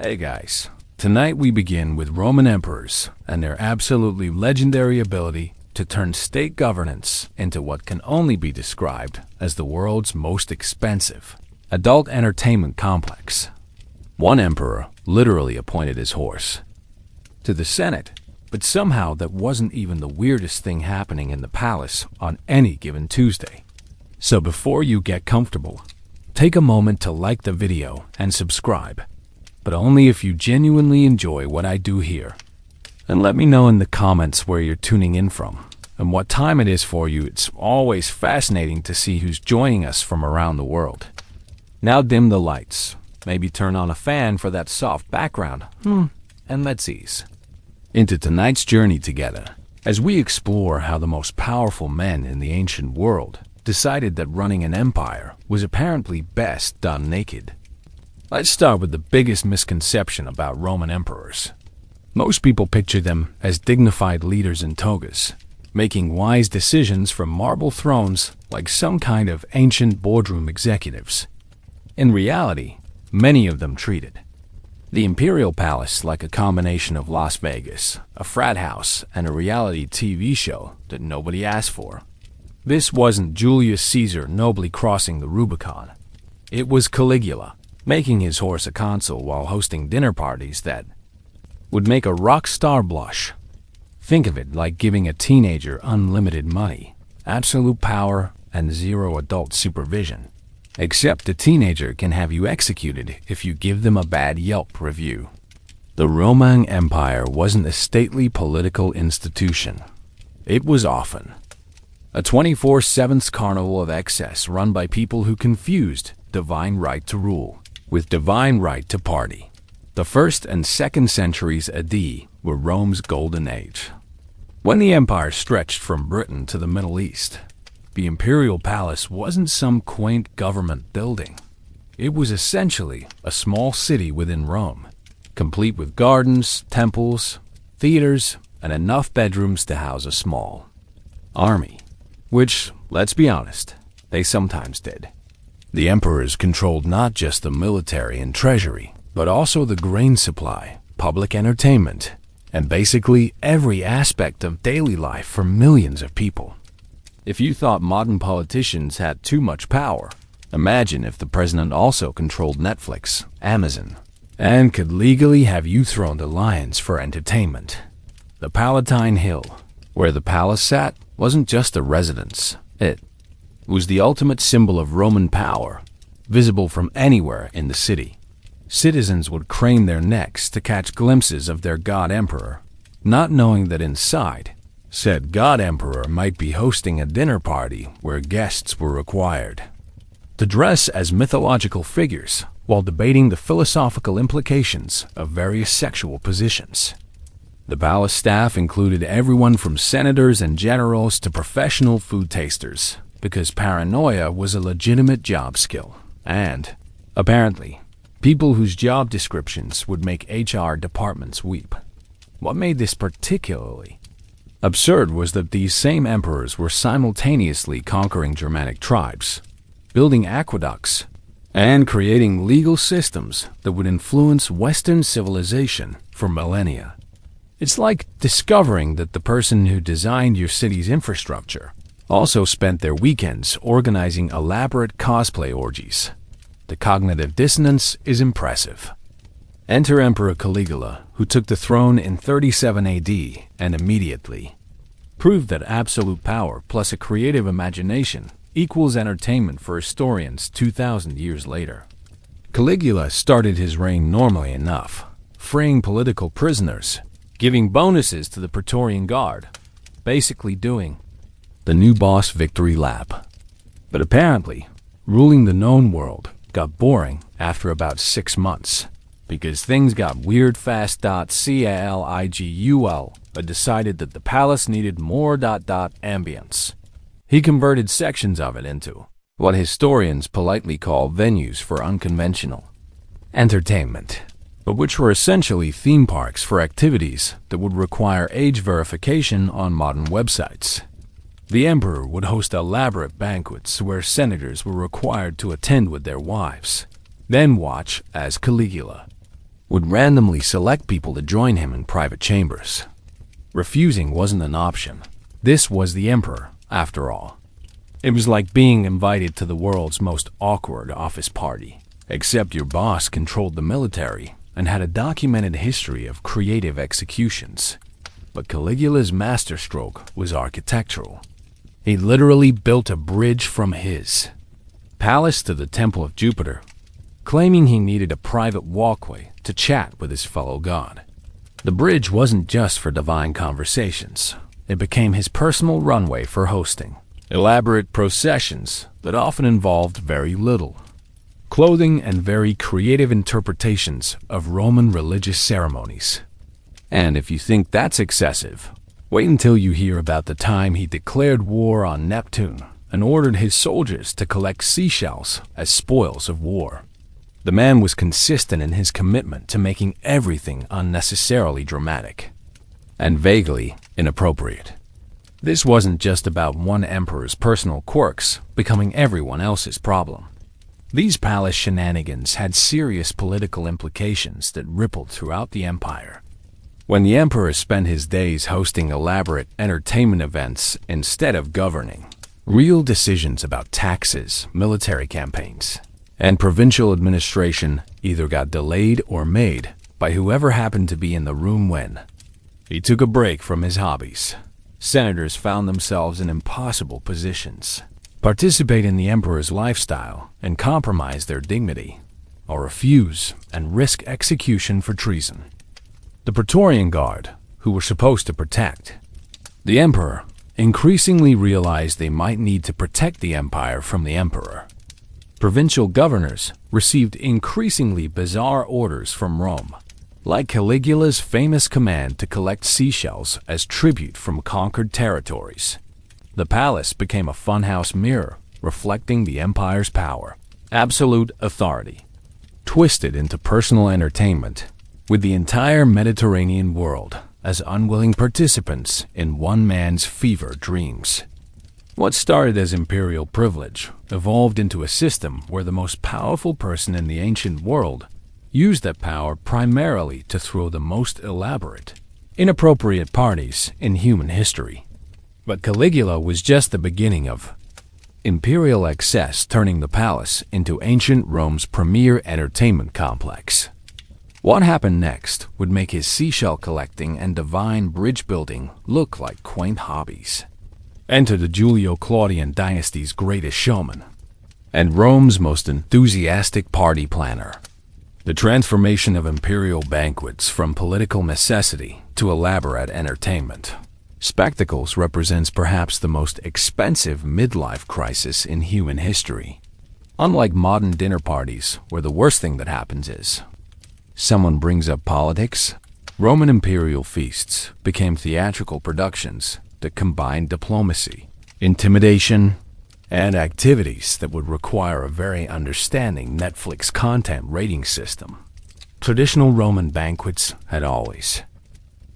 Hey guys, tonight we begin with Roman emperors and their absolutely legendary ability to turn state governance into what can only be described as the world's most expensive adult entertainment complex. One emperor literally appointed his horse to the Senate, but somehow that wasn't even the weirdest thing happening in the palace on any given Tuesday. So before you get comfortable, take a moment to like the video and subscribe, but only if you genuinely enjoy what I do here. And let me know in the comments where you're tuning in from and what time it is for you. It's always fascinating to see who's joining us from around the world. Now dim the lights, maybe turn on a fan for that soft background, and let's ease into tonight's journey together as we explore how the most powerful men in the ancient world decided that running an empire was apparently best done naked. Let's start with the biggest misconception about Roman emperors. Most people picture them as dignified leaders in togas, making wise decisions from marble thrones like some kind of ancient boardroom executives. In reality, many of them treated the imperial palace like a combination of Las Vegas, a frat house, and a reality TV show that nobody asked for. This wasn't Julius Caesar nobly crossing the Rubicon. It was Caligula making his horse a consul while hosting dinner parties that would make a rock star blush. Think of it like giving a teenager unlimited money, absolute power, and zero adult supervision. Except the teenager can have you executed if you give them a bad Yelp review. The Roman Empire wasn't a stately political institution. It was often a 24/7 carnival of excess run by people who confused divine right to rule with divine right to party. The 1st and 2nd centuries AD were Rome's golden age. When the empire stretched from Britain to the Middle East, the imperial palace wasn't some quaint government building. It was essentially a small city within Rome, complete with gardens, temples, theaters, and enough bedrooms to house a small army, which, let's be honest, they sometimes did. The emperors controlled not just the military and treasury, but also the grain supply, public entertainment, and basically every aspect of daily life for millions of people. If you thought modern politicians had too much power, imagine if the president also controlled Netflix, Amazon, and could legally have you thrown to lions for entertainment. The Palatine Hill, where the palace sat, wasn't just a residence. It was the ultimate symbol of Roman power, visible from anywhere in the city. Citizens would crane their necks to catch glimpses of their god emperor, not knowing that inside, said god emperor might be hosting a dinner party where guests were required to dress as mythological figures while debating the philosophical implications of various sexual positions. The palace staff included everyone from senators and generals to professional food tasters, because paranoia was a legitimate job skill, and, apparently, people whose job descriptions would make HR departments weep. What made this particularly absurd was that these same emperors were simultaneously conquering Germanic tribes, building aqueducts, and creating legal systems that would influence Western civilization for millennia. It's like discovering that the person who designed your city's infrastructure also spent their weekends organizing elaborate cosplay orgies. The cognitive dissonance is impressive. Enter Emperor Caligula, who took the throne in 37 AD and immediately proved that absolute power plus a creative imagination equals entertainment for historians 2,000 years later. Caligula started his reign normally enough, freeing political prisoners, giving bonuses to the Praetorian Guard, basically doing the new boss victory lap. But apparently, ruling the known world got boring after about 6 months, because things got weird fast. Caligula decided that the palace needed more ambience. He converted sections of it into what historians politely call venues for unconventional entertainment, but which were essentially theme parks for activities that would require age verification on modern websites. The emperor would host elaborate banquets where senators were required to attend with their wives, then watch as Caligula would randomly select people to join him in private chambers. Refusing wasn't an option. This was the emperor, after all. It was like being invited to the world's most awkward office party, except your boss controlled the military and had a documented history of creative executions. But Caligula's masterstroke was architectural. He literally built a bridge from his palace to the temple of Jupiter, claiming he needed a private walkway to chat with his fellow god. The bridge wasn't just for divine conversations. It became his personal runway for hosting elaborate processions that often involved very little clothing and very creative interpretations of Roman religious ceremonies. And if you think that's excessive, wait until you hear about the time he declared war on Neptune and ordered his soldiers to collect seashells as spoils of war. The man was consistent in his commitment to making everything unnecessarily dramatic and vaguely inappropriate. This wasn't just about one emperor's personal quirks becoming everyone else's problem. These palace shenanigans had serious political implications that rippled throughout the empire. When the emperor spent his days hosting elaborate entertainment events instead of governing, real decisions about taxes, military campaigns, and provincial administration either got delayed or made by whoever happened to be in the room when he took a break from his hobbies. Senators found themselves in impossible positions: participate in the emperor's lifestyle and compromise their dignity, or refuse and risk execution for treason. The Praetorian Guard, who were supposed to protect the emperor, increasingly realized they might need to protect the empire from the emperor. Provincial governors received increasingly bizarre orders from Rome, like Caligula's famous command to collect seashells as tribute from conquered territories. The palace became a funhouse mirror reflecting the empire's power, absolute authority, twisted into personal entertainment, with the entire Mediterranean world as unwilling participants in one man's fever dreams. What started as imperial privilege evolved into a system where the most powerful person in the ancient world used that power primarily to throw the most elaborate, inappropriate parties in human history. But Caligula was just the beginning of imperial excess, turning the palace into ancient Rome's premier entertainment complex. What happened next would make his seashell collecting and divine bridge building look like quaint hobbies. Enter the Julio-Claudian dynasty's greatest showman, and Rome's most enthusiastic party planner. The transformation of imperial banquets from political necessity to elaborate entertainment. Spectacles represents perhaps the most expensive midlife crisis in human history. Unlike modern dinner parties, where the worst thing that happens is someone brings up politics, Roman imperial feasts became theatrical productions that combined diplomacy, intimidation, and activities that would require a very understanding Netflix content rating system. Traditional Roman banquets had always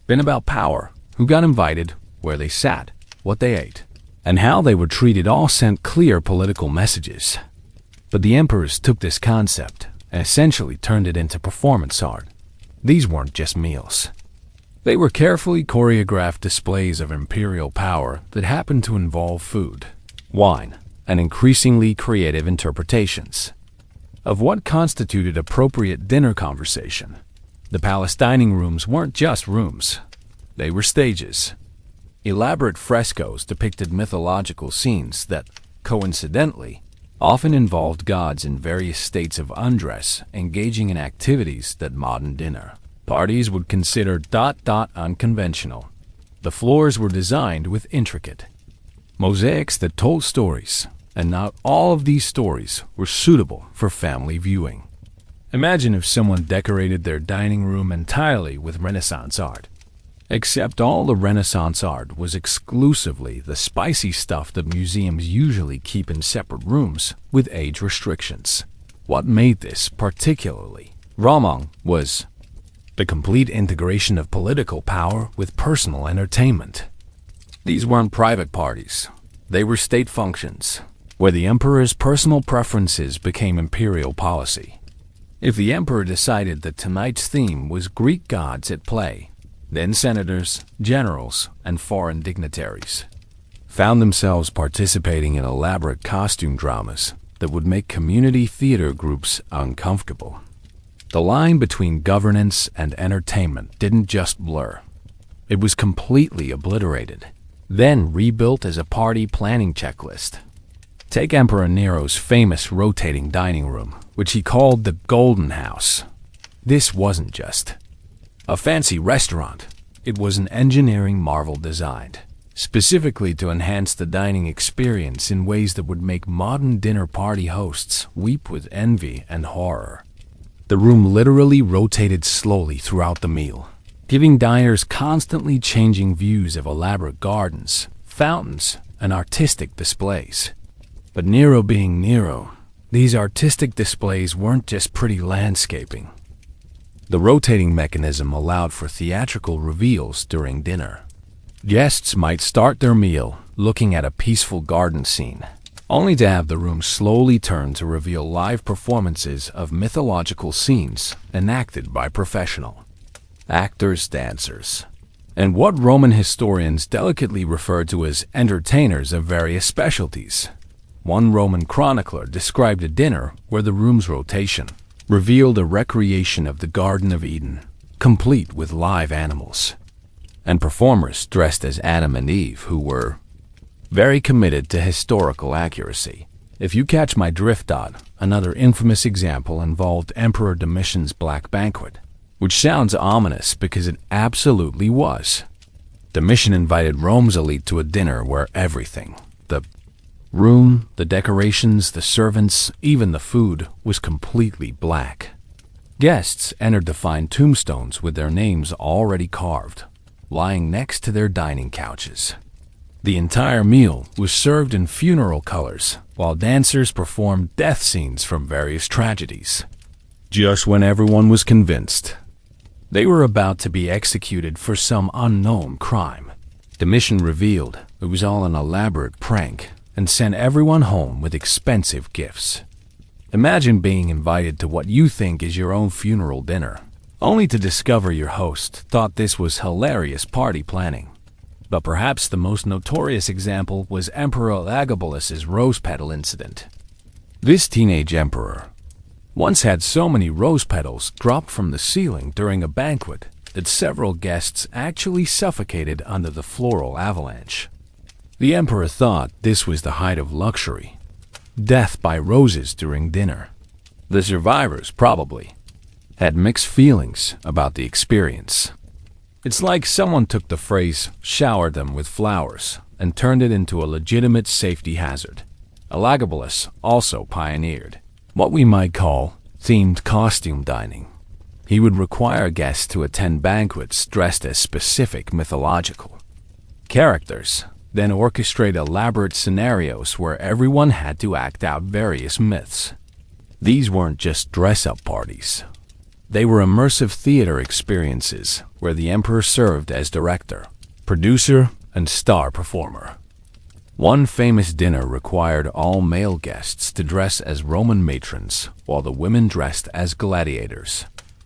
been about power, who got invited, where they sat, what they ate, and how they were treated all sent clear political messages. But the emperors took this concept and essentially turned it into performance art. These weren't just meals. They were carefully choreographed displays of imperial power that happened to involve food, wine, and increasingly creative interpretations of what constituted appropriate dinner conversation. The palace dining rooms weren't just rooms. They were stages. Elaborate frescoes depicted mythological scenes that, coincidentally, often involved gods in various states of undress engaging in activities that modern dinner parties would consider unconventional. The floors were designed with intricate mosaics that told stories, and not all of these stories were suitable for family viewing. Imagine if someone decorated their dining room entirely with Renaissance art, except all the Renaissance art was exclusively the spicy stuff that museums usually keep in separate rooms with age restrictions. What made this particularly wrong was the complete integration of political power with personal entertainment. These weren't private parties. They were state functions, where the emperor's personal preferences became imperial policy. If the emperor decided that tonight's theme was Greek gods at play, then senators, generals, and foreign dignitaries found themselves participating in elaborate costume dramas that would make community theater groups uncomfortable. The line between governance and entertainment didn't just blur. It was completely obliterated, then rebuilt as a party planning checklist. Take Emperor Nero's famous rotating dining room, which he called the Golden House. This wasn't just a fancy restaurant. It was an engineering marvel designed specifically to enhance the dining experience in ways that would make modern dinner party hosts weep with envy and horror. The room literally rotated slowly throughout the meal, giving diners constantly changing views of elaborate gardens, fountains, and artistic displays. But Nero being Nero, these artistic displays weren't just pretty landscaping. The rotating mechanism allowed for theatrical reveals during dinner. Guests might start their meal looking at a peaceful garden scene, only to have the room slowly turn to reveal live performances of mythological scenes enacted by professional actors, dancers, and what Roman historians delicately refer to as entertainers of various specialties. One Roman chronicler described a dinner where the room's rotation revealed a recreation of the Garden of Eden, complete with live animals, and performers dressed as Adam and Eve who were very committed to historical accuracy. If you catch my drift, another infamous example involved Emperor Domitian's Black Banquet, which sounds ominous because it absolutely was. Domitian invited Rome's elite to a dinner where everything, the room, the decorations, the servants, even the food, was completely black. Guests entered to find tombstones with their names already carved, lying next to their dining couches. The entire meal was served in funeral colors, while dancers performed death scenes from various tragedies. Just when everyone was convinced they were about to be executed for some unknown crime, Domitian revealed it was all an elaborate prank and sent everyone home with expensive gifts. Imagine being invited to what you think is your own funeral dinner, only to discover your host thought this was hilarious party planning. But perhaps the most notorious example was Emperor Elagabalus's rose petal incident. This teenage emperor once had so many rose petals dropped from the ceiling during a banquet that several guests actually suffocated under the floral avalanche. The emperor thought this was the height of luxury, death by roses during dinner. The survivors probably had mixed feelings about the experience. It's like someone took the phrase "showered them with flowers" and turned it into a legitimate safety hazard. Elagabalus also pioneered what we might call themed costume dining. He would require guests to attend banquets dressed as specific mythological characters, then orchestrate elaborate scenarios where everyone had to act out various myths. These weren't just dress-up parties. They were immersive theater experiences where the emperor served as director, producer, and star performer. One famous dinner required all male guests to dress as Roman matrons, while the women dressed as gladiators.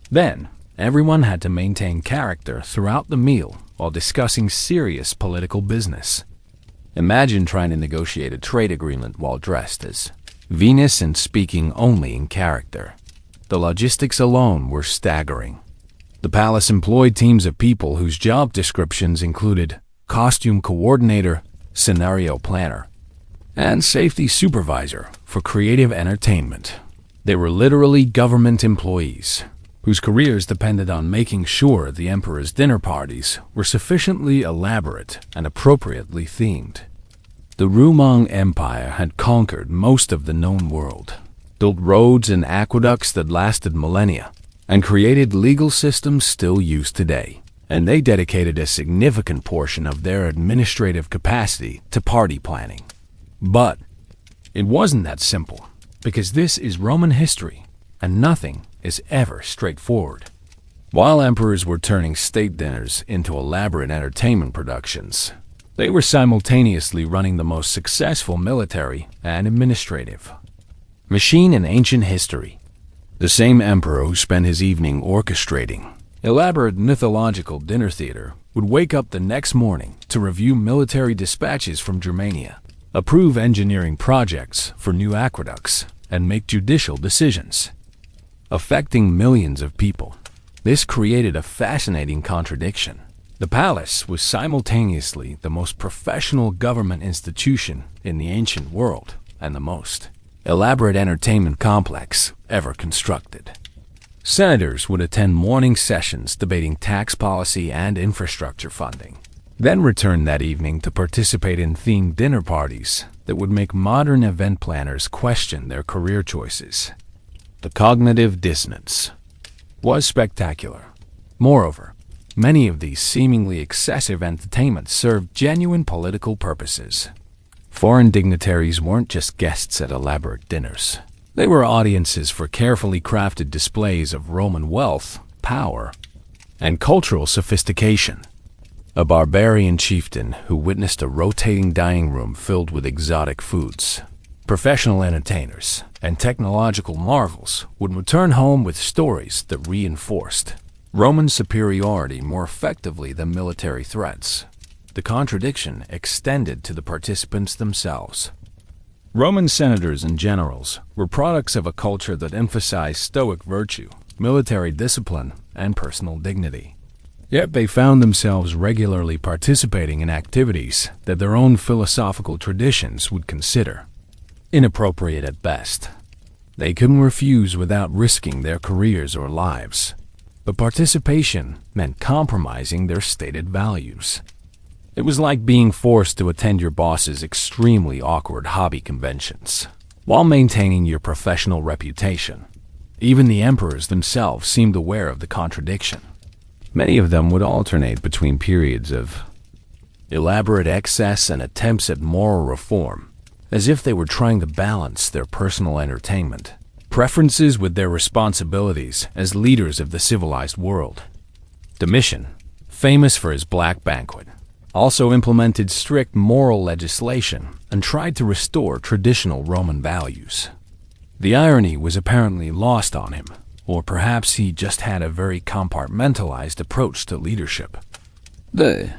Then, everyone had to maintain character throughout the meal while discussing serious political business. Imagine trying to negotiate a trade agreement while dressed as Venus and speaking only in character. The logistics alone were staggering. The palace employed teams of people whose job descriptions included costume coordinator, scenario planner, and safety supervisor for creative entertainment. They were literally government employees whose careers depended on making sure the emperor's dinner parties were sufficiently elaborate and appropriately themed. The Roman Empire had conquered most of the known world, built roads and aqueducts that lasted millennia, and created legal systems still used today. And they dedicated a significant portion of their administrative capacity to party planning. But it wasn't that simple, because this is Roman history, and nothing is ever straightforward. While emperors were turning state dinners into elaborate entertainment productions, they were simultaneously running the most successful military and administrative machine in ancient history. The same emperor who spent his evening orchestrating elaborate mythological dinner theater would wake up the next morning to review military dispatches from Germania, approve engineering projects for new aqueducts, and make judicial decisions, affecting millions of people. This created a fascinating contradiction. The palace was simultaneously the most professional government institution in the ancient world and the most elaborate entertainment complex ever constructed. Senators would attend morning sessions debating tax policy and infrastructure funding, then return that evening to participate in themed dinner parties that would make modern event planners question their career choices. The cognitive dissonance was spectacular. Moreover, many of these seemingly excessive entertainments served genuine political purposes. Foreign dignitaries weren't just guests at elaborate dinners. They were audiences for carefully crafted displays of Roman wealth, power, and cultural sophistication. A barbarian chieftain who witnessed a rotating dining room filled with exotic foods, professional entertainers, and technological marvels would return home with stories that reinforced Roman superiority more effectively than military threats. The contradiction extended to the participants themselves. Roman senators and generals were products of a culture that emphasized stoic virtue, military discipline, and personal dignity. Yet they found themselves regularly participating in activities that their own philosophical traditions would consider inappropriate at best. They couldn't refuse without risking their careers or lives, but participation meant compromising their stated values. It was like being forced to attend your boss's extremely awkward hobby conventions while maintaining your professional reputation. Even the emperors themselves seemed aware of the contradiction. Many of them would alternate between periods of elaborate excess and attempts at moral reform, as if they were trying to balance their personal entertainment preferences with their responsibilities as leaders of the civilized world. Domitian, famous for his black banquet, also implemented strict moral legislation and tried to restore traditional Roman values. The irony was apparently lost on him, or perhaps he just had a very compartmentalized approach to leadership. The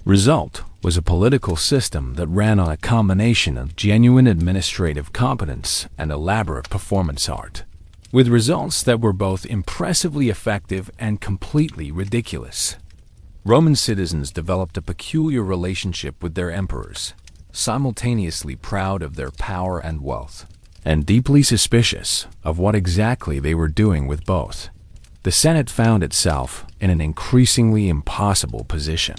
result was a political system that ran on a combination of genuine administrative competence and elaborate performance art, with results that were both impressively effective and completely ridiculous. Roman citizens developed a peculiar relationship with their emperors, simultaneously proud of their power and wealth, and deeply suspicious of what exactly they were doing with both. The Senate found itself in an increasingly impossible position.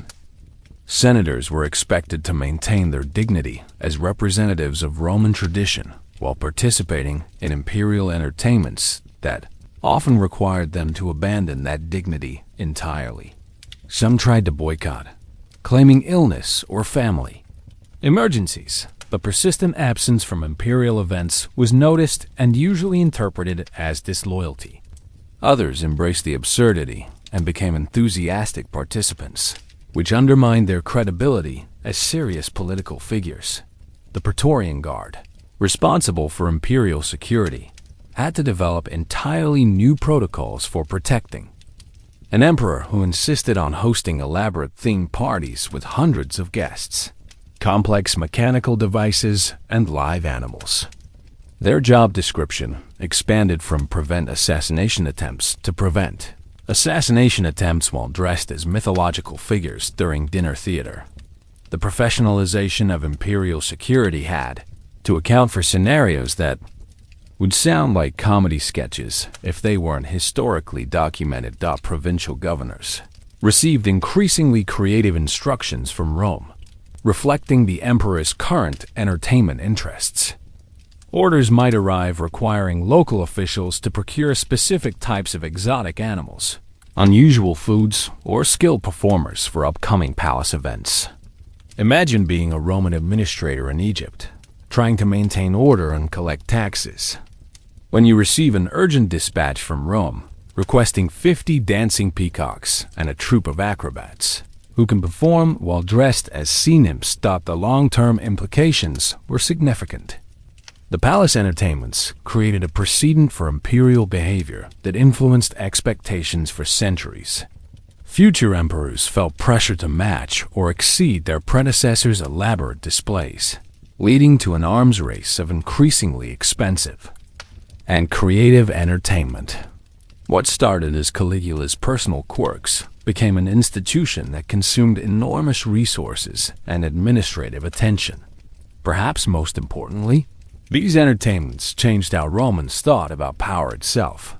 Senators were expected to maintain their dignity as representatives of Roman tradition while participating in imperial entertainments that often required them to abandon that dignity entirely. Some tried to boycott, claiming illness or family emergencies, but persistent absence from imperial events was noticed and usually interpreted as disloyalty. Others embraced the absurdity and became enthusiastic participants, which undermined their credibility as serious political figures. The Praetorian Guard, responsible for imperial security, had to develop entirely new protocols for protecting an emperor who insisted on hosting elaborate themed parties with hundreds of guests, complex mechanical devices, and live animals. Their job description expanded from prevent assassination attempts to prevent assassination attempts while dressed as mythological figures during dinner theater. The professionalization of imperial security had to account for scenarios that would sound like comedy sketches if they weren't historically documented. Provincial governors received increasingly creative instructions from Rome, reflecting the emperor's current entertainment interests. Orders might arrive requiring local officials to procure specific types of exotic animals, unusual foods, or skilled performers for upcoming palace events. Imagine being a Roman administrator in Egypt, trying to maintain order and collect taxes, when you receive an urgent dispatch from Rome requesting 50 dancing peacocks and a troupe of acrobats who can perform while dressed as sea nymphs. The long-term implications were significant. The palace entertainments created a precedent for imperial behavior that influenced expectations for centuries. Future emperors felt pressure to match or exceed their predecessors' elaborate displays, leading to an arms race of increasingly expensive and creative entertainment. What started as Caligula's personal quirks became an institution that consumed enormous resources and administrative attention. Perhaps most importantly, these entertainments changed how Romans thought about power itself.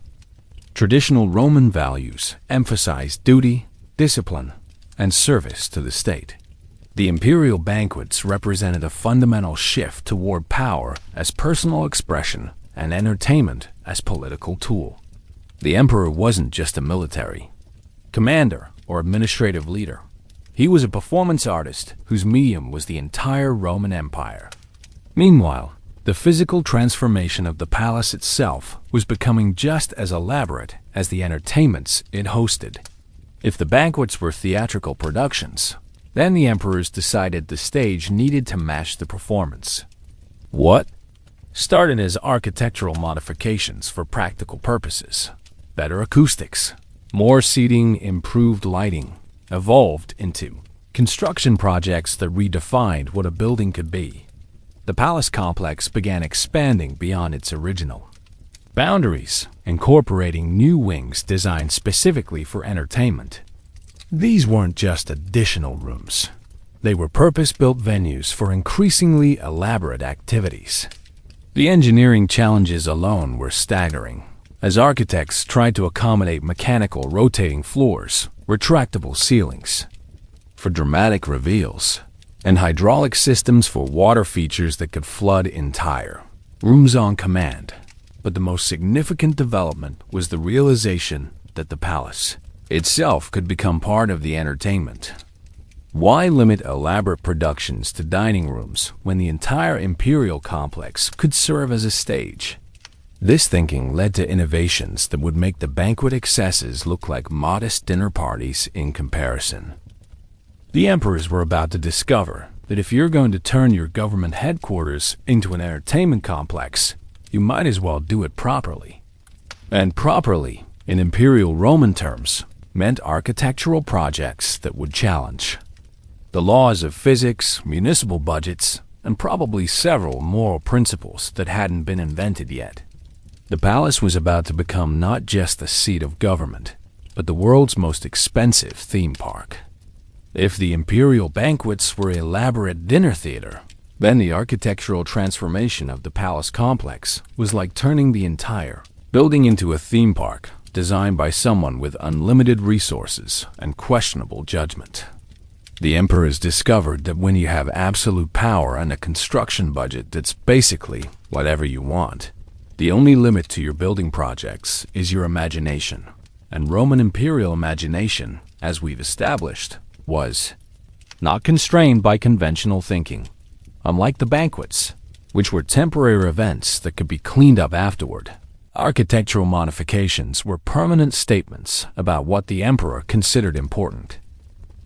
Traditional Roman values emphasized duty, discipline, and service to the state. The imperial banquets represented a fundamental shift toward power as personal expression and entertainment as political tool. The emperor wasn't just a military commander or administrative leader. He was a performance artist whose medium was the entire Roman Empire. Meanwhile, the physical transformation of the palace itself was becoming just as elaborate as the entertainments it hosted. If the banquets were theatrical productions, then the emperors decided the stage needed to match the performance. What started as architectural modifications for practical purposes, better acoustics, more seating, improved lighting, evolved into construction projects that redefined what a building could be. The palace complex began expanding beyond its original boundaries, incorporating new wings designed specifically for entertainment. These weren't just additional rooms. They were purpose-built venues for increasingly elaborate activities. The engineering challenges alone were staggering, as architects tried to accommodate mechanical rotating floors, retractable ceilings for dramatic reveals, and hydraulic systems for water features that could flood entire rooms on command. But the most significant development was the realization that the palace itself could become part of the entertainment. Why limit elaborate productions to dining rooms when the entire imperial complex could serve as a stage? This thinking led to innovations that would make the banquet excesses look like modest dinner parties in comparison. The emperors were about to discover that if you're going to turn your government headquarters into an entertainment complex, you might as well do it properly. And properly, in imperial Roman terms, meant architectural projects that would challenge the laws of physics, municipal budgets, and probably several moral principles that hadn't been invented yet. The palace was about to become not just the seat of government, but the world's most expensive theme park. If the imperial banquets were an elaborate dinner theater, then the architectural transformation of the palace complex was like turning the entire building into a theme park designed by someone with unlimited resources and questionable judgment. The emperors discovered that when you have absolute power and a construction budget that's basically whatever you want, the only limit to your building projects is your imagination. And Roman imperial imagination, as we've established, was not constrained by conventional thinking. Unlike the banquets, which were temporary events that could be cleaned up afterward, architectural modifications were permanent statements about what the emperor considered important.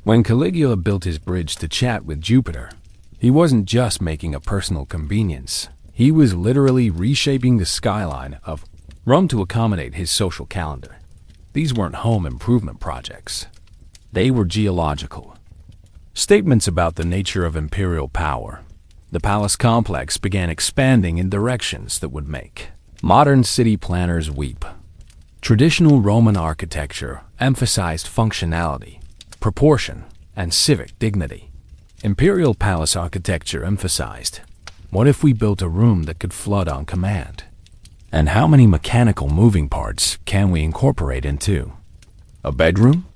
When Caligula built his bridge to chat with Jupiter, he wasn't just making a personal convenience. He was literally reshaping the skyline of Rome to accommodate his social calendar. These weren't home improvement projects. They were geological statements about the nature of imperial power. The palace complex began expanding in directions that would make modern city planners weep. Traditional Roman architecture emphasized functionality, proportion, and civic dignity. Imperial palace architecture emphasized, what if we built a room that could flood on command? And how many mechanical moving parts can we incorporate into a bedroom?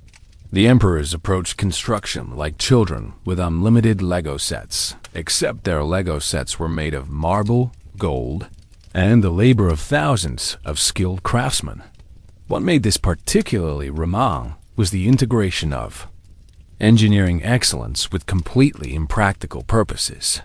The emperors approached construction like children with unlimited Lego sets, except their Lego sets were made of marble, gold, and the labor of thousands of skilled craftsmen. What made this particularly remarkable was the integration of engineering excellence with completely impractical purposes.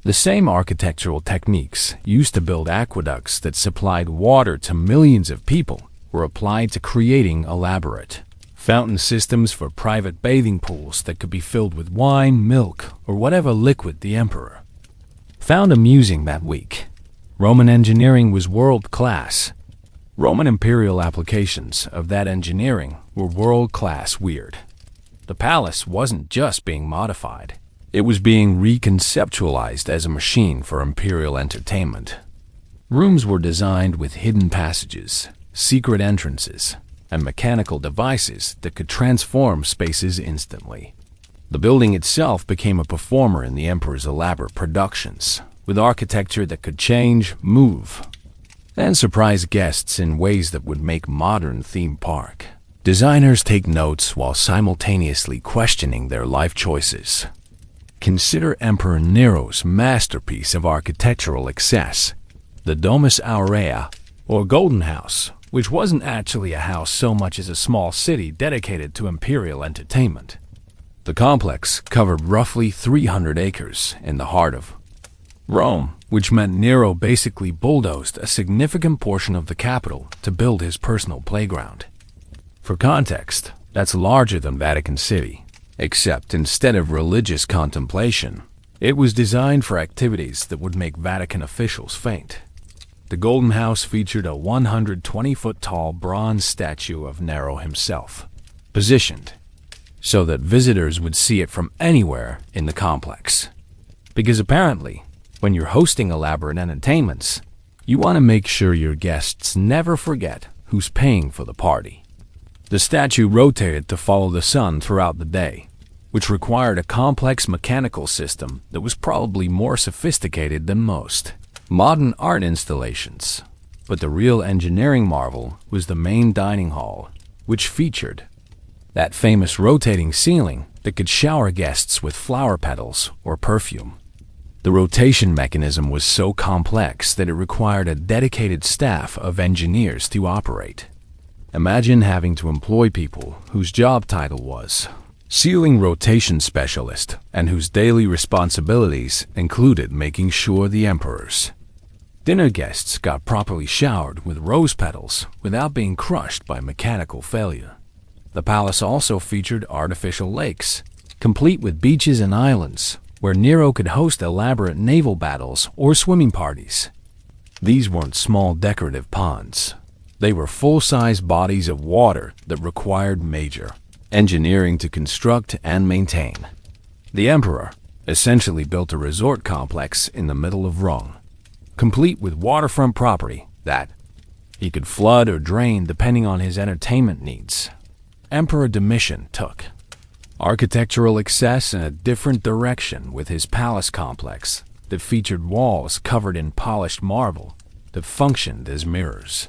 The same architectural techniques used to build aqueducts that supplied water to millions of people were applied to creating elaborate fountain systems for private bathing pools that could be filled with wine, milk, or whatever liquid the emperor found amusing that week. Roman engineering was world-class. Roman imperial applications of that engineering were world-class weird. The palace wasn't just being modified. It was being reconceptualized as a machine for imperial entertainment. Rooms were designed with hidden passages, secret entrances, and mechanical devices that could transform spaces instantly. The building itself became a performer in the emperor's elaborate productions, with architecture that could change, move, and surprise guests in ways that would make modern theme park. Designers take notes while simultaneously questioning their life choices. Consider Emperor Nero's masterpiece of architectural excess, the Domus Aurea, or Golden House, which wasn't actually a house so much as a small city dedicated to imperial entertainment. The complex covered roughly 300 acres in the heart of Rome, which meant Nero basically bulldozed a significant portion of the capital to build his personal playground. For context, that's larger than Vatican City, except instead of religious contemplation, it was designed for activities that would make Vatican officials faint. The Golden House featured a 120-foot-tall bronze statue of Nero himself, positioned so that visitors would see it from anywhere in the complex. Because apparently, when you're hosting elaborate entertainments, you want to make sure your guests never forget who's paying for the party. The statue rotated to follow the sun throughout the day, which required a complex mechanical system that was probably more sophisticated than most modern art installations. But the real engineering marvel was the main dining hall, which featured that famous rotating ceiling that could shower guests with flower petals or perfume. The rotation mechanism was so complex that it required a dedicated staff of engineers to operate. Imagine having to employ people whose job title was ceiling rotation specialist and whose daily responsibilities included making sure the emperor's dinner guests got properly showered with rose petals without being crushed by mechanical failure. The palace also featured artificial lakes, complete with beaches and islands, where Nero could host elaborate naval battles or swimming parties. These weren't small decorative ponds. They were full-size bodies of water that required major engineering to construct and maintain. The emperor essentially built a resort complex in the middle of Rome, complete with waterfront property that he could flood or drain depending on his entertainment needs. Emperor Domitian took architectural excess in a different direction with his palace complex that featured walls covered in polished marble that functioned as mirrors.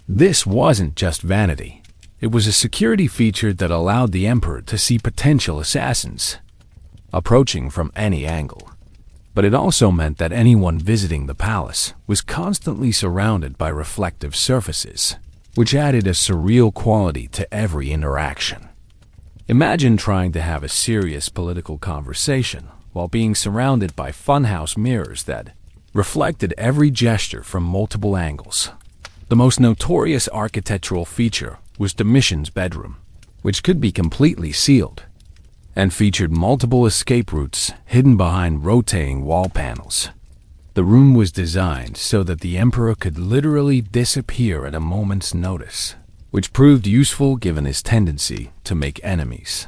This wasn't just vanity. It was a security feature that allowed the emperor to see potential assassins approaching from any angle. But it also meant that anyone visiting the palace was constantly surrounded by reflective surfaces, which added a surreal quality to every interaction. Imagine trying to have a serious political conversation while being surrounded by funhouse mirrors that reflected every gesture from multiple angles. The most notorious architectural feature was Domitian's bedroom, which could be completely sealed and featured multiple escape routes hidden behind rotating wall panels. The room was designed so that the emperor could literally disappear at a moment's notice, which proved useful given his tendency to make enemies.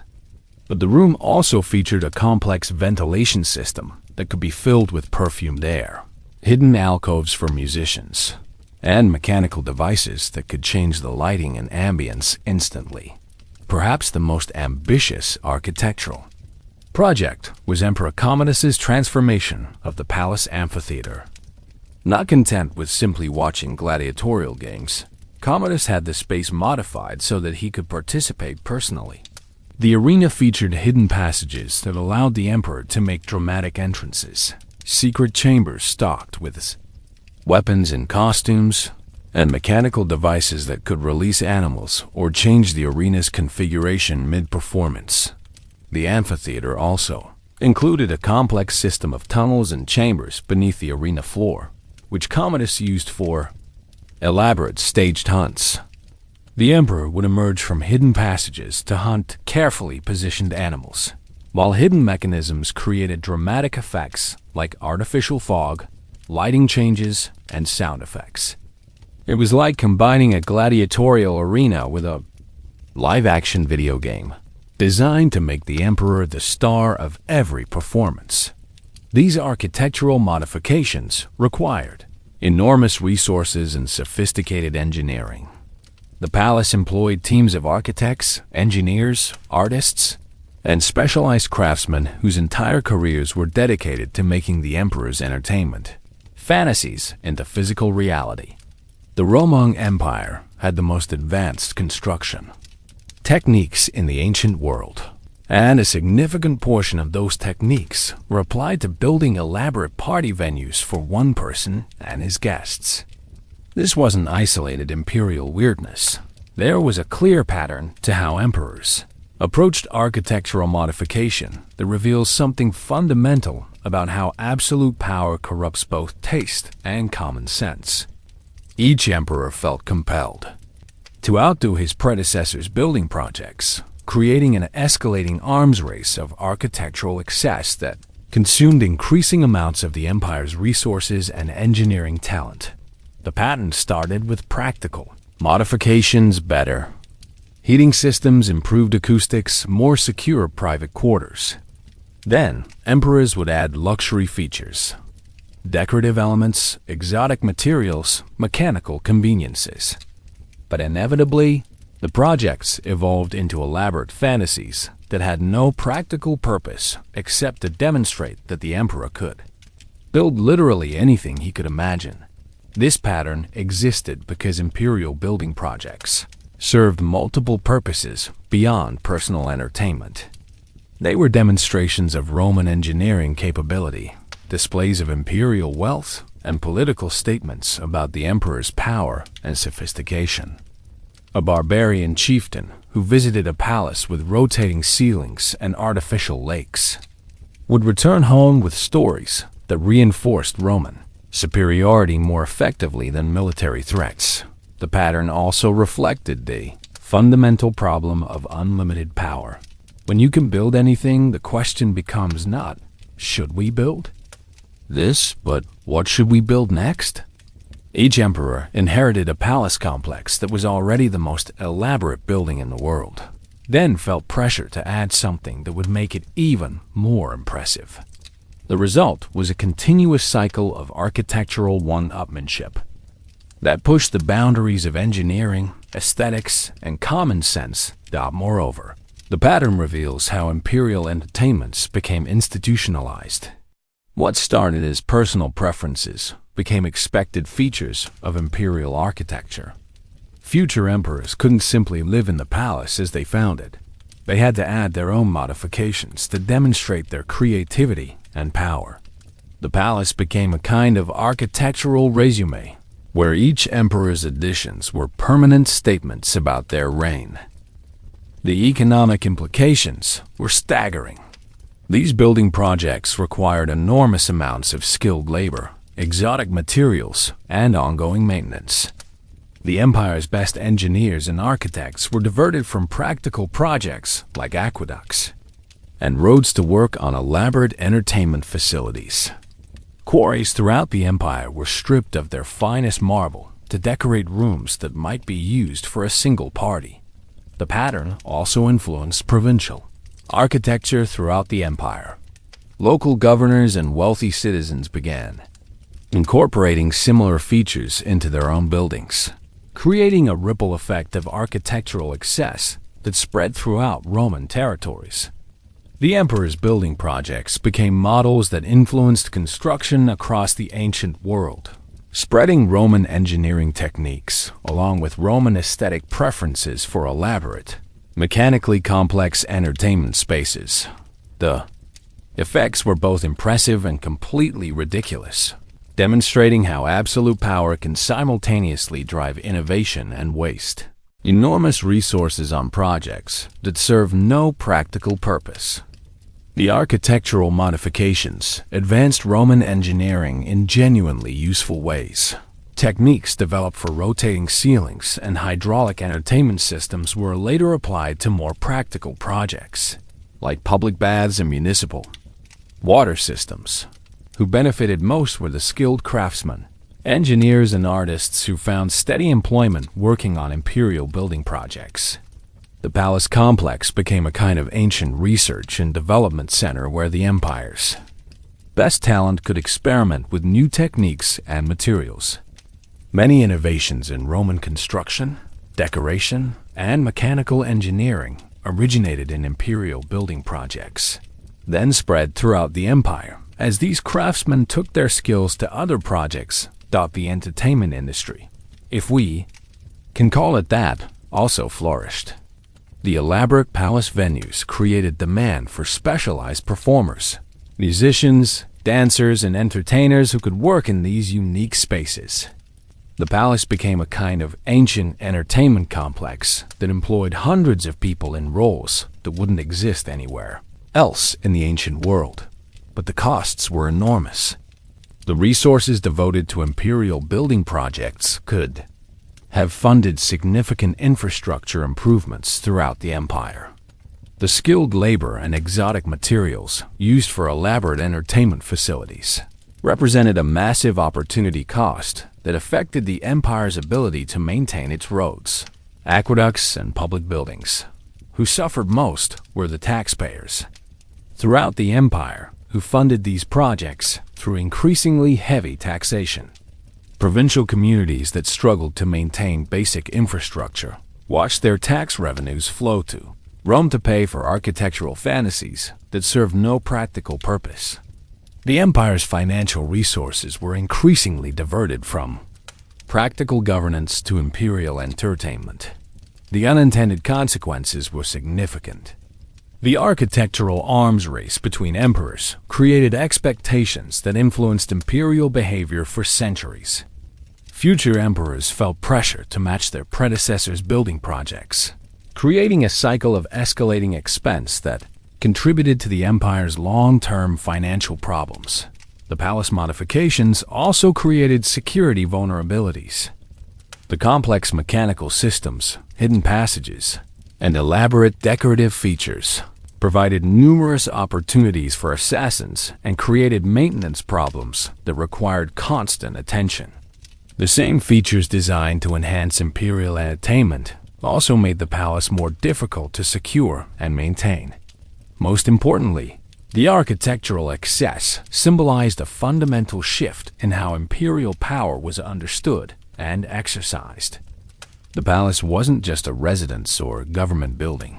But the room also featured a complex ventilation system that could be filled with perfumed air, hidden alcoves for musicians, and mechanical devices that could change the lighting and ambience instantly. Perhaps the most ambitious architectural project was Emperor Commodus's transformation of the palace amphitheater. Not content with simply watching gladiatorial games, Commodus had the space modified so that he could participate personally. The arena featured hidden passages that allowed the emperor to make dramatic entrances, secret chambers stocked with weapons and costumes, and mechanical devices that could release animals or change the arena's configuration mid-performance. The amphitheater also included a complex system of tunnels and chambers beneath the arena floor, which Commodus used for elaborate staged hunts. The emperor would emerge from hidden passages to hunt carefully positioned animals, while hidden mechanisms created dramatic effects like artificial fog, lighting changes, and sound effects. It was like combining a gladiatorial arena with a live-action video game, designed to make the emperor the star of every performance. These architectural modifications required enormous resources and sophisticated engineering. The palace employed teams of architects, engineers, artists, and specialized craftsmen whose entire careers were dedicated to making the emperor's entertainment fantasies into physical reality. The Roman Empire had the most advanced construction techniques in the ancient world, and a significant portion of those techniques were applied to building elaborate party venues for one person and his guests. This wasn't isolated imperial weirdness. There was a clear pattern to how emperors approached architectural modification that reveals something fundamental about how absolute power corrupts both taste and common sense. Each emperor felt compelled to outdo his predecessors' building projects, creating an escalating arms race of architectural excess that consumed increasing amounts of the empire's resources and engineering talent. The pattern started with practical modifications: better heating systems, improved acoustics, more secure private quarters. Then, emperors would add luxury features, decorative elements, exotic materials, mechanical conveniences. But inevitably, the projects evolved into elaborate fantasies that had no practical purpose except to demonstrate that the emperor could build literally anything he could imagine. This pattern existed because imperial building projects served multiple purposes beyond personal entertainment. They were demonstrations of Roman engineering capability, displays of imperial wealth, and political statements about the emperor's power and sophistication. A barbarian chieftain who visited a palace with rotating ceilings and artificial lakes would return home with stories that reinforced Roman superiority more effectively than military threats. The pattern also reflected the fundamental problem of unlimited power. When you can build anything, the question becomes not, should we build this, but what should we build next? Each emperor inherited a palace complex that was already the most elaborate building in the world, then felt pressure to add something that would make it even more impressive. The result was a continuous cycle of architectural one-upmanship that pushed the boundaries of engineering, aesthetics, and common sense. Moreover, the pattern reveals how imperial entertainments became institutionalized. What started as personal preferences became expected features of imperial architecture. Future emperors couldn't simply live in the palace as they found it. They had to add their own modifications to demonstrate their creativity and power. The palace became a kind of architectural resume, where each emperor's additions were permanent statements about their reign. The economic implications were staggering. These building projects required enormous amounts of skilled labor, exotic materials, and ongoing maintenance. The empire's best engineers and architects were diverted from practical projects like aqueducts and roads to work on elaborate entertainment facilities. Quarries throughout the empire were stripped of their finest marble to decorate rooms that might be used for a single party. The pattern also influenced provincial architecture throughout the empire. Local governors and wealthy citizens began incorporating similar features into their own buildings, creating a ripple effect of architectural excess that spread throughout Roman territories. The emperor's building projects became models that influenced construction across the ancient world, spreading Roman engineering techniques along with Roman aesthetic preferences for elaborate, mechanically complex entertainment spaces. The effects were both impressive and completely ridiculous, demonstrating how absolute power can simultaneously drive innovation and waste enormous resources on projects that serve no practical purpose. The architectural modifications advanced Roman engineering in genuinely useful ways. Techniques developed for rotating ceilings and hydraulic entertainment systems were later applied to more practical projects, like public baths and municipal water systems. Who benefited most were the skilled craftsmen engineers and artists who found steady employment working on imperial building projects. The palace complex became a kind of ancient research and development center where the empire's best talent could experiment with new techniques and materials. Many innovations in Roman construction, decoration, and mechanical engineering originated in imperial building projects, then spread throughout the empire as these craftsmen took their skills to other projects. The entertainment industry, if we can call it that, also flourished. The elaborate palace venues created demand for specialized performers, musicians, dancers, and entertainers who could work in these unique spaces. The palace became a kind of ancient entertainment complex that employed hundreds of people in roles that wouldn't exist anywhere else in the ancient world. But the costs were enormous. The resources devoted to imperial building projects could have funded significant infrastructure improvements throughout the empire. The skilled labor and exotic materials used for elaborate entertainment facilities represented a massive opportunity cost that affected the empire's ability to maintain its roads, aqueducts, and public buildings. Who suffered most were the taxpayers throughout the empire, who funded these projects through increasingly heavy taxation. Provincial communities that struggled to maintain basic infrastructure watched their tax revenues flow to Rome to pay for architectural fantasies that served no practical purpose. The empire's financial resources were increasingly diverted from practical governance to imperial entertainment. The unintended consequences were significant. The architectural arms race between emperors created expectations that influenced imperial behavior for centuries. Future emperors felt pressure to match their predecessors' building projects, creating a cycle of escalating expense that contributed to the empire's long-term financial problems. The palace modifications also created security vulnerabilities. The complex mechanical systems, hidden passages, and elaborate decorative features provided numerous opportunities for assassins and created maintenance problems that required constant attention. The same features designed to enhance imperial entertainment also made the palace more difficult to secure and maintain. Most importantly, the architectural excess symbolized a fundamental shift in how imperial power was understood and exercised. The palace wasn't just a residence or government building.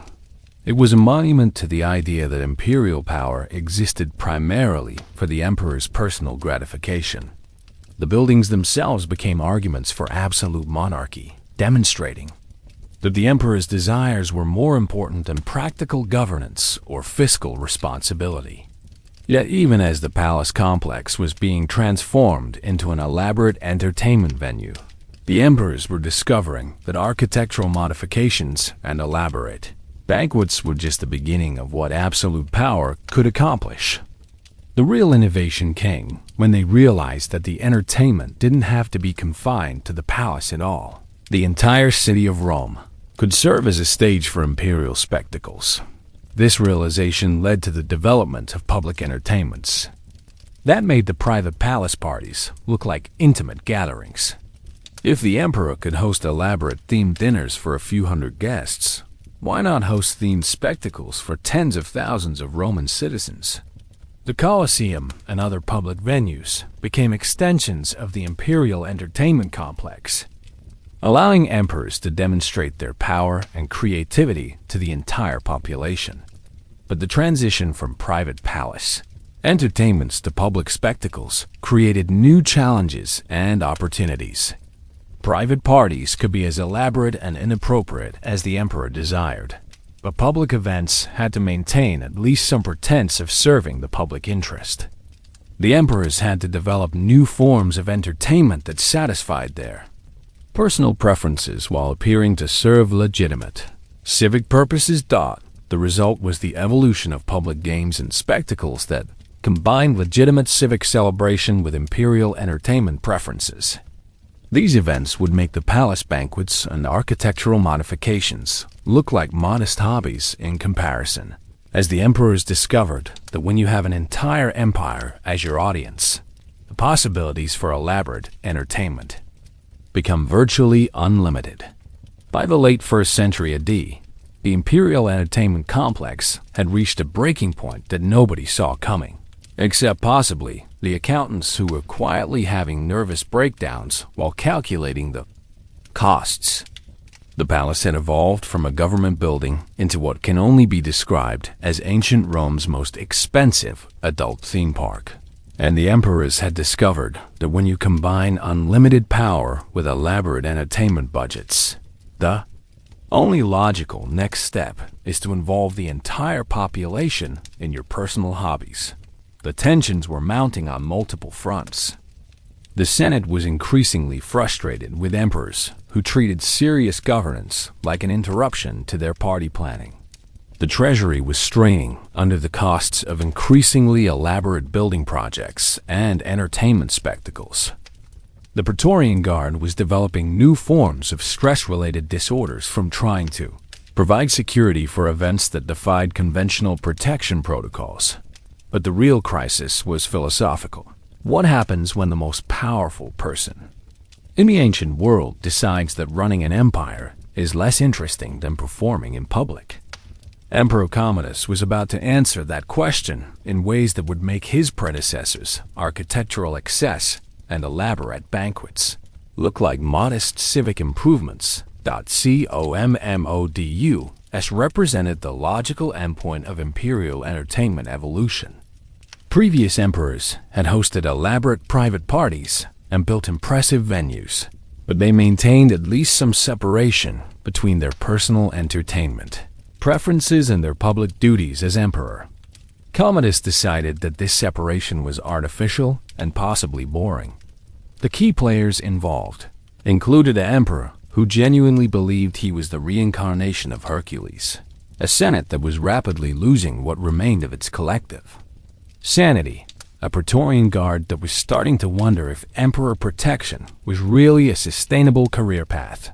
It was a monument to the idea that imperial power existed primarily for the emperor's personal gratification. The buildings themselves became arguments for absolute monarchy, demonstrating that the emperor's desires were more important than practical governance or fiscal responsibility. Yet even as the palace complex was being transformed into an elaborate entertainment venue, the emperors were discovering that architectural modifications and elaborate banquets were just the beginning of what absolute power could accomplish. The real innovation came when they realized that the entertainment didn't have to be confined to the palace at all. The entire city of Rome could serve as a stage for imperial spectacles. This realization led to the development of public entertainments. That made the private palace parties look like intimate gatherings. If the emperor could host elaborate themed dinners for a few hundred guests, why not host themed spectacles for tens of thousands of Roman citizens? The Colosseum and other public venues became extensions of the imperial entertainment complex, allowing emperors to demonstrate their power and creativity to the entire population. But the transition from private palace entertainments to public spectacles created new challenges and opportunities. Private parties could be as elaborate and inappropriate as the emperor desired, but public events had to maintain at least some pretense of serving the public interest. The emperors had to develop new forms of entertainment that satisfied their personal preferences while appearing to serve legitimate civic purposes. The result was the evolution of public games and spectacles that combined legitimate civic celebration with imperial entertainment preferences. These events would make the palace banquets and architectural modifications look like modest hobbies in comparison, as the emperors discovered that when you have an entire empire as your audience, the possibilities for elaborate entertainment become virtually unlimited. By the late 1st century AD, the imperial entertainment complex had reached a breaking point that nobody saw coming, except possibly the accountants who were quietly having nervous breakdowns while calculating the costs. The palace had evolved from a government building into what can only be described as ancient Rome's most expensive adult theme park. And the emperors had discovered that when you combine unlimited power with elaborate entertainment budgets, the only logical next step is to involve the entire population in your personal hobbies. The tensions were mounting on multiple fronts. The Senate was increasingly frustrated with emperors who treated serious governance like an interruption to their party planning. The treasury was straining under the costs of increasingly elaborate building projects and entertainment spectacles. The Praetorian Guard was developing new forms of stress-related disorders from trying to provide security for events that defied conventional protection protocols. But the real crisis was philosophical. What happens when the most powerful person in the ancient world decides that running an empire is less interesting than performing in public? Emperor Commodus was about to answer that question in ways that would make his predecessors' architectural excess and elaborate banquets look like modest civic improvements. Commodu as represented the logical endpoint of imperial entertainment evolution. Previous emperors had hosted elaborate private parties and built impressive venues, but they maintained at least some separation between their personal entertainment preferences and their public duties as emperor. Commodus decided that this separation was artificial and possibly boring. The key players involved included an emperor who genuinely believed he was the reincarnation of Hercules, a senate that was rapidly losing what remained of its collective sanity, a Praetorian Guard that was starting to wonder if emperor protection was really a sustainable career path,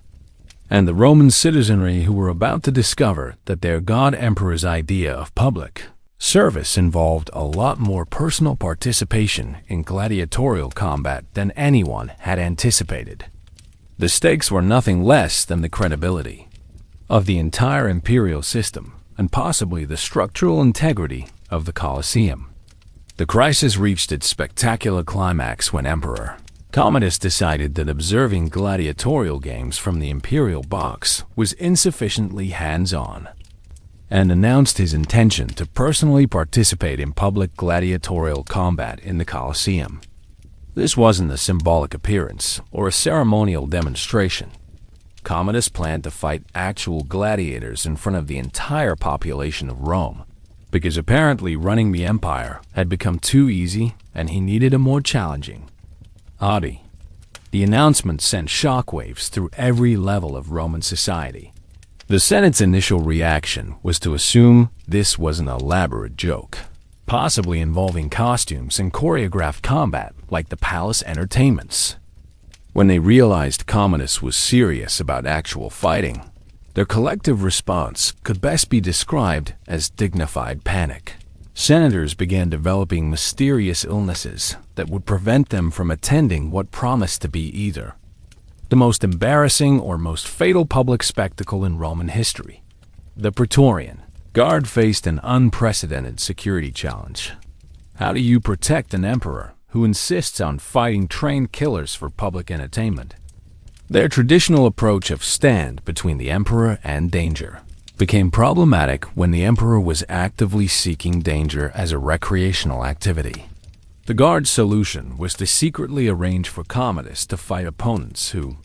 and the Roman citizenry who were about to discover that their god-emperor's idea of public service involved a lot more personal participation in gladiatorial combat than anyone had anticipated. The stakes were nothing less than the credibility of the entire imperial system and possibly the structural integrity of the Colosseum. The crisis reached its spectacular climax when Emperor Commodus decided that observing gladiatorial games from the imperial box was insufficiently hands-on, and announced his intention to personally participate in public gladiatorial combat in the Colosseum. This wasn't a symbolic appearance or a ceremonial demonstration. Commodus planned to fight actual gladiators in front of the entire population of Rome, because apparently running the empire had become too easy and he needed a more challenging Orgy. The announcement sent shockwaves through every level of Roman society. The Senate's initial reaction was to assume this was an elaborate joke, possibly involving costumes and choreographed combat like the palace entertainments. When they realized Commodus was serious about actual fighting, their collective response could best be described as dignified panic. Senators began developing mysterious illnesses that would prevent them from attending what promised to be either the most embarrassing or most fatal public spectacle in Roman history. The Praetorian Guard faced an unprecedented security challenge. How do you protect an emperor who insists on fighting trained killers for public entertainment? Their traditional approach of stand between the emperor and danger became problematic when the emperor was actively seeking danger as a recreational activity. The Guard's solution was to secretly arrange for Commodus to fight opponents who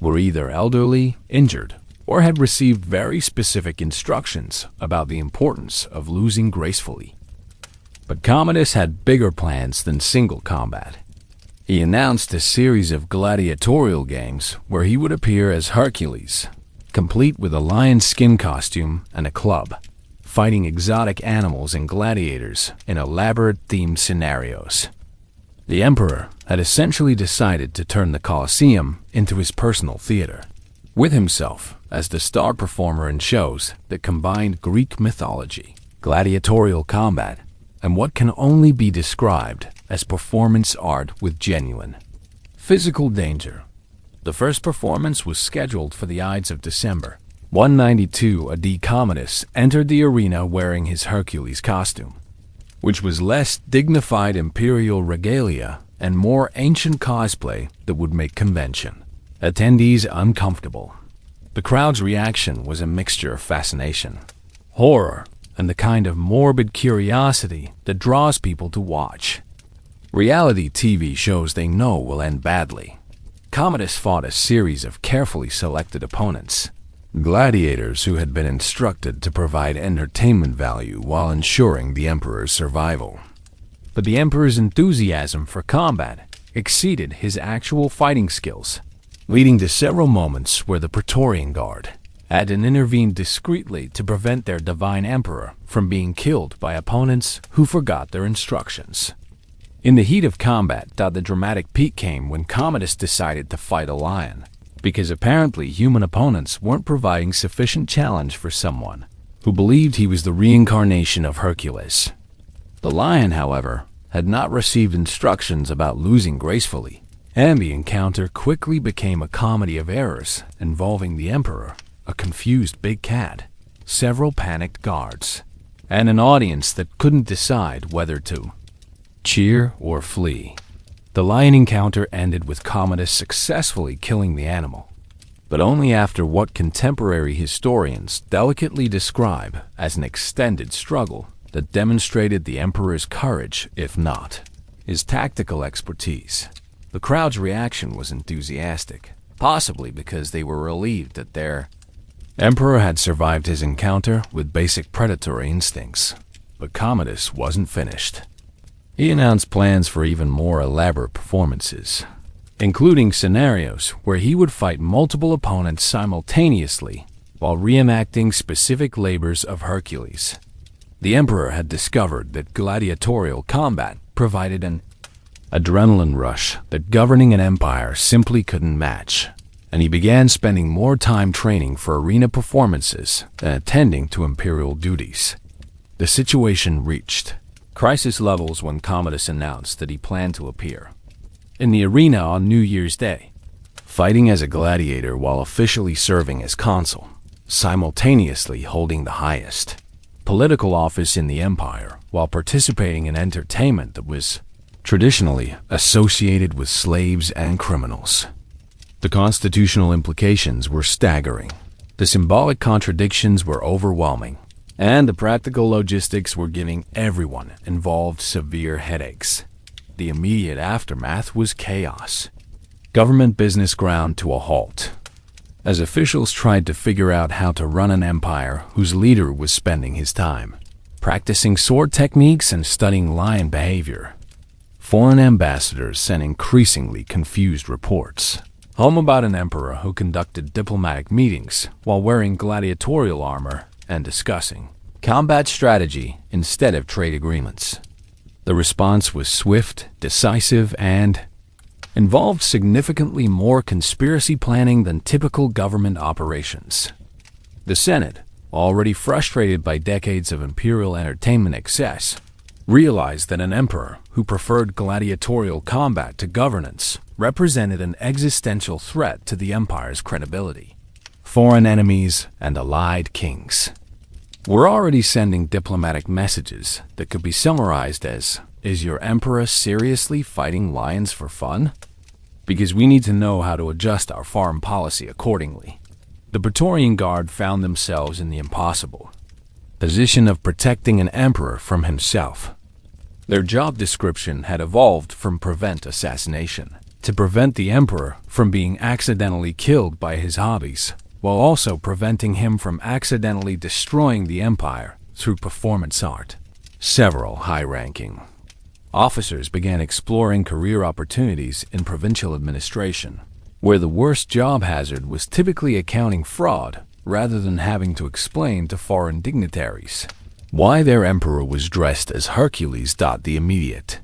were either elderly, injured, or had received very specific instructions about the importance of losing gracefully. But Commodus had bigger plans than single combat. He announced a series of gladiatorial games where he would appear as Hercules, complete with a lion skin costume and a club, fighting exotic animals and gladiators in elaborate themed scenarios. The emperor had essentially decided to turn the Colosseum into his personal theater, with himself as the star performer in shows that combined Greek mythology, gladiatorial combat, and what can only be described as performance art with genuine physical danger. The first performance was scheduled for the Ides of December 192 AD. Commodus entered the arena wearing his Hercules costume, which was less dignified imperial regalia and more ancient cosplay that would make convention attendees uncomfortable. The crowd's reaction was a mixture of fascination, horror, and the kind of morbid curiosity that draws people to watch reality TV shows they know will end badly. Commodus fought a series of carefully selected opponents, gladiators who had been instructed to provide entertainment value while ensuring the emperor's survival. But the emperor's enthusiasm for combat exceeded his actual fighting skills, leading to several moments where the Praetorian Guard had intervened discreetly to prevent their divine emperor from being killed by opponents who forgot their instructions. In the heat of combat, the dramatic peak came when Commodus decided to fight a lion, because apparently human opponents weren't providing sufficient challenge for someone who believed he was the reincarnation of Hercules. The lion, however, had not received instructions about losing gracefully, and the encounter quickly became a comedy of errors involving the emperor, a confused big cat, several panicked guards, and an audience that couldn't decide whether to cheer or flee. The lion encounter ended with Commodus successfully killing the animal, but only after what contemporary historians delicately describe as an extended struggle that demonstrated the emperor's courage, if not his tactical expertise. The crowd's reaction was enthusiastic, possibly because they were relieved that their emperor had survived his encounter with basic predatory instincts. But Commodus wasn't finished. He announced plans for even more elaborate performances, including scenarios where he would fight multiple opponents simultaneously while reenacting specific labors of Hercules. The emperor had discovered that gladiatorial combat provided an adrenaline rush that governing an empire simply couldn't match, and he began spending more time training for arena performances than attending to imperial duties. The situation reached crisis levels when Commodus announced that he planned to appear in the arena on New Year's Day, fighting as a gladiator while officially serving as consul, simultaneously holding the highest political office in the empire while participating in entertainment that was traditionally associated with slaves and criminals. The constitutional implications were staggering, the symbolic contradictions were overwhelming, and the practical logistics were giving everyone involved severe headaches. The immediate aftermath was chaos. Government business ground to a halt, as officials tried to figure out how to run an empire whose leader was spending his time practicing sword techniques and studying lion behavior. Foreign ambassadors sent increasingly confused reports home about an emperor who conducted diplomatic meetings while wearing gladiatorial armor and discussing combat strategy instead of trade agreements. The response was swift, decisive, and involved significantly more conspiracy planning than typical government operations. The Senate, already frustrated by decades of imperial entertainment excess, realized that an emperor who preferred gladiatorial combat to governance represented an existential threat to the empire's credibility. Foreign enemies and allied kings were already sending diplomatic messages that could be summarized as, "Is your emperor seriously fighting lions for fun? Because we need to know how to adjust our foreign policy accordingly." The Praetorian Guard found themselves in the impossible position of protecting an emperor from himself. Their job description had evolved from prevent assassination to prevent the emperor from being accidentally killed by his hobbies, while also preventing him from accidentally destroying the empire through performance art. Several high-ranking officers began exploring career opportunities in provincial administration, where the worst job hazard was typically accounting fraud rather than having to explain to foreign dignitaries why their emperor was dressed as Hercules. The immediate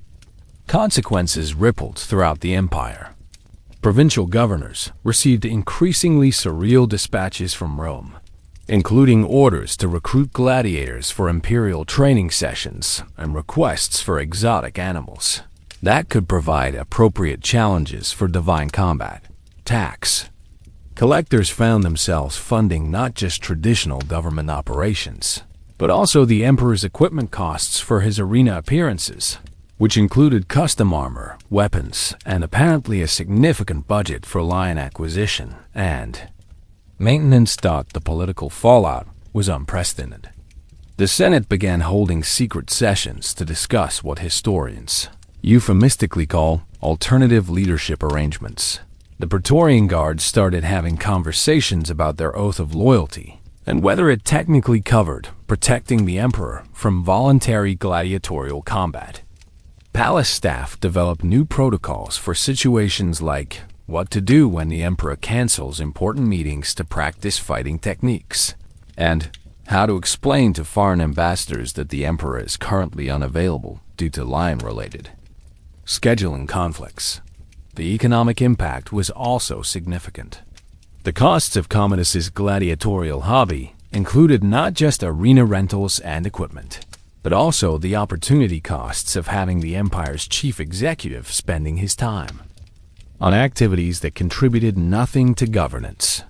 consequences rippled throughout the empire. Provincial governors received increasingly surreal dispatches from Rome, including orders to recruit gladiators for imperial training sessions and requests for exotic animals that could provide appropriate challenges for divine combat. Tax. Collectors found themselves funding not just traditional government operations, but also the emperor's equipment costs for his arena appearances, which included custom armor, weapons, and apparently a significant budget for lion acquisition and maintenance. The political fallout was unprecedented. The Senate began holding secret sessions to discuss what historians euphemistically call alternative leadership arrangements. The Praetorian Guards started having conversations about their oath of loyalty and whether it technically covered protecting the emperor from voluntary gladiatorial combat. Palace staff developed new protocols for situations like what to do when the emperor cancels important meetings to practice fighting techniques, and how to explain to foreign ambassadors that the emperor is currently unavailable due to lion-related scheduling conflicts. The economic impact was also significant. The costs of Commodus's gladiatorial hobby included not just arena rentals and equipment, but also the opportunity costs of having the empire's chief executive spending his time on activities that contributed nothing to governance.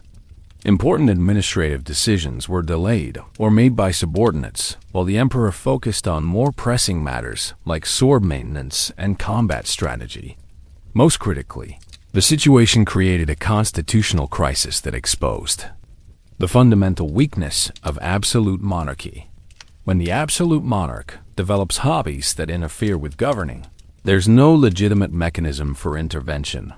Important administrative decisions were delayed or made by subordinates, while the emperor focused on more pressing matters like sword maintenance and combat strategy. Most critically, the situation created a constitutional crisis that exposed the fundamental weakness of absolute monarchy. When the absolute monarch develops hobbies that interfere with governing, there's no legitimate mechanism for intervention.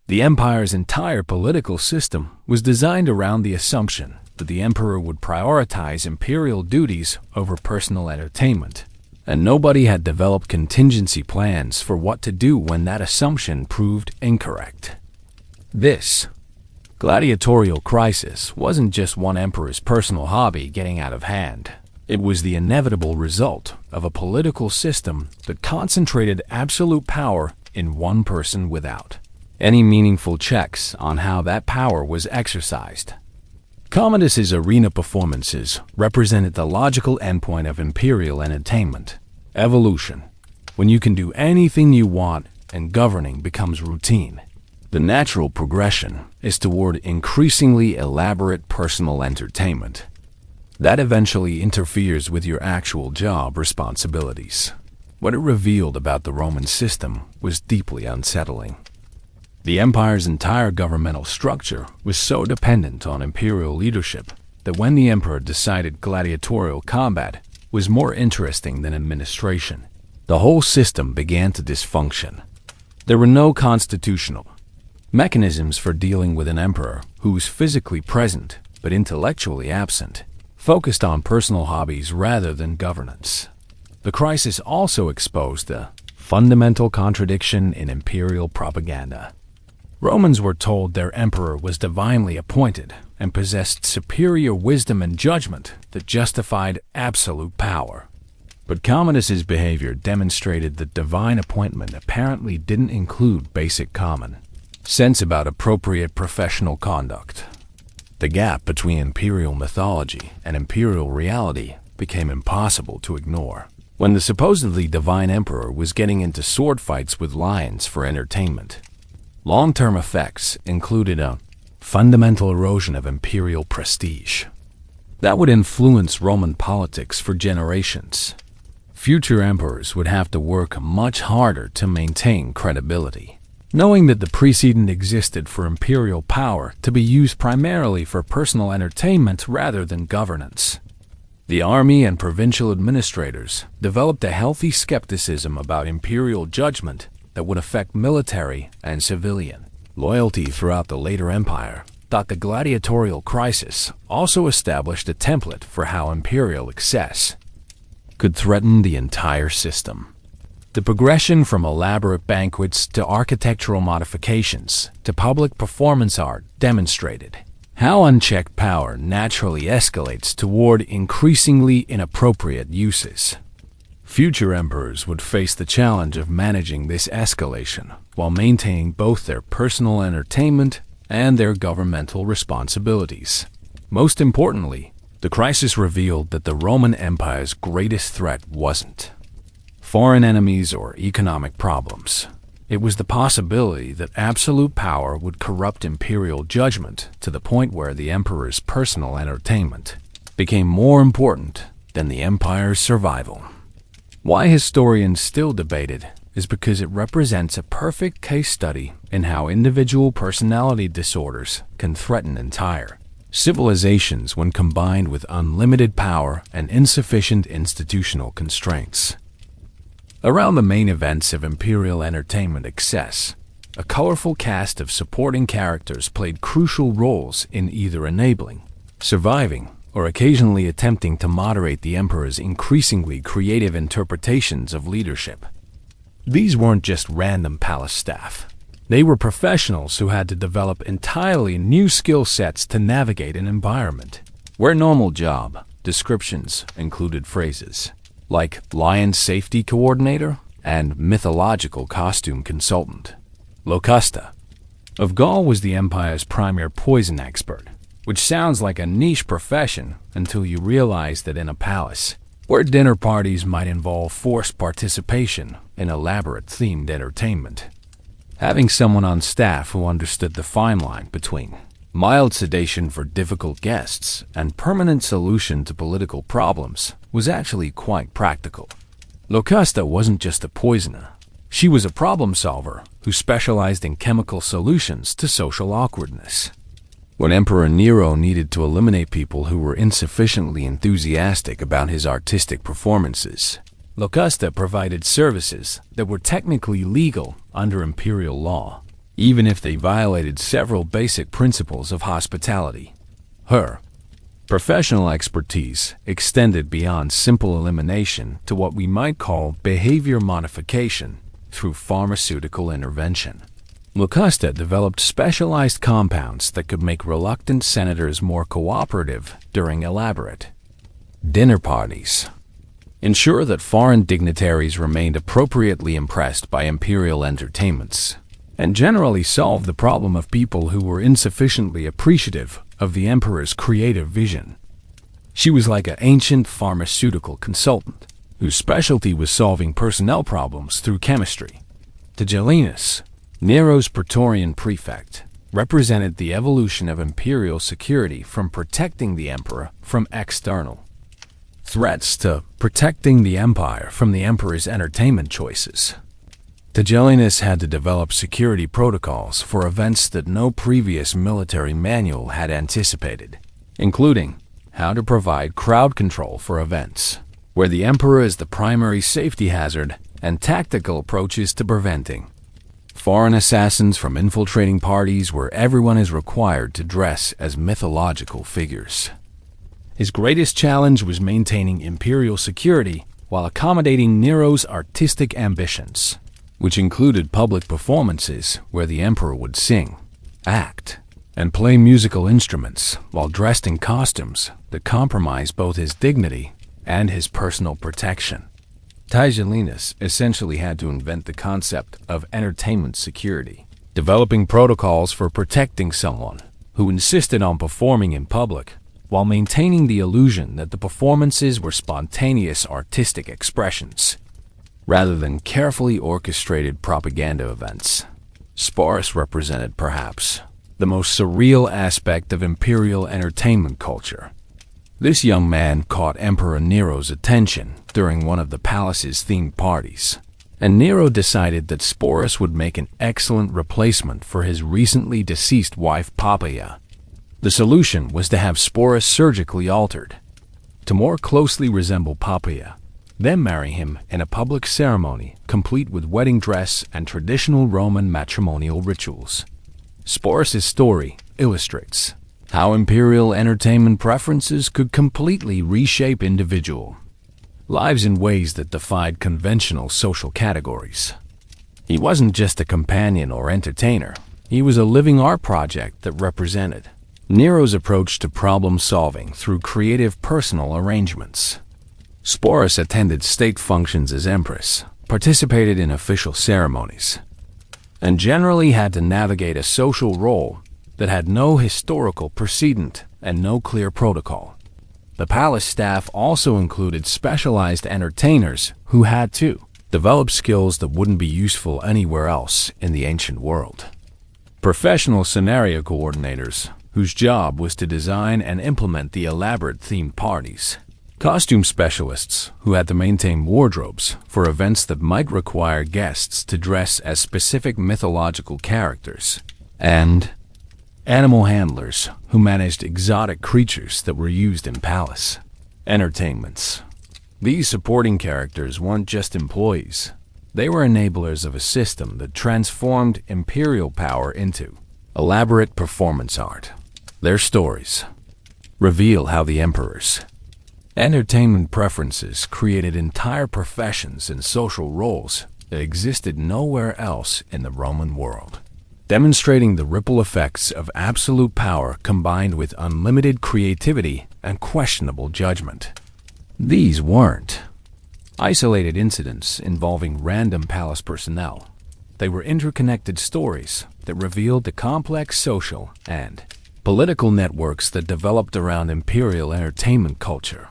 The empire's entire political system was designed around the assumption that the emperor would prioritize imperial duties over personal entertainment, and nobody had developed contingency plans for what to do when that assumption proved incorrect. This gladiatorial crisis wasn't just one emperor's personal hobby getting out of hand. It was the inevitable result of a political system that concentrated absolute power in one person without any meaningful checks on how that power was exercised. Commodus's arena performances represented the logical endpoint of imperial entertainment, evolution. When you can do anything you want and governing becomes routine, the natural progression is toward increasingly elaborate personal entertainment that eventually interferes with your actual job responsibilities. What it revealed about the Roman system was deeply unsettling. The empire's entire governmental structure was so dependent on imperial leadership that when the emperor decided gladiatorial combat was more interesting than administration, the whole system began to dysfunction. There were no constitutional mechanisms for dealing with an emperor who was physically present but intellectually absent, focused on personal hobbies rather than governance. The crisis also exposed the fundamental contradiction in imperial propaganda. Romans were told their emperor was divinely appointed and possessed superior wisdom and judgment that justified absolute power. But Commodus's behavior demonstrated that divine appointment apparently didn't include basic common sense about appropriate professional conduct. The gap between imperial mythology and imperial reality became impossible to ignore. When the supposedly divine emperor was getting into sword fights with lions for entertainment, long-term effects included a fundamental erosion of imperial prestige that would influence Roman politics for generations. Future emperors would have to work much harder to maintain credibility, knowing that the precedent existed for imperial power to be used primarily for personal entertainment rather than governance. The army and provincial administrators developed a healthy skepticism about imperial judgment that would affect military and civilian loyalty throughout the later empire. The gladiatorial crisis also established a template for how imperial excess could threaten the entire system. The progression from elaborate banquets to architectural modifications to public performance art demonstrated how unchecked power naturally escalates toward increasingly inappropriate uses. Future emperors would face the challenge of managing this escalation while maintaining both their personal entertainment and their governmental responsibilities. Most importantly, The crisis revealed that the Roman Empire's greatest threat wasn't foreign enemies or economic problems. It was the possibility that absolute power would corrupt imperial judgment to the point where the emperor's personal entertainment became more important than the empire's survival. Why historians still debate it is because it represents a perfect case study in how individual personality disorders can threaten entire civilizations when combined with unlimited power and insufficient institutional constraints. Around the main events of imperial entertainment excess, a colorful cast of supporting characters played crucial roles in either enabling, surviving, or occasionally attempting to moderate the emperor's increasingly creative interpretations of leadership. These weren't just random palace staff. They were professionals who had to develop entirely new skill sets to navigate an environment where normal job descriptions included phrases like lion safety coordinator and mythological costume consultant. Locusta of Gaul was the empire's premier poison expert, which sounds like a niche profession until you realize that in a palace, where dinner parties might involve forced participation in elaborate themed entertainment, having someone on staff who understood the fine line between mild sedation for difficult guests and permanent solution to political problems was actually quite practical. Locusta wasn't just a poisoner. She was a problem solver who specialized in chemical solutions to social awkwardness. When Emperor Nero needed to eliminate people who were insufficiently enthusiastic about his artistic performances, Locusta provided services that were technically legal under imperial law, even if they violated several basic principles of hospitality. Her professional expertise extended beyond simple elimination to what we might call behavior modification through pharmaceutical intervention. Locusta developed specialized compounds that could make reluctant senators more cooperative during elaborate dinner parties, ensure that foreign dignitaries remained appropriately impressed by imperial entertainments, and generally solve the problem of people who were insufficiently appreciative of the emperor's creative vision. She was like an ancient pharmaceutical consultant, whose specialty was solving personnel problems through chemistry. Tigellinus, Nero's Praetorian prefect, represented the evolution of imperial security from protecting the emperor from external threats to protecting the empire from the emperor's entertainment choices. Tigellinus had to develop security protocols for events that no previous military manual had anticipated, including how to provide crowd control for events where the emperor is the primary safety hazard and tactical approaches to preventing foreign assassins from infiltrating parties where everyone is required to dress as mythological figures. His greatest challenge was maintaining imperial security while accommodating Nero's artistic ambitions, which included public performances where the emperor would sing, act, and play musical instruments while dressed in costumes that compromised both his dignity and his personal protection. Tigellinus essentially had to invent the concept of entertainment security, developing protocols for protecting someone who insisted on performing in public while maintaining the illusion that the performances were spontaneous artistic expressions rather than carefully orchestrated propaganda events. Sporus represented, perhaps, the most surreal aspect of imperial entertainment culture. This young man caught Emperor Nero's attention during one of the palace's themed parties, and Nero decided that Sporus would make an excellent replacement for his recently deceased wife Poppaea. The solution was to have Sporus surgically altered to more closely resemble Poppaea, then marry him in a public ceremony complete with wedding dress and traditional Roman matrimonial rituals. Sporus' story illustrates how imperial entertainment preferences could completely reshape individual lives in ways that defied conventional social categories. He wasn't just a companion or entertainer. He was a living art project that represented Nero's approach to problem solving through creative personal arrangements. Sporus attended state functions as empress, participated in official ceremonies, and generally had to navigate a social role that had no historical precedent and no clear protocol. The palace staff also included specialized entertainers who had to develop skills that wouldn't be useful anywhere else in the ancient world. Professional scenario coordinators, whose job was to design and implement the elaborate themed parties. Costume specialists, who had to maintain wardrobes for events that might require guests to dress as specific mythological characters. And animal handlers, who managed exotic creatures that were used in palace entertainments. These supporting characters weren't just employees. They were enablers of a system that transformed imperial power into elaborate performance art. Their stories reveal how the emperor's entertainment preferences created entire professions and social roles that existed nowhere else in the Roman world, demonstrating the ripple effects of absolute power combined with unlimited creativity and questionable judgment. These weren't isolated incidents involving random palace personnel. They were interconnected stories that revealed the complex social and political networks that developed around imperial entertainment culture.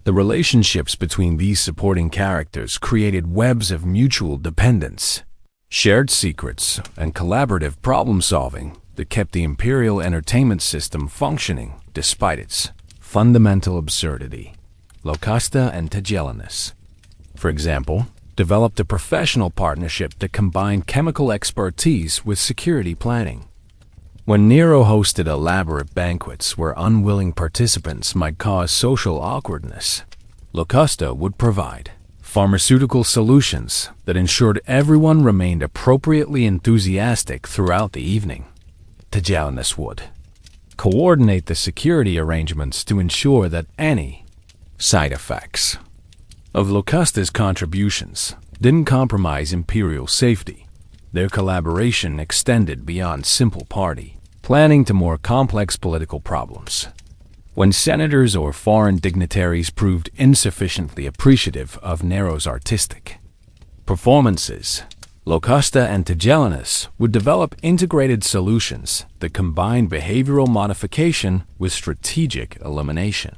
The relationships between these supporting characters created webs of mutual dependence, shared secrets, and collaborative problem-solving that kept the imperial entertainment system functioning despite its fundamental absurdity. Locusta and Tigellinus, for example, developed a professional partnership that combined chemical expertise with security planning. When Nero hosted elaborate banquets where unwilling participants might cause social awkwardness, Locusta would provide pharmaceutical solutions that ensured everyone remained appropriately enthusiastic throughout the evening. Tigellinus would coordinate the security arrangements to ensure that any side effects of Locusta's contributions didn't compromise imperial safety. Their collaboration extended beyond simple party planning to more complex political problems. When senators or foreign dignitaries proved insufficiently appreciative of Nero's artistic performances, Locusta and Tigellinus would develop integrated solutions that combined behavioral modification with strategic elimination,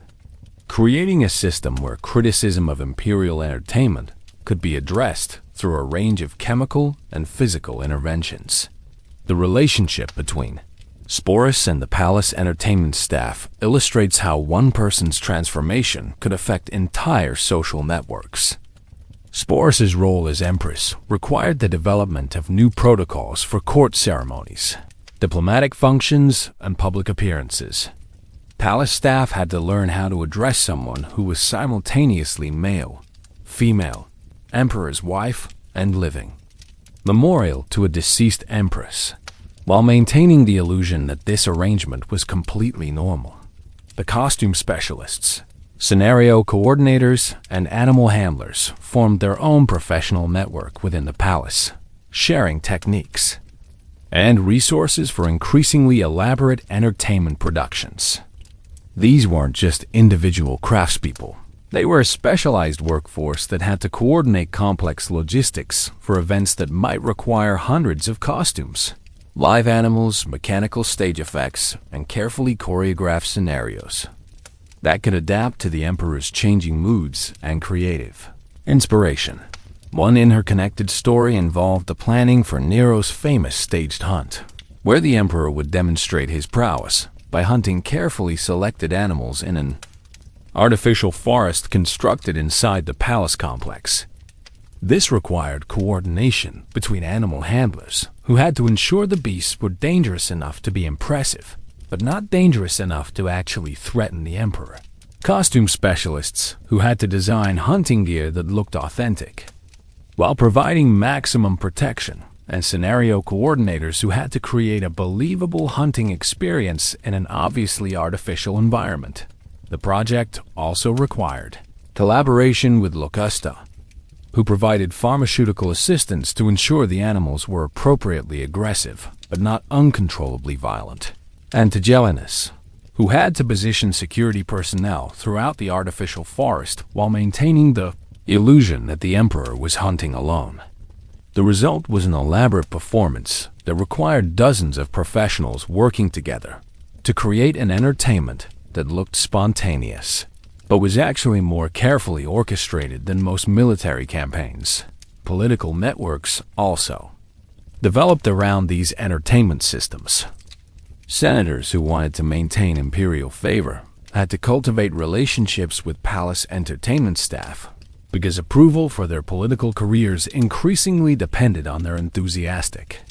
creating a system where criticism of imperial entertainment could be addressed through a range of chemical and physical interventions. The relationship between Sporus and the palace entertainment staff illustrates how one person's transformation could affect entire social networks. Sporus's role as empress required the development of new protocols for court ceremonies, diplomatic functions, and public appearances. Palace staff had to learn how to address someone who was simultaneously male, female, emperor's wife, and living, memorial to a deceased empress, while maintaining the illusion that this arrangement was completely normal. The costume specialists, scenario coordinators, and animal handlers formed their own professional network within the palace, sharing techniques and resources for increasingly elaborate entertainment productions. These weren't just individual craftspeople. They were a specialized workforce that had to coordinate complex logistics for events that might require hundreds of costumes, live animals, mechanical stage effects, and carefully choreographed scenarios that could adapt to the emperor's changing moods and creative inspiration. One interconnected story involved the planning for Nero's famous staged hunt, where the emperor would demonstrate his prowess by hunting carefully selected animals in an artificial forest constructed inside the palace complex. This required coordination between animal handlers who had to ensure the beasts were dangerous enough to be impressive, but not dangerous enough to actually threaten the emperor. Costume specialists who had to design hunting gear that looked authentic, while providing maximum protection, and scenario coordinators who had to create a believable hunting experience in an obviously artificial environment. The project also required collaboration with Locusta, who provided pharmaceutical assistance to ensure the animals were appropriately aggressive but not uncontrollably violent, and Tigellinus, who had to position security personnel throughout the artificial forest while maintaining the illusion that the emperor was hunting alone. The result was an elaborate performance that required dozens of professionals working together to create an entertainment that looked spontaneous, but was actually more carefully orchestrated than most military campaigns. Political networks also developed around these entertainment systems. Senators who wanted to maintain imperial favor had to cultivate relationships with palace entertainment staff because approval for their political careers increasingly depended on their enthusiastic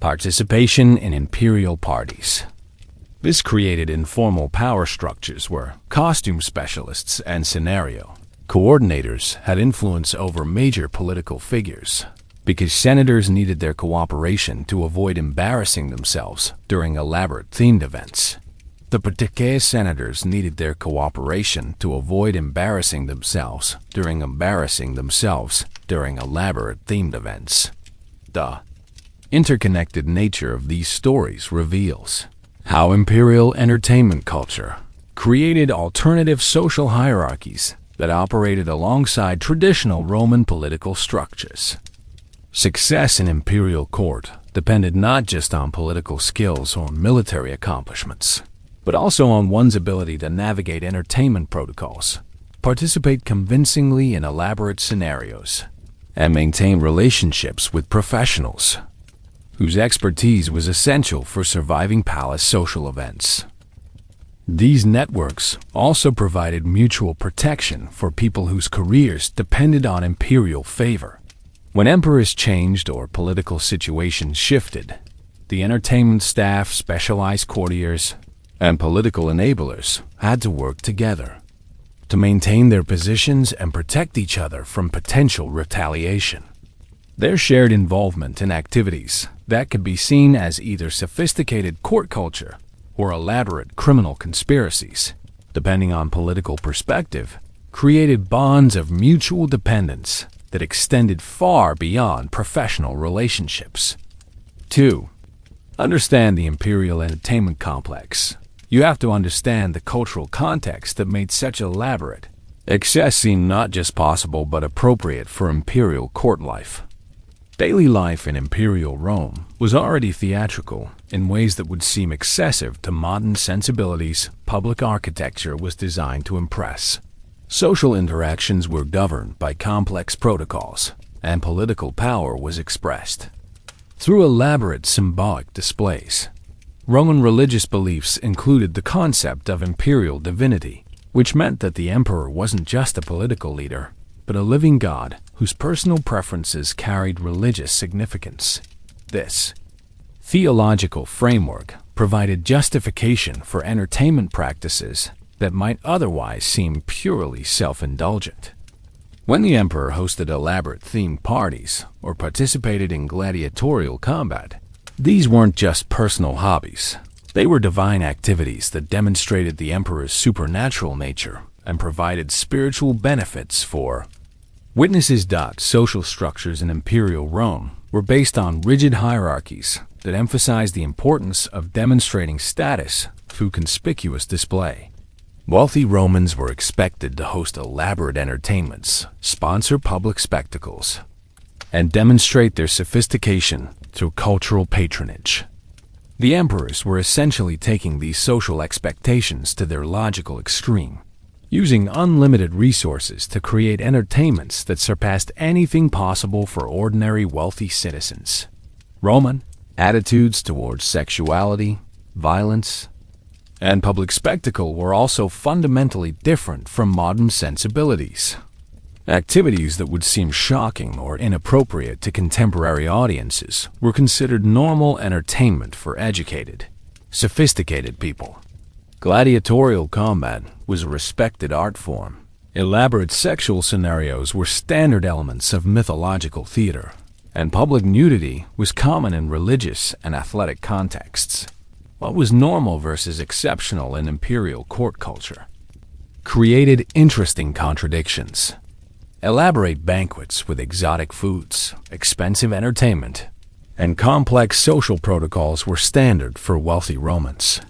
participation in imperial parties. This created informal power structures where costume specialists and scenario coordinators had influence over major political figures, because senators needed their cooperation to avoid embarrassing themselves during elaborate themed events. The particular senators needed their cooperation to avoid embarrassing themselves during elaborate themed events. The interconnected nature of these stories reveals how imperial entertainment culture created alternative social hierarchies that operated alongside traditional Roman political structures. Success in imperial court depended not just on political skills or military accomplishments, but also on one's ability to navigate entertainment protocols, participate convincingly in elaborate scenarios, and maintain relationships with professionals whose expertise was essential for surviving palace social events. These networks also provided mutual protection for people whose careers depended on imperial favor. When emperors changed or political situations shifted, the entertainment staff, specialized courtiers, and political enablers had to work together to maintain their positions and protect each other from potential retaliation. Their shared involvement in activities that could be seen as either sophisticated court culture or elaborate criminal conspiracies, depending on political perspective, created bonds of mutual dependence that extended far beyond professional relationships. 2. Understand the imperial entertainment complex. You have to understand the cultural context that made such elaborate excess seem not just possible but appropriate for imperial court life. Daily life in imperial Rome was already theatrical in ways that would seem excessive to modern sensibilities. Public architecture was designed to impress. Social interactions were governed by complex protocols, and political power was expressed through elaborate symbolic displays. Roman religious beliefs included the concept of imperial divinity, which meant that the emperor wasn't just a political leader, but a living god whose personal preferences carried religious significance. This theological framework provided justification for entertainment practices that might otherwise seem purely self-indulgent. When the emperor hosted elaborate themed parties or participated in gladiatorial combat, these weren't just personal hobbies. They were divine activities that demonstrated the emperor's supernatural nature and provided spiritual benefits for witnesses. Social structures in imperial Rome were based on rigid hierarchies that emphasized the importance of demonstrating status through conspicuous display. Wealthy Romans were expected to host elaborate entertainments, sponsor public spectacles, and demonstrate their sophistication through cultural patronage. The emperors were essentially taking these social expectations to their logical extreme, using unlimited resources to create entertainments that surpassed anything possible for ordinary wealthy citizens. Roman attitudes towards sexuality, violence, and public spectacle were also fundamentally different from modern sensibilities. Activities that would seem shocking or inappropriate to contemporary audiences were considered normal entertainment for educated, sophisticated people. Gladiatorial combat was a respected art form. Elaborate sexual scenarios were standard elements of mythological theater, and public nudity was common in religious and athletic contexts. What was normal versus exceptional in imperial court culture created interesting contradictions. Elaborate banquets with exotic foods, expensive entertainment, and complex social protocols were standard for wealthy Romans.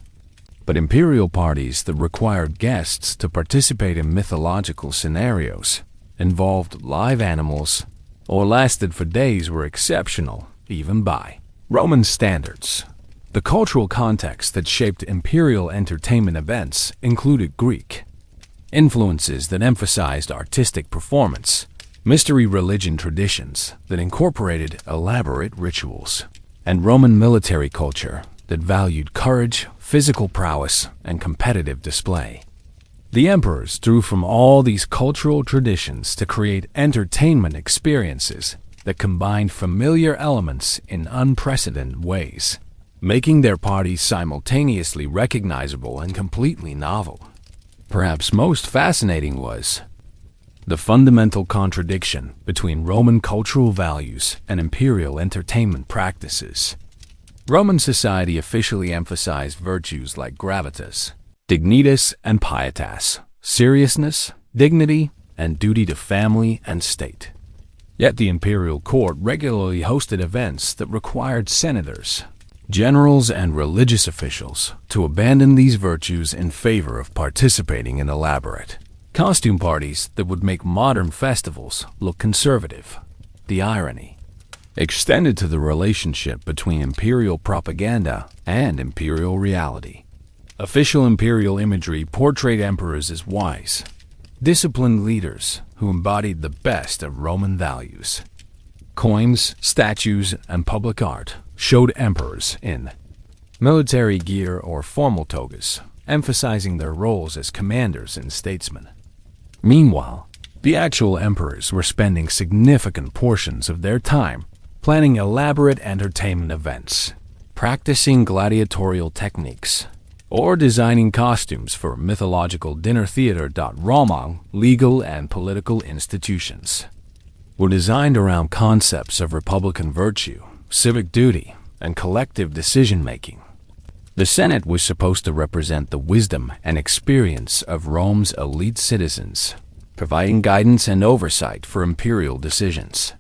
But imperial parties that required guests to participate in mythological scenarios, involved live animals, or lasted for days were exceptional, even by Roman standards. The cultural context that shaped imperial entertainment events included Greek influences that emphasized artistic performance, mystery religion traditions that incorporated elaborate rituals, and Roman military culture that valued courage, physical prowess, and competitive display. The emperors drew from all these cultural traditions to create entertainment experiences that combined familiar elements in unprecedented ways, making their parties simultaneously recognizable and completely novel. Perhaps most fascinating was the fundamental contradiction between Roman cultural values and imperial entertainment practices. Roman society officially emphasized virtues like gravitas, dignitas, and pietas, seriousness, dignity, and duty to family and state. Yet the imperial court regularly hosted events that required senators, generals, and religious officials to abandon these virtues in favor of participating in elaborate costume parties that would make modern festivals look conservative. The irony extended to the relationship between imperial propaganda and imperial reality. Official imperial imagery portrayed emperors as wise, disciplined leaders who embodied the best of Roman values. Coins, statues, and public art showed emperors in military gear or formal togas, emphasizing their roles as commanders and statesmen. Meanwhile, the actual emperors were spending significant portions of their time planning elaborate entertainment events, practicing gladiatorial techniques, or designing costumes for mythological dinner theater. Roman legal and political institutions were designed around concepts of republican virtue, civic duty, and collective decision-making. The Senate was supposed to represent the wisdom and experience of Rome's elite citizens, providing guidance and oversight for imperial decisions.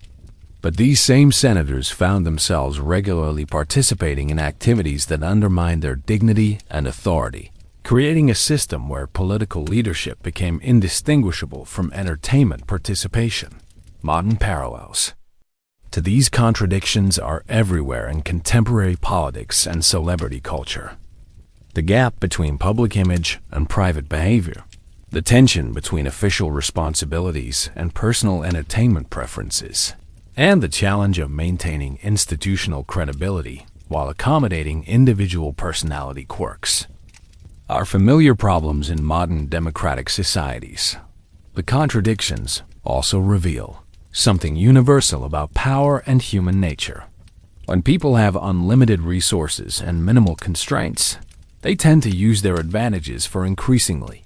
But these same senators found themselves regularly participating in activities that undermined their dignity and authority, creating a system where political leadership became indistinguishable from entertainment participation. Modern parallels to these contradictions are everywhere in contemporary politics and celebrity culture. The gap between public image and private behavior, the tension between official responsibilities and personal entertainment preferences, and the challenge of maintaining institutional credibility while accommodating individual personality quirks are familiar problems in modern democratic societies. The contradictions also reveal something universal about power and human nature. When people have unlimited resources and minimal constraints, they tend to use their advantages for increasingly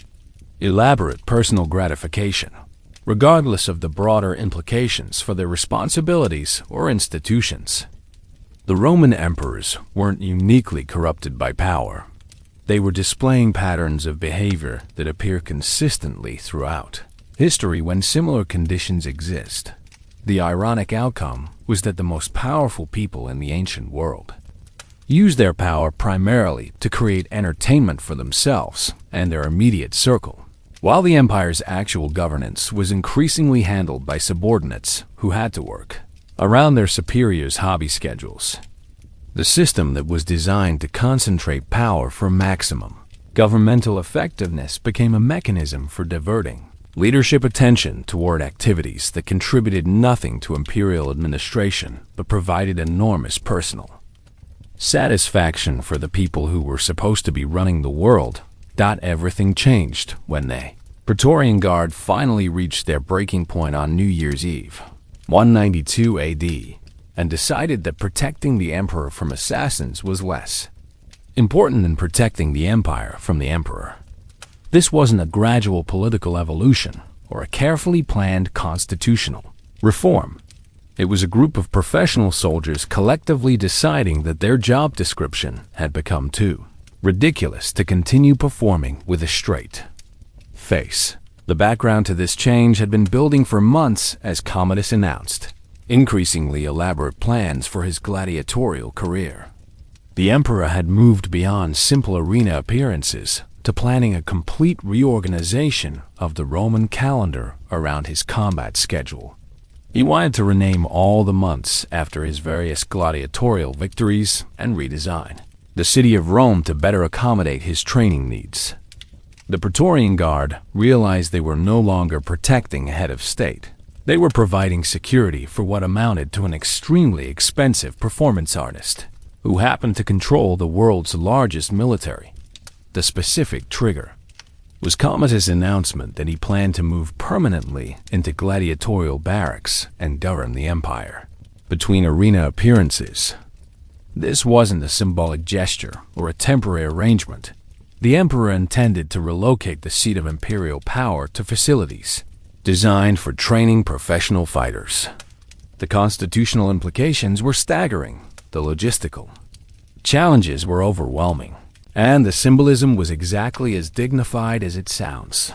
elaborate personal gratification, regardless of the broader implications for their responsibilities or institutions. The Roman emperors weren't uniquely corrupted by power. They were displaying patterns of behavior that appear consistently throughout history when similar conditions exist. The ironic outcome was that the most powerful people in the ancient world used their power primarily to create entertainment for themselves and their immediate circle, while the empire's actual governance was increasingly handled by subordinates who had to work around their superiors' hobby schedules. The system that was designed to concentrate power for maximum governmental effectiveness became a mechanism for diverting leadership attention toward activities that contributed nothing to imperial administration but provided enormous personal satisfaction for the people who were supposed to be running the world. Everything changed when the Praetorian Guard finally reached their breaking point on New Year's Eve, 192 AD, and decided that protecting the emperor from assassins was less important than protecting the empire from the emperor. This wasn't a gradual political evolution or a carefully planned constitutional reform. It was a group of professional soldiers collectively deciding that their job description had become too ridiculous to continue performing with a straight face. The background to this change had been building for months as Commodus announced increasingly elaborate plans for his gladiatorial career. The emperor had moved beyond simple arena appearances to planning a complete reorganization of the Roman calendar around his combat schedule. He wanted to rename all the months after his various gladiatorial victories and redesign the city of Rome to better accommodate his training needs. The Praetorian Guard realized they were no longer protecting a head of state. They were providing security for what amounted to an extremely expensive performance artist, who happened to control the world's largest military. The specific trigger was Commodus' announcement that he planned to move permanently into gladiatorial barracks and govern the empire. Between arena appearances, this wasn't a symbolic gesture or a temporary arrangement. The emperor intended to relocate the seat of imperial power to facilities designed for training professional fighters. The constitutional implications were staggering. The logistical challenges were overwhelming. And the symbolism was exactly as dignified as it sounds.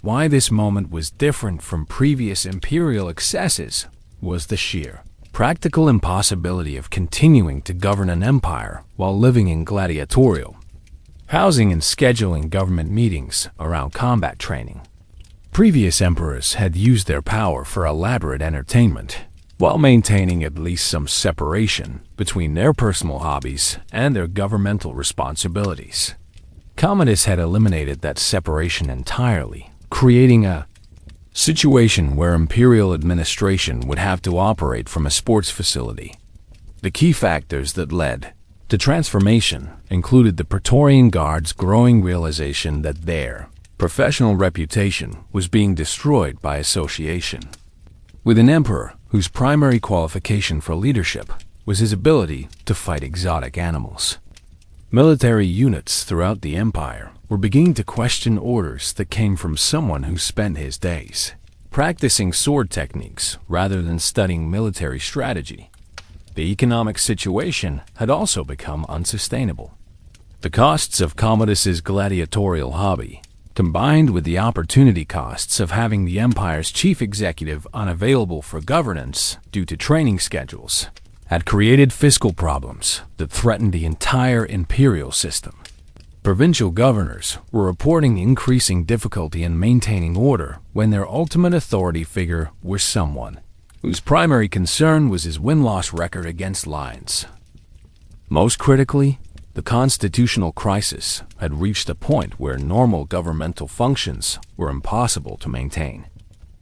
Why this moment was different from previous imperial excesses was the sheer practical impossibility of continuing to govern an empire while living in gladiatorial housing and scheduling government meetings around combat training. Previous emperors had used their power for elaborate entertainment, while maintaining at least some separation between their personal hobbies and their governmental responsibilities. Commodus had eliminated that separation entirely, creating a situation where imperial administration would have to operate from a sports facility. The key factors that led to transformation included the Praetorian Guard's growing realization that their professional reputation was being destroyed by association with an emperor whose primary qualification for leadership was his ability to fight exotic animals. Military units throughout the empire were beginning to question orders that came from someone who spent his days practicing sword techniques rather than studying military strategy. The economic situation had also become unsustainable. The costs of Commodus's gladiatorial hobby, combined with the opportunity costs of having the empire's chief executive unavailable for governance due to training schedules, had created fiscal problems that threatened the entire imperial system. Provincial governors were reporting increasing difficulty in maintaining order when their ultimate authority figure was someone whose primary concern was his win-loss record against lions. Most critically, the constitutional crisis had reached a point where normal governmental functions were impossible to maintain.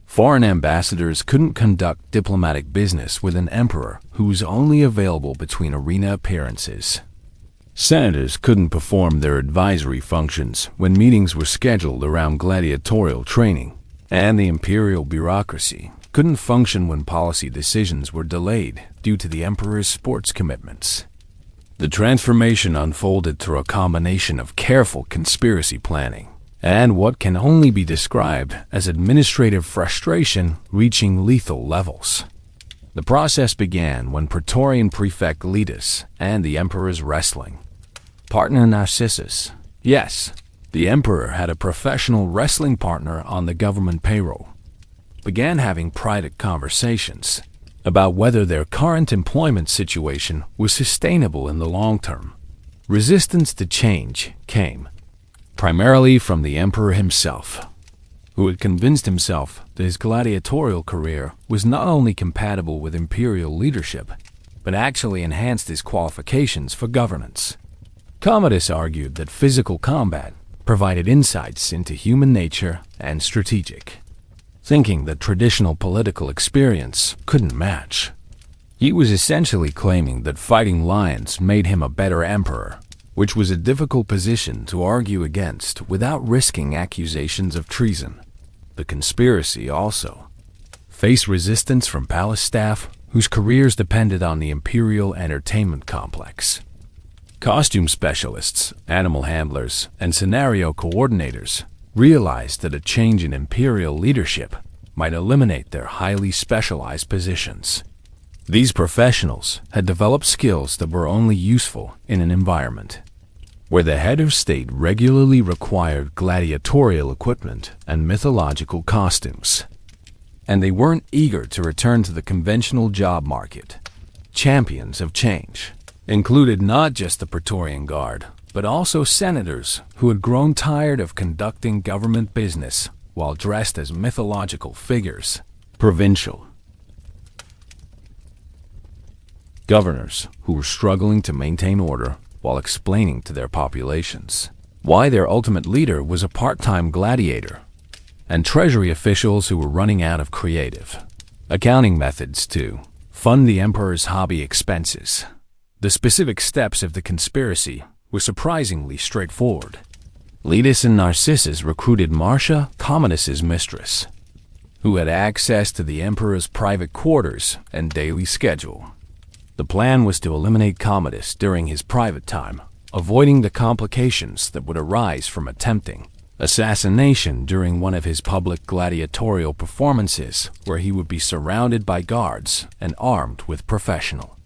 Foreign ambassadors couldn't conduct diplomatic business with an emperor who was only available between arena appearances. Senators couldn't perform their advisory functions when meetings were scheduled around gladiatorial training, and the imperial bureaucracy couldn't function when policy decisions were delayed due to the emperor's sports commitments. The transformation unfolded through a combination of careful conspiracy planning and what can only be described as administrative frustration reaching lethal levels. The process began when Praetorian Prefect Letus and the emperor's wrestling partner Narcissus, yes, the emperor had a professional wrestling partner on the government payroll, began having private conversations about whether their current employment situation was sustainable in the long term. Resistance to change came primarily from the emperor himself, who had convinced himself that his gladiatorial career was not only compatible with imperial leadership, but actually enhanced his qualifications for governance. Commodus argued that physical combat provided insights into human nature and strategic thinking that traditional political experience couldn't match. He was essentially claiming that fighting lions made him a better emperor, which was a difficult position to argue against without risking accusations of treason. The conspiracy also faced resistance from palace staff whose careers depended on the imperial entertainment complex. Costume specialists, animal handlers, and scenario coordinators realized that a change in imperial leadership might eliminate their highly specialized positions. These professionals had developed skills that were only useful in an environment where the head of state regularly required gladiatorial equipment and mythological costumes, and they weren't eager to return to the conventional job market. Champions of change included not just the Praetorian Guard, but also senators who had grown tired of conducting government business while dressed as mythological figures. Provincial governors who were struggling to maintain order while explaining to their populations why their ultimate leader was a part-time gladiator, and treasury officials who were running out of creative accounting methods to fund the emperor's hobby expenses. The specific steps of the conspiracy were surprisingly straightforward. Letus and Narcissus recruited Marcia, Commodus's mistress, who had access to the emperor's private quarters and daily schedule. The plan was to eliminate Commodus during his private time, avoiding the complications that would arise from attempting assassination during one of his public gladiatorial performances, where he would be surrounded by guards and armed with professional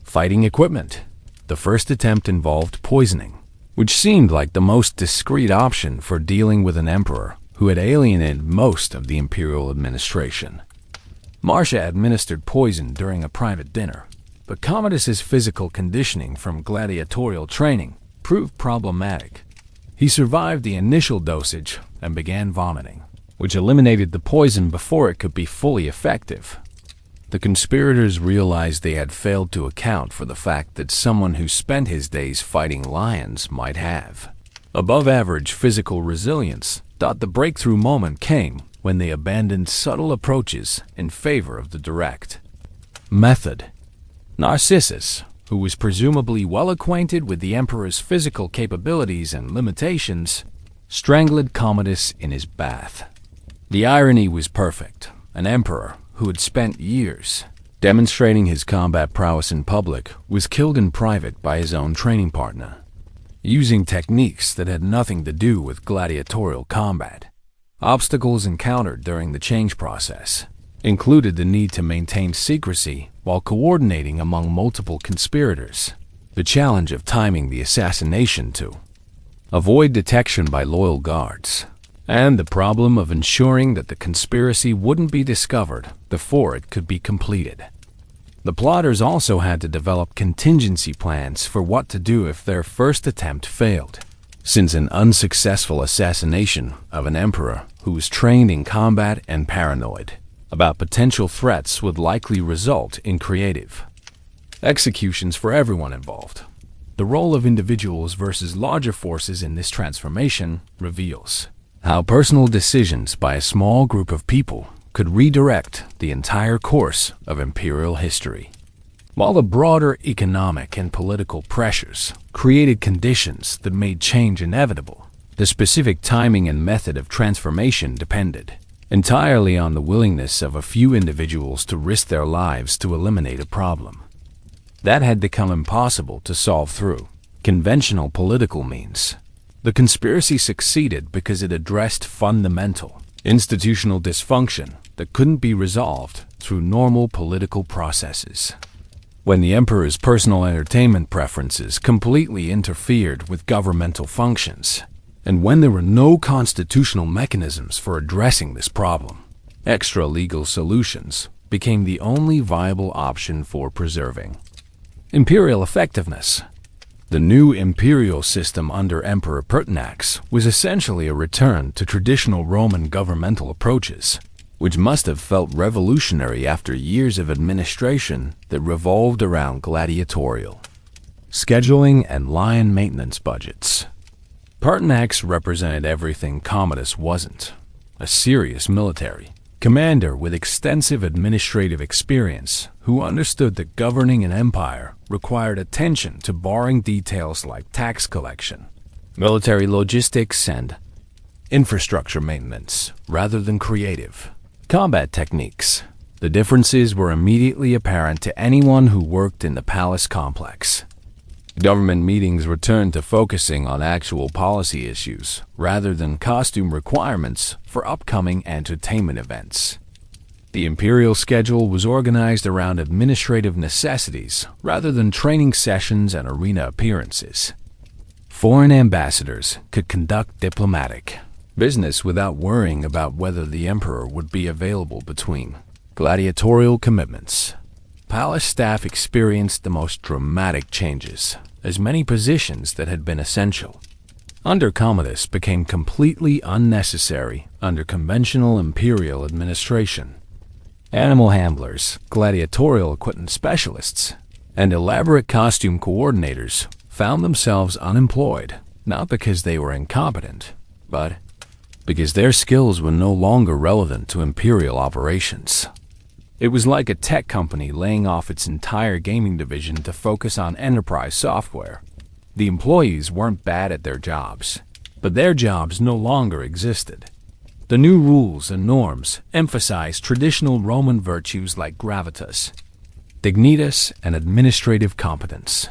fighting equipment. The first attempt involved poisoning, which seemed like the most discreet option for dealing with an emperor who had alienated most of the imperial administration. Marcia administered poison during a private dinner, but Commodus's physical conditioning from gladiatorial training proved problematic. He survived the initial dosage and began vomiting, which eliminated the poison before it could be fully effective. The conspirators realized they had failed to account for the fact that someone who spent his days fighting lions might have above-average physical resilience. The breakthrough moment came when they abandoned subtle approaches in favor of the direct method. Narcissus, who was presumably well acquainted with the emperor's physical capabilities and limitations, strangled Commodus in his bath. The irony was perfect. An emperor who had spent years demonstrating his combat prowess in public was killed in private by his own training partner, using techniques that had nothing to do with gladiatorial combat. Obstacles encountered during the change process included the need to maintain secrecy while coordinating among multiple conspirators, the challenge of timing the assassination to avoid detection by loyal guards, and the problem of ensuring that the conspiracy wouldn't be discovered before it could be completed. The plotters also had to develop contingency plans for what to do if their first attempt failed, since an unsuccessful assassination of an emperor who was trained in combat and paranoid about potential threats would likely result in creative executions for everyone involved. The role of individuals versus larger forces in this transformation reveals how personal decisions by a small group of people could redirect the entire course of imperial history. While the broader economic and political pressures created conditions that made change inevitable, the specific timing and method of transformation depended entirely on the willingness of a few individuals to risk their lives to eliminate a problem that had become impossible to solve through conventional political means. The conspiracy succeeded because it addressed fundamental institutional dysfunction that couldn't be resolved through normal political processes. When the emperor's personal entertainment preferences completely interfered with governmental functions, and when there were no constitutional mechanisms for addressing this problem, extra-legal solutions became the only viable option for preserving imperial effectiveness. The new imperial system under Emperor Pertinax was essentially a return to traditional Roman governmental approaches, which must have felt revolutionary after years of administration that revolved around gladiatorial scheduling and lion maintenance budgets. Pertinax represented everything Commodus wasn't: a serious military commander with extensive administrative experience who understood that governing an empire required attention to boring details like tax collection, military logistics, and infrastructure maintenance, rather than creative combat techniques. The differences were immediately apparent to anyone who worked in the palace complex. Government meetings returned to focusing on actual policy issues rather than costume requirements for upcoming entertainment events. The imperial schedule was organized around administrative necessities rather than training sessions and arena appearances. Foreign ambassadors could conduct diplomatic business without worrying about whether the emperor would be available between gladiatorial commitments. Palace staff experienced the most dramatic changes, as many positions that had been essential under Commodus became completely unnecessary under conventional imperial administration. Animal handlers, gladiatorial equipment specialists, and elaborate costume coordinators found themselves unemployed not because they were incompetent, but because their skills were no longer relevant to imperial operations. It was like a tech company laying off its entire gaming division to focus on enterprise software. The employees weren't bad at their jobs, but their jobs no longer existed. The new rules and norms emphasized traditional Roman virtues like gravitas, dignitas, and administrative competence.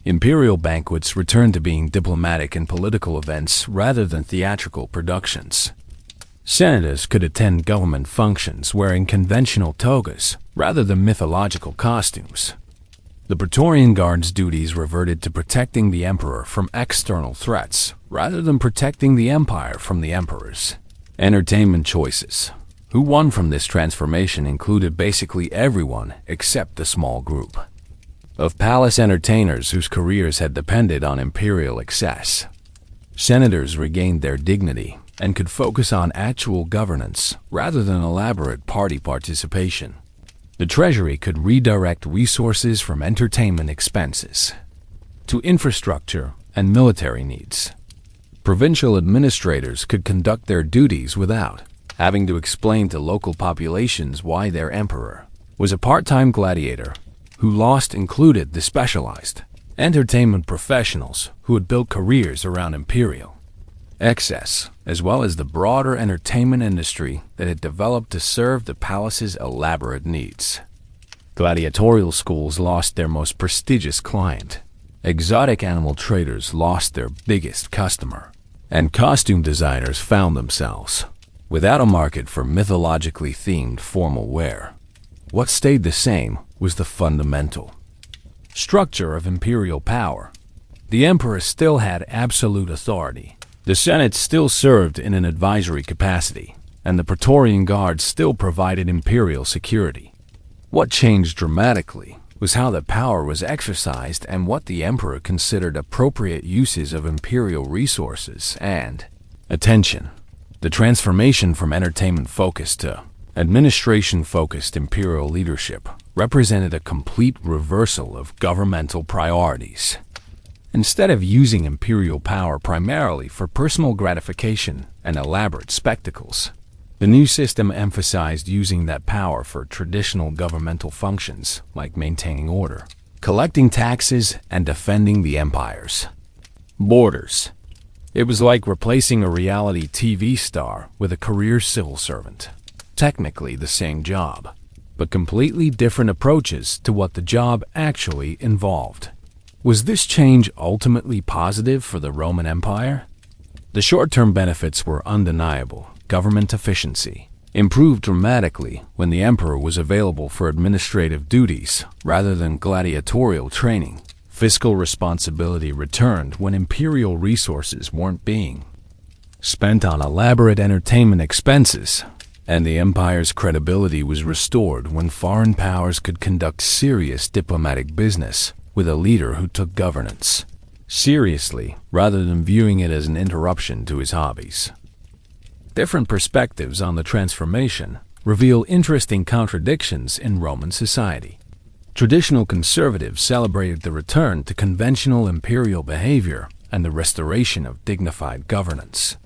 Imperial banquets returned to being diplomatic and political events rather than theatrical productions. Senators could attend government functions wearing conventional togas rather than mythological costumes. The Praetorian Guard's duties reverted to protecting the emperor from external threats rather than protecting the empire from the emperors. Entertainment choices. Who won from this transformation included basically everyone except a small group of palace entertainers whose careers had depended on imperial excess. Senators regained their dignity and could focus on actual governance rather than elaborate party participation. The treasury could redirect resources from entertainment expenses to infrastructure and military needs. Provincial administrators could conduct their duties without having to explain to local populations why their emperor was a part-time gladiator. Who lost included the specialized entertainment professionals who had built careers around imperial excess, as well as the broader entertainment industry that had developed to serve the palace's elaborate needs. Gladiatorial schools lost their most prestigious client. Exotic animal traders lost their biggest customer. And costume designers found themselves without a market for mythologically themed formal wear. What stayed the same was the fundamental structure of imperial power. The emperor still had absolute authority. The Senate still served in an advisory capacity, and the Praetorian Guard still provided imperial security. What changed dramatically was how the power was exercised and what the emperor considered appropriate uses of imperial resources and attention. The transformation from entertainment-focused to administration-focused imperial leadership represented a complete reversal of governmental priorities. Instead of using imperial power primarily for personal gratification and elaborate spectacles, the new system emphasized using that power for traditional governmental functions like maintaining order, collecting taxes, and defending the empire's borders. It was like replacing a reality TV star with a career civil servant. Technically the same job, but completely different approaches to what the job actually involved. Was this change ultimately positive for the Roman Empire? The short-term benefits were undeniable. Government efficiency improved dramatically when the emperor was available for administrative duties rather than gladiatorial training. Fiscal responsibility returned when imperial resources weren't being spent on elaborate entertainment expenses, and the empire's credibility was restored when foreign powers could conduct serious diplomatic business with a leader who took governance seriously rather than viewing it as an interruption to his hobbies. Different perspectives on the transformation reveal interesting contradictions in Roman society. Traditional conservatives celebrated the return to conventional imperial behavior and the restoration of dignified governance.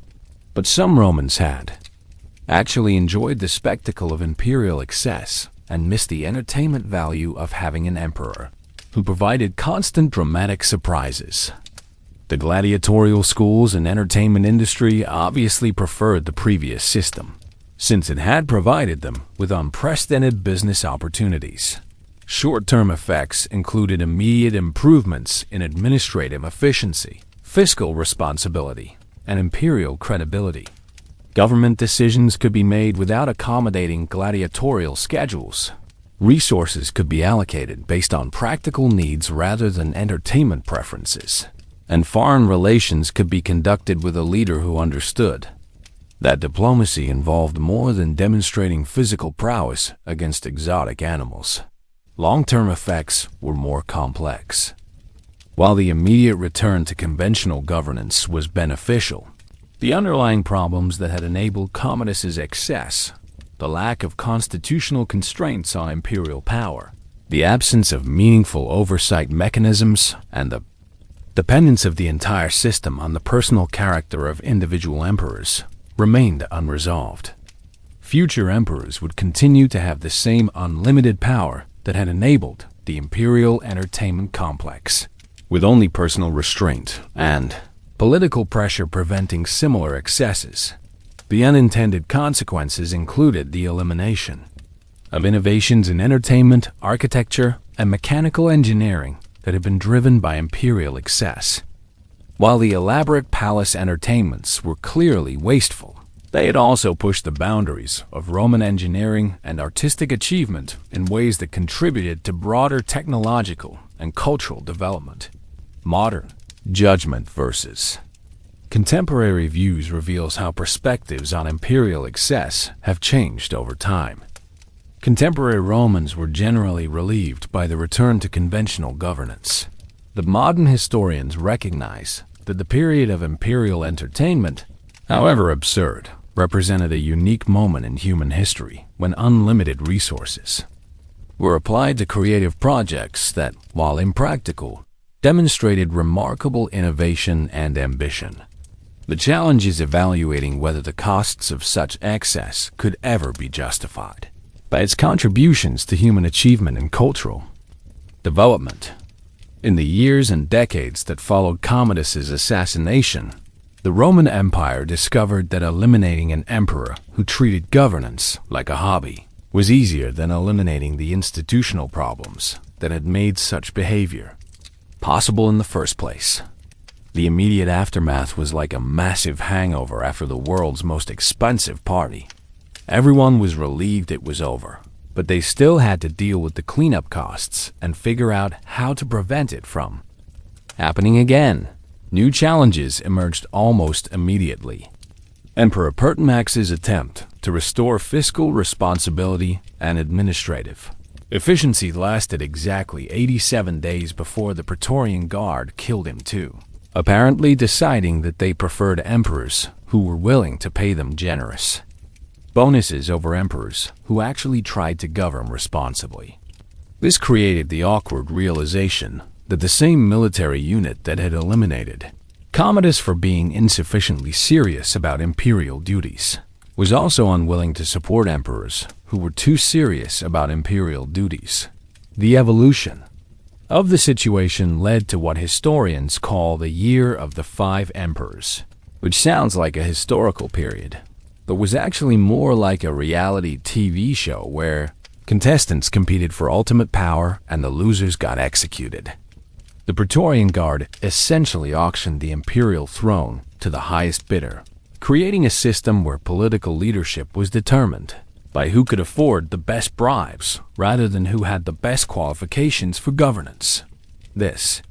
But some Romans had actually enjoyed the spectacle of imperial excess and missed the entertainment value of having an emperor who provided constant dramatic surprises. The gladiatorial schools and entertainment industry obviously preferred the previous system, since it had provided them with unprecedented business opportunities. Short-term effects included immediate improvements in administrative efficiency, fiscal responsibility, and imperial credibility. Government decisions could be made without accommodating gladiatorial schedules. Resources could be allocated based on practical needs rather than entertainment preferences, and foreign relations could be conducted with a leader who understood that diplomacy involved more than demonstrating physical prowess against exotic animals. Long-term effects were more complex. While the immediate return to conventional governance was beneficial, the underlying problems that had enabled Commodus's excess, the lack of constitutional constraints on imperial power, the absence of meaningful oversight mechanisms, and the Dependence of the entire system on the personal character of individual emperors remained unresolved. Future emperors would continue to have the same unlimited power that had enabled the imperial entertainment complex, with only personal restraint and political pressure preventing similar excesses. The unintended consequences included the elimination of innovations in entertainment, architecture, and mechanical engineering that had been driven by imperial excess. While the elaborate palace entertainments were clearly wasteful, they had also pushed the boundaries of Roman engineering and artistic achievement in ways that contributed to broader technological and cultural development. Modern judgment versus contemporary views reveals how perspectives on imperial excess have changed over time. Contemporary Romans were generally relieved by the return to conventional governance. The modern historians recognize that the period of imperial entertainment, however absurd, represented a unique moment in human history when unlimited resources were applied to creative projects that, while impractical, demonstrated remarkable innovation and ambition. The challenge is evaluating whether the costs of such excess could ever be justified by its contributions to human achievement and cultural development. In the years and decades that followed Commodus's assassination, the Roman Empire discovered that eliminating an emperor who treated governance like a hobby was easier than eliminating the institutional problems that had made such behavior possible in the first place. The immediate aftermath was like a massive hangover after the world's most expensive party. Everyone was relieved it was over, but they still had to deal with the cleanup costs and figure out how to prevent it from happening again. New challenges emerged almost immediately. Emperor Pertinax's attempt to restore fiscal responsibility and administrative efficiency lasted exactly 87 days before the Praetorian Guard killed him too, apparently deciding that they preferred emperors who were willing to pay them generous bonuses over emperors who actually tried to govern responsibly. This created the awkward realization that the same military unit that had eliminated Commodus for being insufficiently serious about imperial duties was also unwilling to support emperors who were too serious about imperial duties. The evolution of the situation led to what historians call the Year of the Five Emperors, which sounds like a historical period, but was actually more like a reality TV show where contestants competed for ultimate power and the losers got executed. The Praetorian Guard essentially auctioned the imperial throne to the highest bidder, creating a system where political leadership was determined by who could afford the best bribes rather than who had the best qualifications for governance. This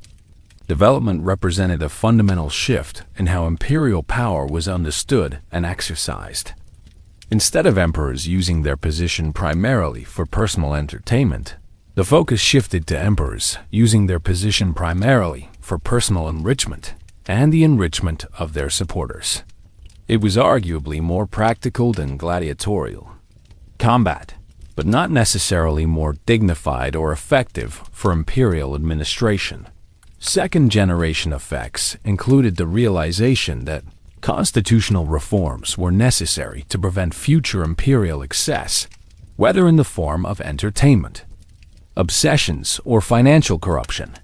development represented a fundamental shift in how imperial power was understood and exercised. Instead of emperors using their position primarily for personal entertainment, the focus shifted to emperors using their position primarily for personal enrichment and the enrichment of their supporters. It was arguably more practical than gladiatorial combat, but not necessarily more dignified or effective for imperial administration. Second-generation effects included the realization that constitutional reforms were necessary to prevent future imperial excess, whether in the form of entertainment, obsessions, or financial corruption.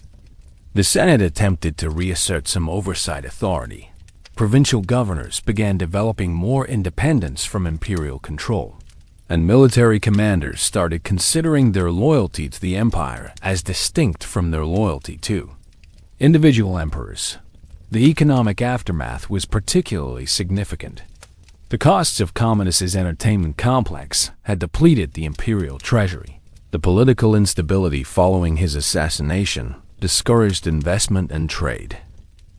The Senate attempted to reassert some oversight authority. Provincial governors began developing more independence from imperial control, and military commanders started considering their loyalty to the empire as distinct from their loyalty to individual emperors. The economic aftermath was particularly significant. The costs of Commodus's entertainment complex had depleted the imperial treasury. The political instability following his assassination discouraged investment and trade,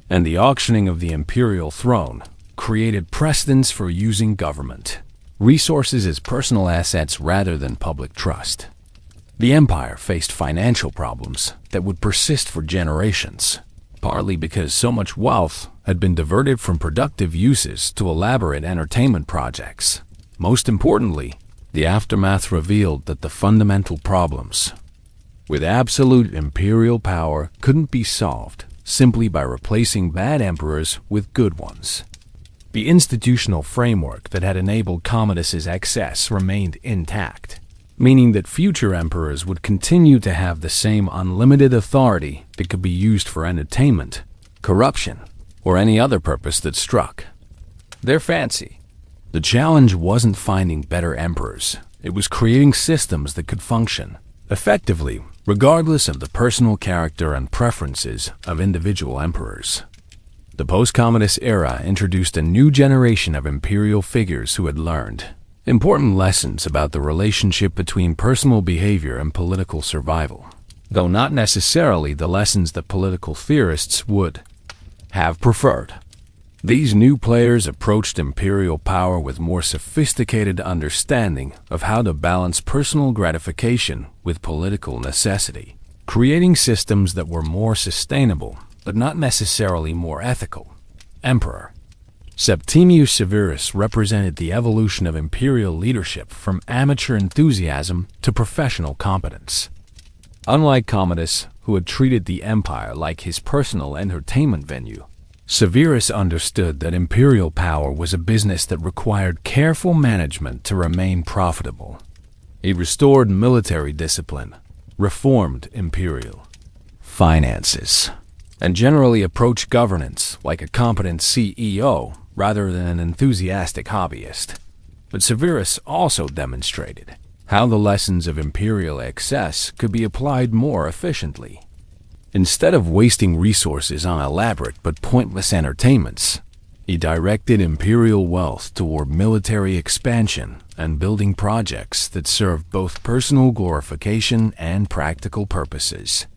and the auctioning of the imperial throne created precedents for using government resources as personal assets rather than public trust. The empire faced financial problems that would persist for generations, partly because so much wealth had been diverted from productive uses to elaborate entertainment projects. Most importantly, the aftermath revealed that the fundamental problems with absolute imperial power couldn't be solved simply by replacing bad emperors with good ones. The institutional framework that had enabled Commodus's excess remained intact, meaning that future emperors would continue to have the same unlimited authority that could be used for entertainment, corruption, or any other purpose that struck their fancy. The challenge wasn't finding better emperors, it was creating systems that could function effectively, regardless of the personal character and preferences of individual emperors. The post-Commodus era introduced a new generation of imperial figures who had learned important lessons about the relationship between personal behavior and political survival, though not necessarily the lessons that political theorists would have preferred. These new players approached imperial power with more sophisticated understanding of how to balance personal gratification with political necessity, creating systems that were more sustainable, but not necessarily more ethical. Emperor Septimius Severus represented the evolution of imperial leadership from amateur enthusiasm to professional competence. Unlike Commodus, who had treated the empire like his personal entertainment venue, Severus understood that imperial power was a business that required careful management to remain profitable. He restored military discipline, reformed imperial finances, and generally approached governance like a competent CEO rather than an enthusiastic hobbyist. But Severus also demonstrated how the lessons of imperial excess could be applied more efficiently. Instead of wasting resources on elaborate but pointless entertainments, he directed imperial wealth toward military expansion and building projects that served both personal glorification and practical purposes.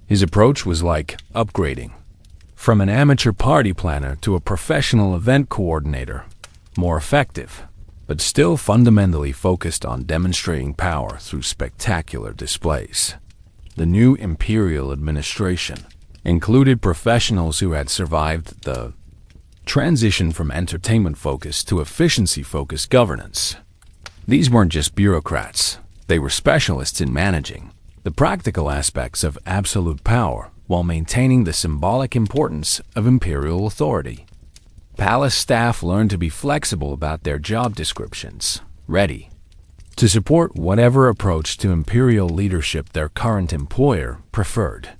His approach was like upgrading from an amateur party planner to a professional event coordinator, more effective, but still fundamentally focused on demonstrating power through spectacular displays. The new imperial administration included professionals who had survived the transition from entertainment-focused to efficiency-focused governance. These weren't just bureaucrats, they were specialists in managing the practical aspects of absolute power while maintaining the symbolic importance of imperial authority. Palace staff learned to be flexible about their job descriptions, ready to support whatever approach to imperial leadership their current employer preferred.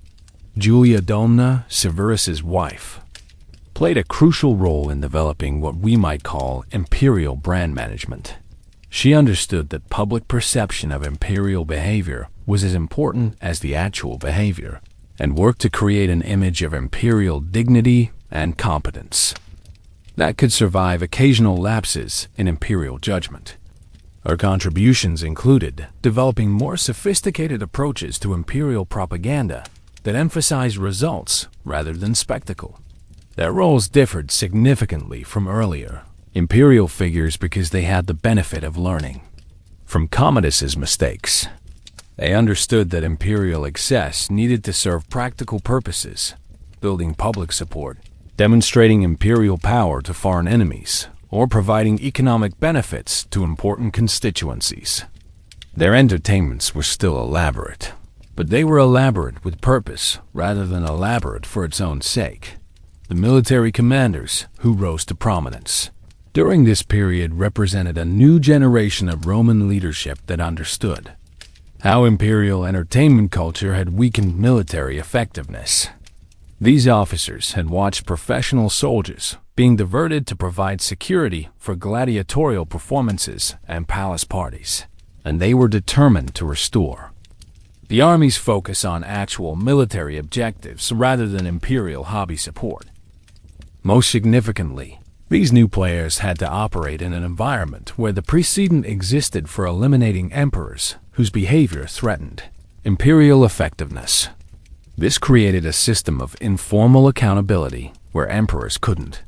Julia Domna, Severus's wife, played a crucial role in developing what we might call imperial brand management. She understood that public perception of imperial behavior was as important as the actual behavior, and worked to create an image of imperial dignity and competence that could survive occasional lapses in imperial judgment. Her contributions included developing more sophisticated approaches to imperial propaganda that emphasized results rather than spectacle. Their roles differed significantly from earlier imperial figures because they had the benefit of learning from Commodus's mistakes. They understood that imperial excess needed to serve practical purposes, building public support, demonstrating imperial power to foreign enemies, or providing economic benefits to important constituencies. Their entertainments were still elaborate, but they were elaborate with purpose rather than elaborate for its own sake. The military commanders who rose to prominence during this period represented a new generation of Roman leadership that understood how imperial entertainment culture had weakened military effectiveness. These officers had watched professional soldiers being diverted to provide security for gladiatorial performances and palace parties, and they were determined to restore the army's focus on actual military objectives rather than imperial hobby support. Most significantly, these new players had to operate in an environment where the precedent existed for eliminating emperors whose behavior threatened imperial effectiveness. This created a system of informal accountability where emperors couldn't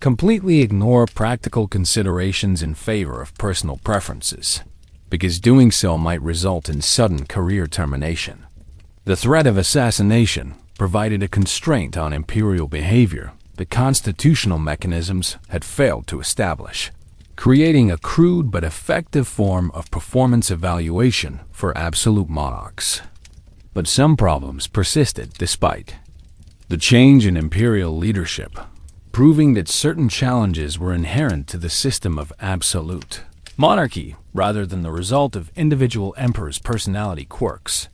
completely ignore practical considerations in favor of personal preferences, because doing so might result in sudden career termination. The threat of assassination provided a constraint on imperial behavior that constitutional mechanisms had failed to establish, creating a crude but effective form of performance evaluation for absolute monarchs. But some problems persisted despite The change in imperial leadership, proving that certain challenges were inherent to the system of absolute monarchy rather than the result of individual emperors' personality quirks.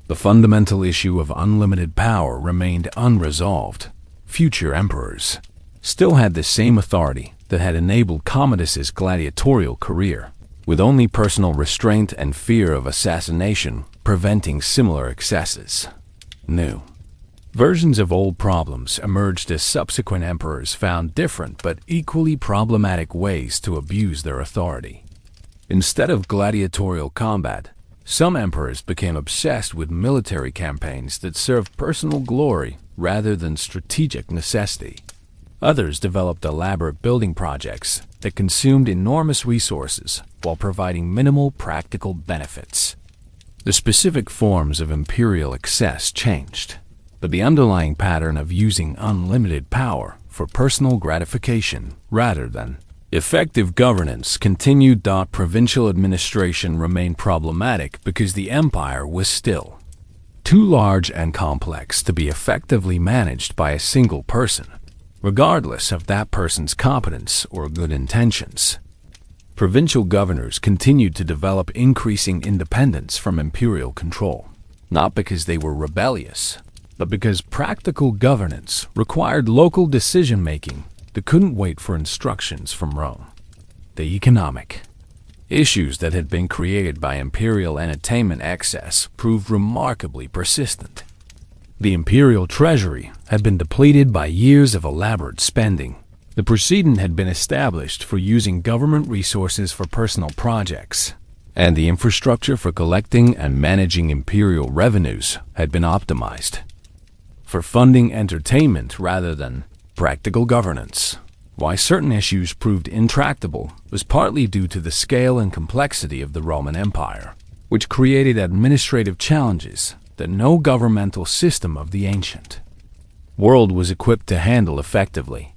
The fundamental issue of unlimited power remained unresolved. Future emperors still had the same authority that had enabled Commodus's gladiatorial career, with only personal restraint and fear of assassination preventing similar excesses. New versions of old problems emerged as subsequent emperors found different but equally problematic ways to abuse their authority. Instead of gladiatorial combat, some emperors became obsessed with military campaigns that served personal glory rather than strategic necessity. Others developed elaborate building projects that consumed enormous resources while providing minimal practical benefits. The specific forms of imperial excess changed, but the underlying pattern of using unlimited power for personal gratification rather than effective governance continued. Provincial administration remained problematic because the empire was still too large and complex to be effectively managed by a single person, regardless of that person's competence or good intentions. Provincial governors continued to develop increasing independence from imperial control, not because they were rebellious, but because practical governance required local decision-making that couldn't wait for instructions from Rome. The economic issues that had been created by imperial entertainment excess proved remarkably persistent. The imperial treasury had been depleted by years of elaborate spending. The precedent had been established for using government resources for personal projects, and the infrastructure for collecting and managing imperial revenues had been optimized for funding entertainment rather than practical governance. Why certain issues proved intractable was partly due to the scale and complexity of the Roman Empire, which created administrative challenges that no governmental system of the ancient world was equipped to handle effectively.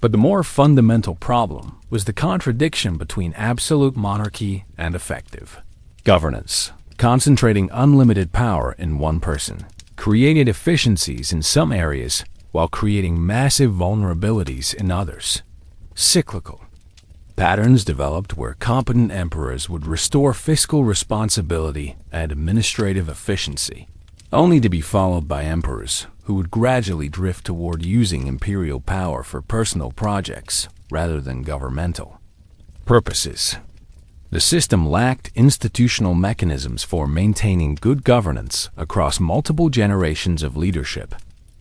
But the more fundamental problem was the contradiction between absolute monarchy and effective governance. Concentrating unlimited power in one person created efficiencies in some areas while creating massive vulnerabilities in others. Cyclical patterns developed where competent emperors would restore fiscal responsibility and administrative efficiency, only to be followed by emperors who would gradually drift toward using imperial power for personal projects rather than governmental purposes. The system lacked institutional mechanisms for maintaining good governance across multiple generations of leadership,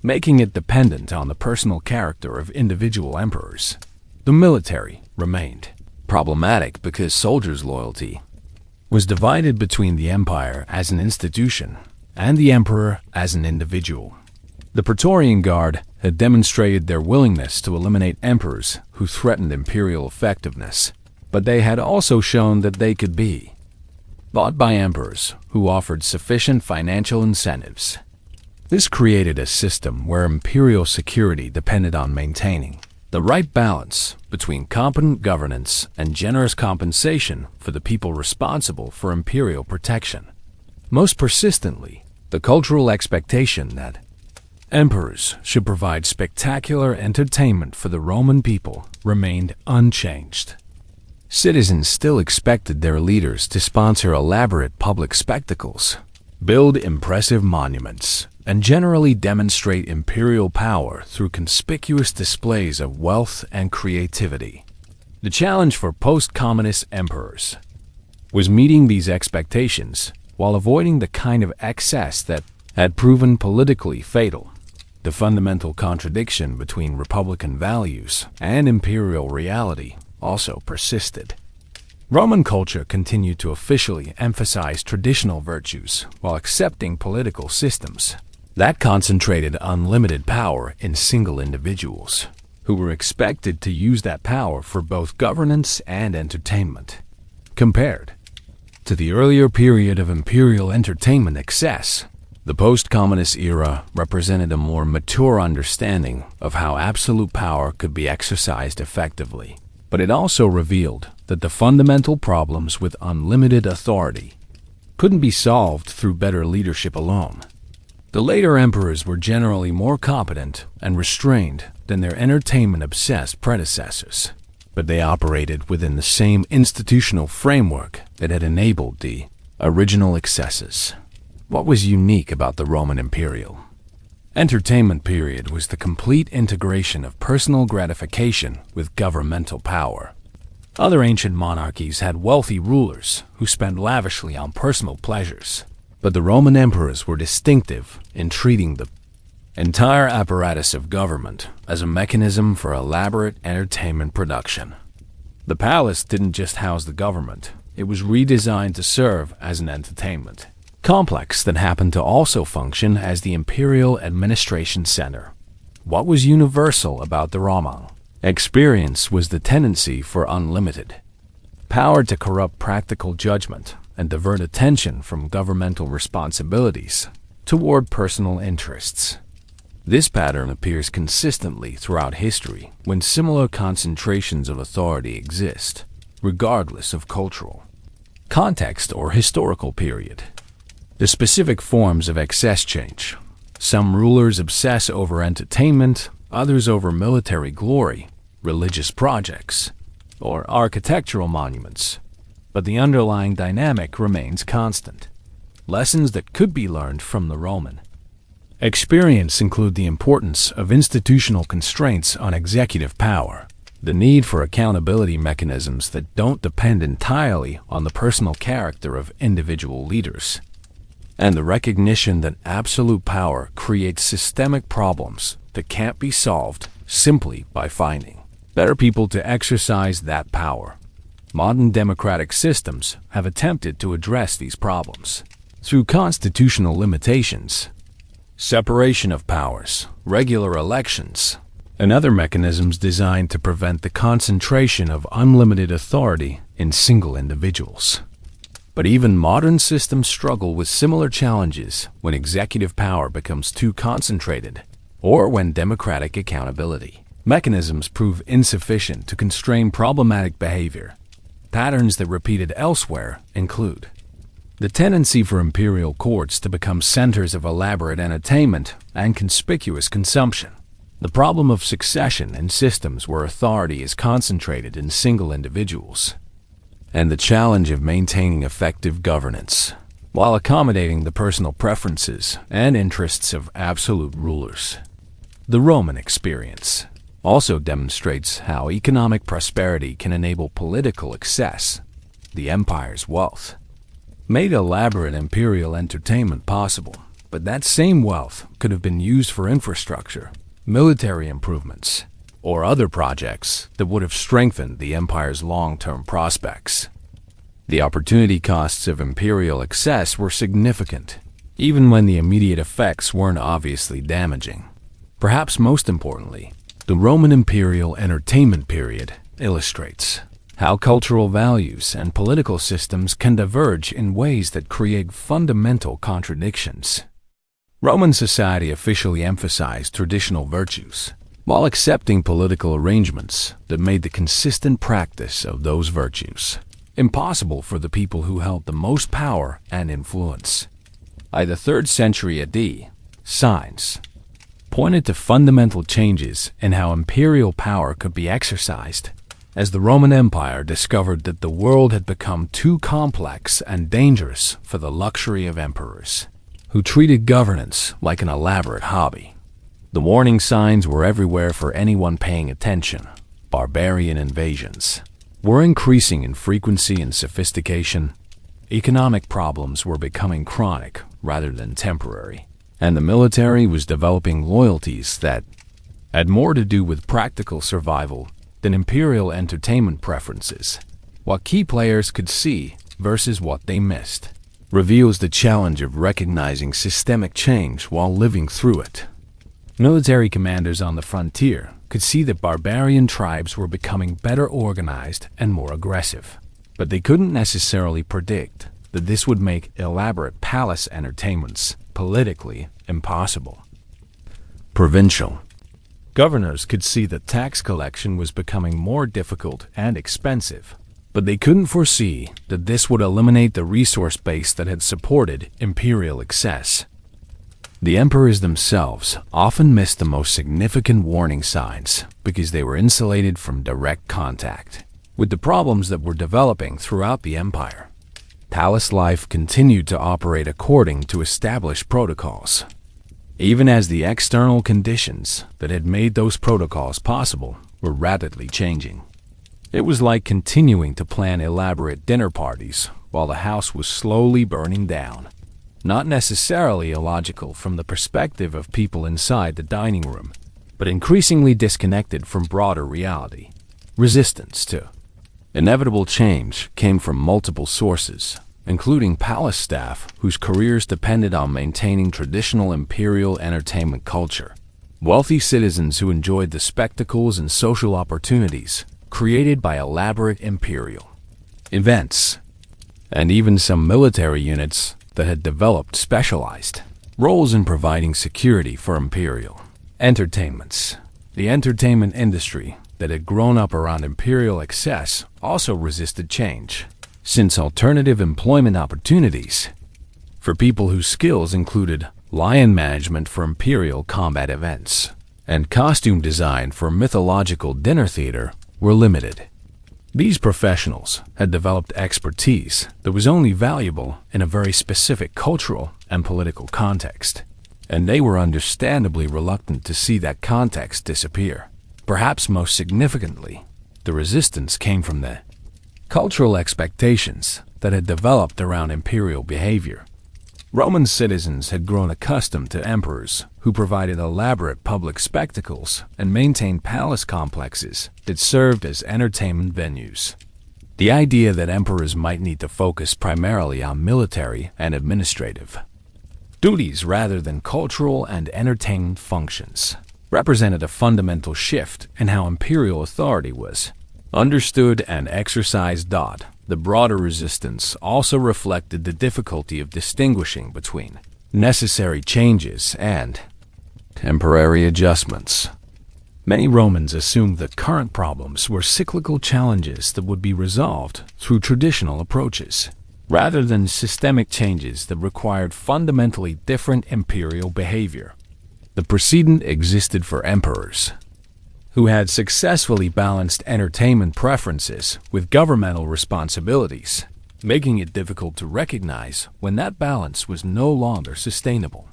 making it dependent on the personal character of individual emperors. The military remained problematic because soldiers' loyalty was divided between the empire as an institution and the emperor as an individual. The Praetorian Guard had demonstrated their willingness to eliminate emperors who threatened imperial effectiveness, but they had also shown that they could be bought by emperors who offered sufficient financial incentives. This created a system where imperial security depended on maintaining the right balance between competent governance and generous compensation for the people responsible for imperial protection. Most persistently, the cultural expectation that emperors should provide spectacular entertainment for the Roman people remained unchanged. Citizens still expected their leaders to sponsor elaborate public spectacles, build impressive monuments, and generally demonstrate imperial power through conspicuous displays of wealth and creativity. The challenge for post-Commodus emperors was meeting these expectations while avoiding the kind of excess that had proven politically fatal. The fundamental contradiction between republican values and imperial reality also persisted. Roman culture continued to officially emphasize traditional virtues while accepting political systems that concentrated unlimited power in single individuals, who were expected to use that power for both governance and entertainment. Compared to the earlier period of imperial entertainment excess, the post-Commodus era represented a more mature understanding of how absolute power could be exercised effectively. But it also revealed that the fundamental problems with unlimited authority couldn't be solved through better leadership alone. The later emperors were generally more competent and restrained than their entertainment-obsessed predecessors, but they operated within the same institutional framework that had enabled the original excesses. What was unique about the Roman imperial entertainment period was the complete integration of personal gratification with governmental power. Other ancient monarchies had wealthy rulers who spent lavishly on personal pleasures, but the Roman emperors were distinctive in treating the entire apparatus of government as a mechanism for elaborate entertainment production. The palace didn't just house the government, it was redesigned to serve as an entertainment complex that happened to also function as the imperial administration center. What was universal about the Roman experience was the tendency for unlimited power to corrupt practical judgment and divert attention from governmental responsibilities toward personal interests. This pattern appears consistently throughout history when similar concentrations of authority exist, regardless of cultural context or historical period. The specific forms of excess change. Some rulers obsess over entertainment, others over military glory, religious projects, or architectural monuments. But the underlying dynamic remains constant. Lessons that could be learned from the Roman experience include the importance of institutional constraints on executive power, the need for accountability mechanisms that don't depend entirely on the personal character of individual leaders, and the recognition that absolute power creates systemic problems that can't be solved simply by finding better people to exercise that power. Modern democratic systems have attempted to address these problems through constitutional limitations, separation of powers, regular elections, and other mechanisms designed to prevent the concentration of unlimited authority in single individuals. But even modern systems struggle with similar challenges when executive power becomes too concentrated or when democratic accountability mechanisms prove insufficient to constrain problematic behavior. Patterns that repeated elsewhere include the tendency for imperial courts to become centers of elaborate entertainment and conspicuous consumption, the problem of succession in systems where authority is concentrated in single individuals, and the challenge of maintaining effective governance while accommodating the personal preferences and interests of absolute rulers. The Roman experience also demonstrates how economic prosperity can enable political excess. The empire's wealth made elaborate imperial entertainment possible, but that same wealth could have been used for infrastructure, military improvements, or other projects that would have strengthened the empire's long-term prospects. The opportunity costs of imperial excess were significant, even when the immediate effects weren't obviously damaging. Perhaps most importantly, the Roman imperial entertainment period illustrates how cultural values and political systems can diverge in ways that create fundamental contradictions. Roman society officially emphasized traditional virtues, while accepting political arrangements that made the consistent practice of those virtues impossible for the people who held the most power and influence. By the 3rd century AD, signs pointed to fundamental changes in how imperial power could be exercised, as the Roman Empire discovered that the world had become too complex and dangerous for the luxury of emperors, who treated governance like an elaborate hobby. The warning signs were everywhere for anyone paying attention. Barbarian invasions were increasing in frequency and sophistication. Economic problems were becoming chronic rather than temporary, and the military was developing loyalties that had more to do with practical survival than imperial entertainment preferences. What key players could see versus what they missed reveals the challenge of recognizing systemic change while living through it. Military commanders on the frontier could see that barbarian tribes were becoming better organized and more aggressive, but they couldn't necessarily predict that this would make elaborate palace entertainments politically impossible. Provincial governors could see that tax collection was becoming more difficult and expensive, but they couldn't foresee that this would eliminate the resource base that had supported imperial excess. The emperors themselves often missed the most significant warning signs because they were insulated from direct contact with the problems that were developing throughout the empire. Palace life continued to operate according to established protocols, even as the external conditions that had made those protocols possible were rapidly changing. It was like continuing to plan elaborate dinner parties while the house was slowly burning down. Not necessarily illogical from the perspective of people inside the dining room, but increasingly disconnected from broader reality. Resistance to inevitable change came from multiple sources, including palace staff whose careers depended on maintaining traditional imperial entertainment culture, wealthy citizens who enjoyed the spectacles and social opportunities created by elaborate imperial events, and even some military units that had developed specialized roles in providing security for imperial entertainments. The entertainment industry that had grown up around imperial excess also resisted change, since alternative employment opportunities for people whose skills included lion management for imperial combat events and costume design for mythological dinner theater were limited. These professionals had developed expertise that was only valuable in a very specific cultural and political context, and they were understandably reluctant to see that context disappear. Perhaps most significantly, the resistance came from the cultural expectations that had developed around imperial behavior. Roman citizens had grown accustomed to emperors who provided elaborate public spectacles and maintained palace complexes that served as entertainment venues. The idea that emperors might need to focus primarily on military and administrative duties rather than cultural and entertainment functions represented a fundamental shift in how imperial authority was understood and exercised. The broader resistance also reflected the difficulty of distinguishing between necessary changes and temporary adjustments. Many Romans assumed that current problems were cyclical challenges that would be resolved through traditional approaches, rather than systemic changes that required fundamentally different imperial behavior. The precedent existed for emperors who had successfully balanced entertainment preferences with governmental responsibilities, making it difficult to recognize when that balance was no longer sustainable.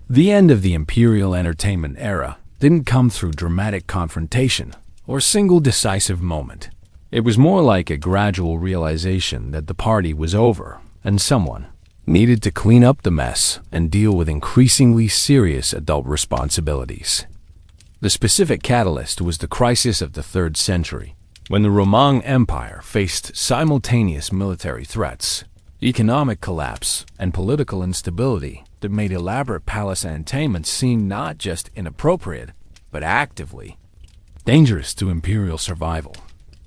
The end of the imperial entertainment era didn't come through dramatic confrontation or single decisive moment. It was more like a gradual realization that the party was over and someone needed to clean up the mess and deal with increasingly serious adult responsibilities. The specific catalyst was the crisis of the 3rd century, when the Roman Empire faced simultaneous military threats, economic collapse, and political instability that made elaborate palace entertainment seem not just inappropriate, but actively dangerous to imperial survival.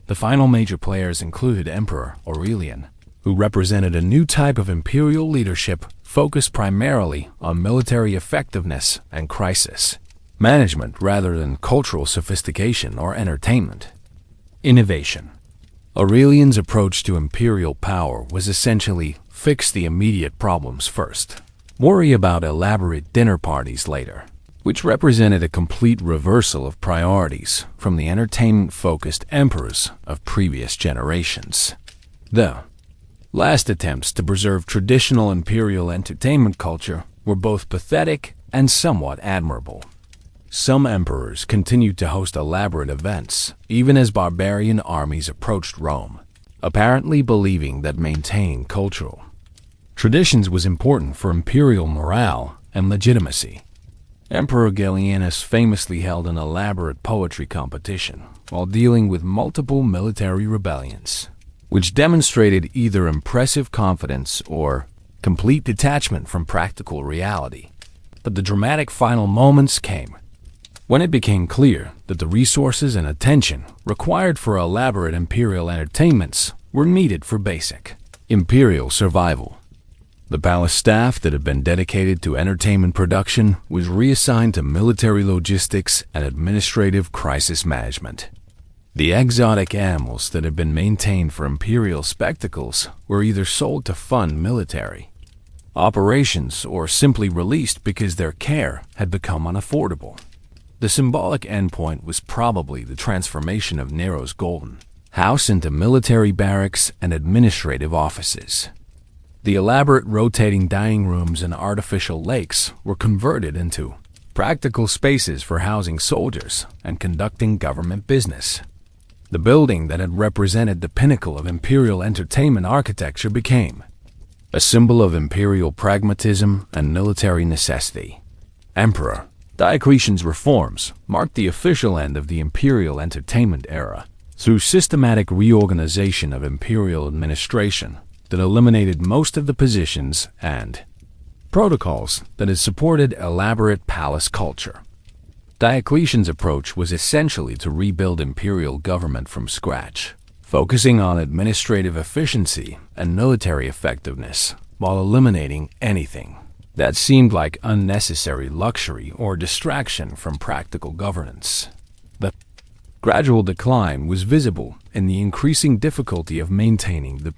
The final major players included Emperor Aurelian, who represented a new type of imperial leadership focused primarily on military effectiveness and crisis management rather than cultural sophistication or entertainment. Innovation. Aurelian's approach to imperial power was essentially fix the immediate problems first, worry about elaborate dinner parties later, which represented a complete reversal of priorities from the entertainment-focused emperors of previous generations. The last attempts to preserve traditional imperial entertainment culture were both pathetic and somewhat admirable. Some emperors continued to host elaborate events, even as barbarian armies approached Rome, apparently believing that maintaining cultural traditions was important for imperial morale and legitimacy. Emperor Gallienus famously held an elaborate poetry competition while dealing with multiple military rebellions, which demonstrated either impressive confidence or complete detachment from practical reality. But the dramatic final moments came when it became clear that the resources and attention required for elaborate imperial entertainments were needed for basic imperial survival. The palace staff that had been dedicated to entertainment production was reassigned to military logistics and administrative crisis management. The exotic animals that had been maintained for imperial spectacles were either sold to fund military operations, or simply released because their care had become unaffordable. The symbolic endpoint was probably the transformation of Nero's golden house into military barracks and administrative offices. The elaborate rotating dining rooms and artificial lakes were converted into practical spaces for housing soldiers and conducting government business. The building that had represented the pinnacle of imperial entertainment architecture became a symbol of imperial pragmatism and military necessity. Emperor Diocletian's reforms marked the official end of the imperial entertainment era through systematic reorganization of imperial administration that eliminated most of the positions and protocols that had supported elaborate palace culture. Diocletian's approach was essentially to rebuild imperial government from scratch, focusing on administrative efficiency and military effectiveness while eliminating anything that seemed like unnecessary luxury or distraction from practical governance. The gradual decline was visible in the increasing difficulty of maintaining the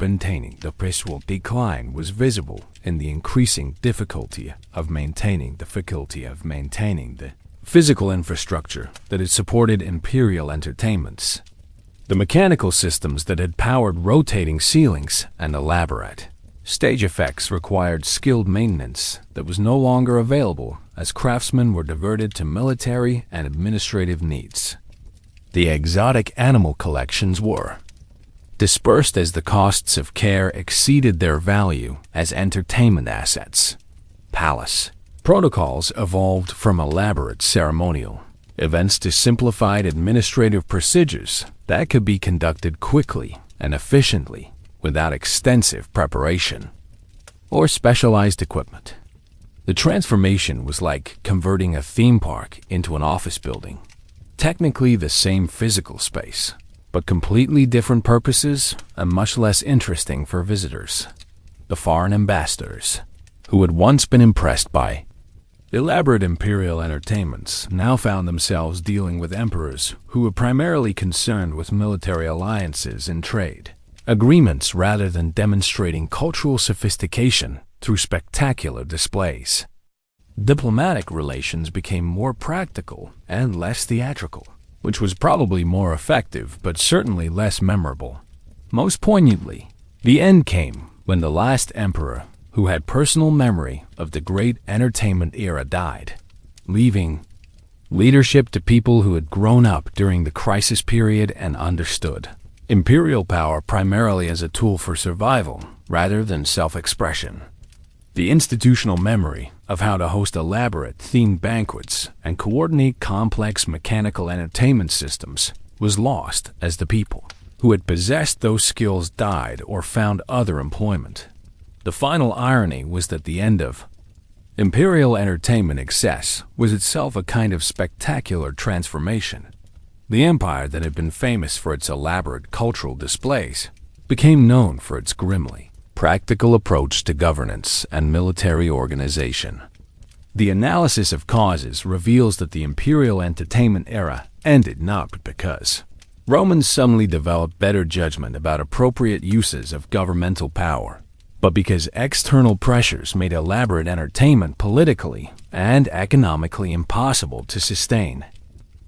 physical infrastructure that had supported imperial entertainments. The mechanical systems that had powered rotating ceilings and elaborate stage effects required skilled maintenance that was no longer available as craftsmen were diverted to military and administrative needs. The exotic animal collections were dispersed as the costs of care exceeded their value as entertainment assets. Palace protocols evolved from elaborate ceremonial events to simplified administrative procedures that could be conducted quickly and efficiently without extensive preparation or specialized equipment. The transformation was like converting a theme park into an office building. Technically the same physical space, but completely different purposes and much less interesting for visitors. The foreign ambassadors, who had once been impressed by elaborate imperial entertainments, now found themselves dealing with emperors who were primarily concerned with military alliances and trade agreements rather than demonstrating cultural sophistication through spectacular displays. Diplomatic relations became more practical and less theatrical, which was probably more effective but certainly less memorable. Most poignantly, the end came when the last emperor who had personal memory of the great entertainment era died, leaving leadership to people who had grown up during the crisis period and understood imperial power primarily as a tool for survival rather than self-expression. The institutional memory of how to host elaborate themed banquets and coordinate complex mechanical entertainment systems was lost as the people who had possessed those skills died or found other employment. The final irony was that the end of imperial entertainment excess was itself a kind of spectacular transformation. The empire that had been famous for its elaborate cultural displays became known for its grimly practical approach to governance and military organization. The analysis of causes reveals that the imperial entertainment era ended not because Romans suddenly developed better judgment about appropriate uses of governmental power, but because external pressures made elaborate entertainment politically and economically impossible to sustain.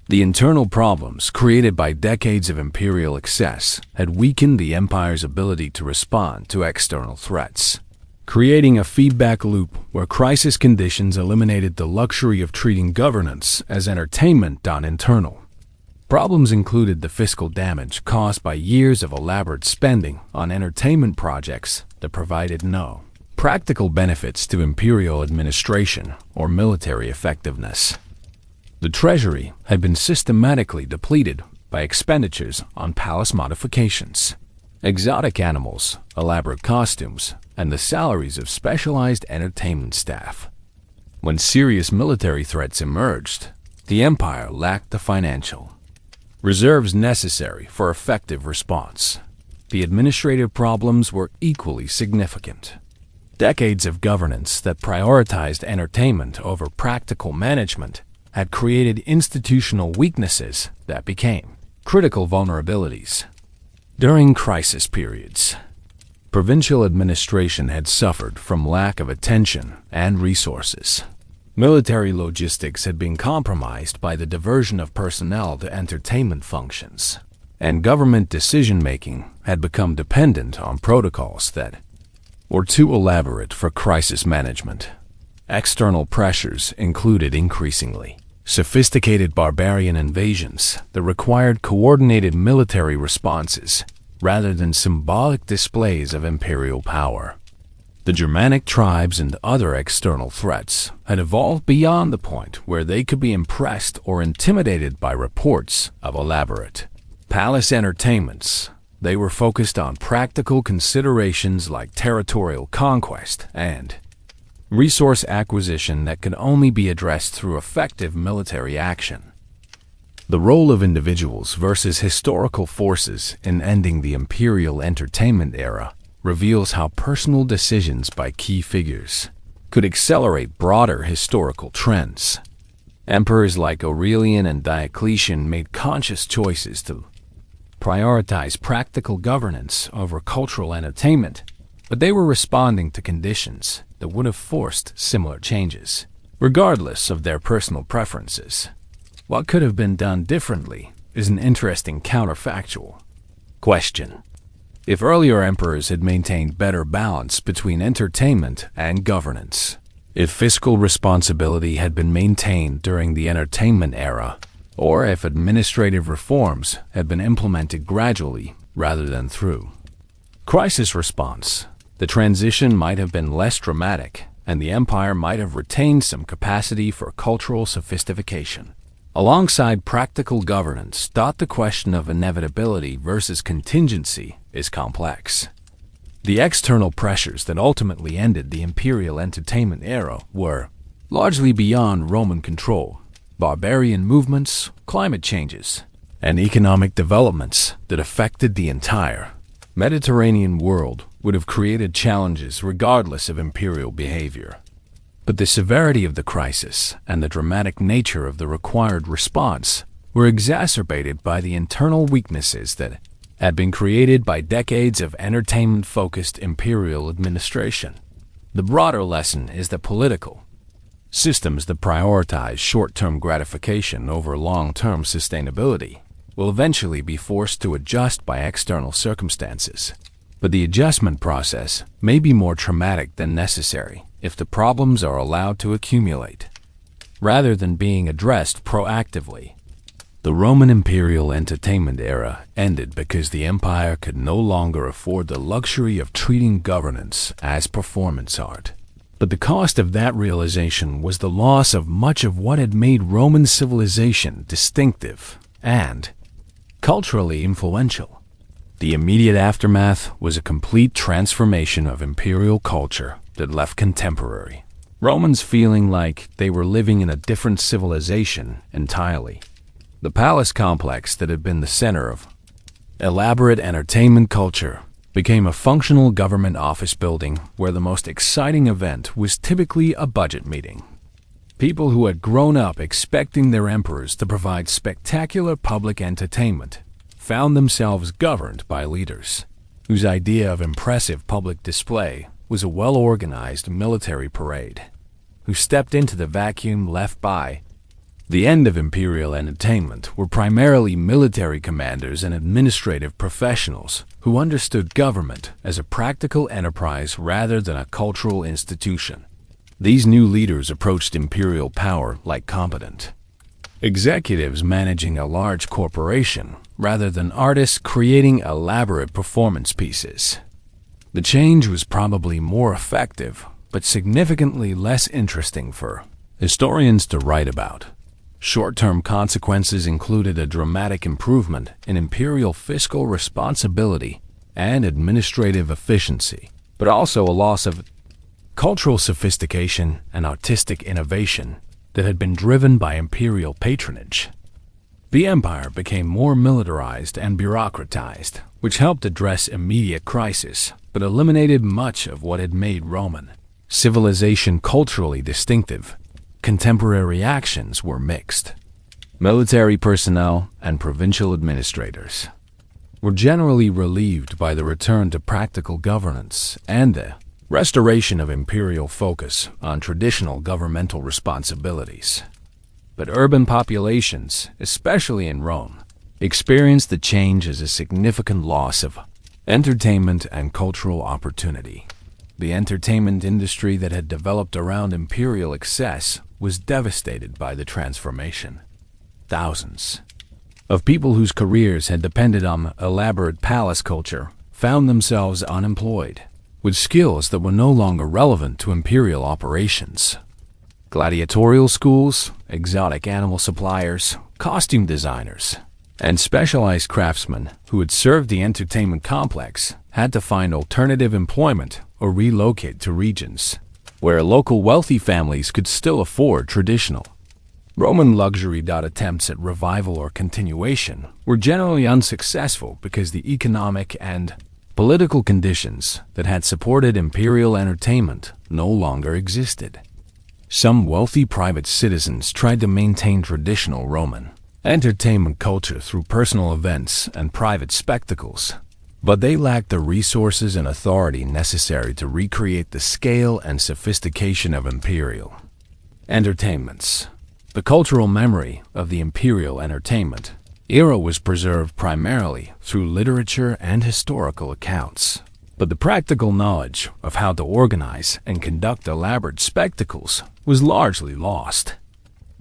The internal problems created by decades of imperial excess had weakened the empire's ability to respond to external threats, creating a feedback loop where crisis conditions eliminated the luxury of treating governance as entertainment done internal. Problems included the fiscal damage caused by years of elaborate spending on entertainment projects that provided no practical benefits to imperial administration or military effectiveness. The treasury had been systematically depleted by expenditures on palace modifications, exotic animals, elaborate costumes, and the salaries of specialized entertainment staff. When serious military threats emerged, the empire lacked the financial reserves necessary for effective response. The administrative problems were equally significant. Decades of governance that prioritized entertainment over practical management had created institutional weaknesses that became critical vulnerabilities. During crisis periods, Provincial administration had suffered from lack of attention and resources. Military logistics had been compromised by the diversion of personnel to entertainment functions, and government decision-making had become dependent on protocols that were too elaborate for crisis management. External pressures included increasingly sophisticated barbarian invasions that required coordinated military responses rather than symbolic displays of imperial power. The Germanic tribes and other external threats had evolved beyond the point where they could be impressed or intimidated by reports of elaborate palace entertainments. They were focused on practical considerations like territorial conquest and resource acquisition that could only be addressed through effective military action. The role of individuals versus historical forces in ending the imperial entertainment era reveals how personal decisions by key figures could accelerate broader historical trends. Emperors like Aurelian and Diocletian made conscious choices to prioritize practical governance over cultural entertainment, but they were responding to conditions that would have forced similar changes, regardless of their personal preferences. What could have been done differently is an interesting counterfactual question. If earlier emperors had maintained better balance between entertainment and governance, if fiscal responsibility had been maintained during the entertainment era, or if administrative reforms had been implemented gradually rather than through crisis response, the transition might have been less dramatic, and the empire might have retained some capacity for cultural sophistication. Alongside practical governance, the question of inevitability versus contingency is complex. The external pressures that ultimately ended the imperial entertainment era were largely beyond Roman control. Barbarian movements, climate changes, and economic developments that affected the entire Mediterranean world would have created challenges regardless of imperial behavior. But the severity of the crisis and the dramatic nature of the required response were exacerbated by the internal weaknesses that had been created by decades of entertainment-focused imperial administration. The broader lesson is that political systems that prioritize short-term gratification over long-term sustainability will eventually be forced to adjust by external circumstances. But the adjustment process may be more traumatic than necessary if the problems are allowed to accumulate, rather than being addressed proactively. The Roman imperial entertainment era ended because the empire could no longer afford the luxury of treating governance as performance art. But the cost of that realization was the loss of much of what had made Roman civilization distinctive and culturally influential. The immediate aftermath was a complete transformation of imperial culture that left contemporary Romans feeling like they were living in a different civilization entirely. The palace complex that had been the center of elaborate entertainment culture became a functional government office building where the most exciting event was typically a budget meeting. People who had grown up expecting their emperors to provide spectacular public entertainment found themselves governed by leaders whose idea of impressive public display was a well-organized military parade, who stepped into the vacuum left by the end of imperial entertainment were primarily military commanders and administrative professionals who understood government as a practical enterprise rather than a cultural institution. These new leaders approached imperial power like competent executives managing a large corporation rather than artists creating elaborate performance pieces. The change was probably more effective, but significantly less interesting for historians to write about. Short-term consequences included a dramatic improvement in imperial fiscal responsibility and administrative efficiency, but also a loss of cultural sophistication and artistic innovation that had been driven by imperial patronage. The empire became more militarized and bureaucratized, which helped address immediate crisis, but eliminated much of what had made Roman civilization culturally distinctive. Contemporary actions were mixed. Military personnel and provincial administrators were generally relieved by the return to practical governance and the restoration of imperial focus on traditional governmental responsibilities. But urban populations, especially in Rome, experienced the change as a significant loss of entertainment and cultural opportunity. The entertainment industry that had developed around imperial excess was devastated by the transformation. Thousands of people whose careers had depended on elaborate palace culture found themselves unemployed, with skills that were no longer relevant to imperial operations. Gladiatorial schools, exotic animal suppliers, costume designers, and specialized craftsmen who had served the entertainment complex had to find alternative employment or relocate to regions where local wealthy families could still afford traditional Roman luxury. Attempts at revival or continuation were generally unsuccessful because the economic and political conditions that had supported imperial entertainment no longer existed. Some wealthy private citizens tried to maintain traditional Roman entertainment culture through personal events and private spectacles, but they lacked the resources and authority necessary to recreate the scale and sophistication of imperial entertainments. The cultural memory of the imperial entertainment era was preserved primarily through literature and historical accounts, but the practical knowledge of how to organize and conduct elaborate spectacles was largely lost.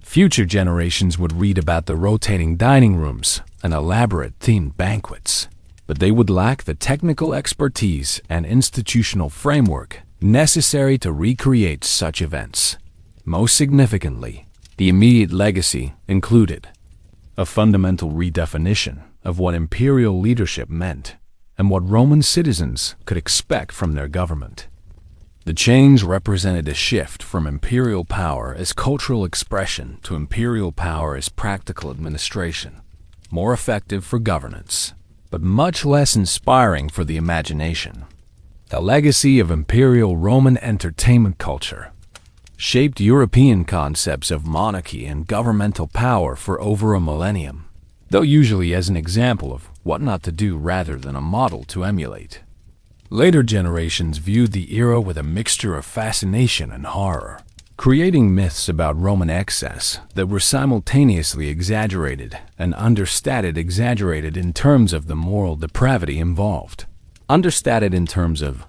Future generations would read about the rotating dining rooms and elaborate themed banquets, but they would lack the technical expertise and institutional framework necessary to recreate such events. Most significantly, the immediate legacy included a fundamental redefinition of what imperial leadership meant and what Roman citizens could expect from their government. The change represented a shift from imperial power as cultural expression to imperial power as practical administration, more effective for governance, but much less inspiring for the imagination. The legacy of imperial Roman entertainment culture shaped European concepts of monarchy and governmental power for over a millennium, though usually as an example of what not to do rather than a model to emulate. Later generations viewed the era with a mixture of fascination and horror, creating myths about Roman excess that were simultaneously exaggerated and understated. Exaggerated in terms of the moral depravity involved, understated in terms of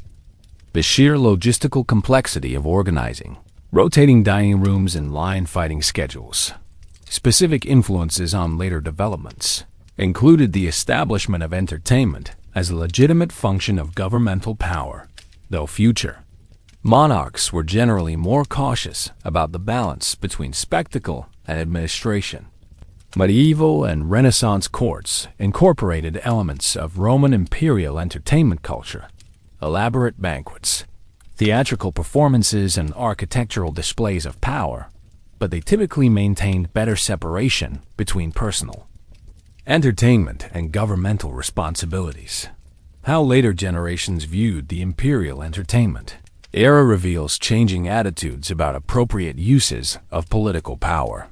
the sheer logistical complexity of organizing rotating dining rooms and line-fighting schedules. Specific influences on later developments included the establishment of entertainment as a legitimate function of governmental power, though future monarchs were generally more cautious about the balance between spectacle and administration. Medieval and Renaissance courts incorporated elements of Roman imperial entertainment culture, elaborate banquets, theatrical performances, and architectural displays of power, but they typically maintained better separation between personal entertainment and governmental responsibilities. How later generations viewed the imperial entertainment era reveals changing attitudes about appropriate uses of political power.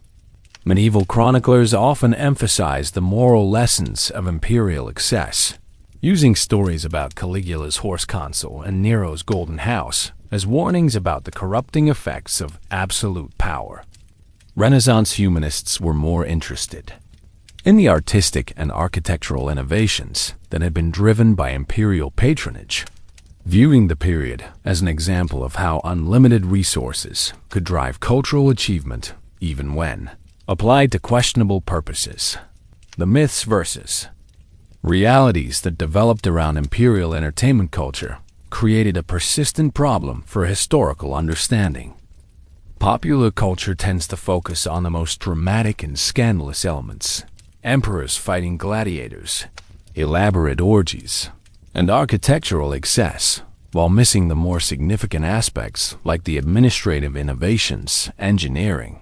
Medieval chroniclers often emphasized the moral lessons of imperial excess, using stories about Caligula's horse consul and Nero's golden house as warnings about the corrupting effects of absolute power. Renaissance humanists were more interested in the artistic and architectural innovations that had been driven by imperial patronage, viewing the period as an example of how unlimited resources could drive cultural achievement even when applied to questionable purposes. The myths versus realities that developed around imperial entertainment culture created a persistent problem for historical understanding. Popular culture tends to focus on the most dramatic and scandalous elements: emperors fighting gladiators, elaborate orgies, and architectural excess, while missing the more significant aspects like the administrative innovations, engineering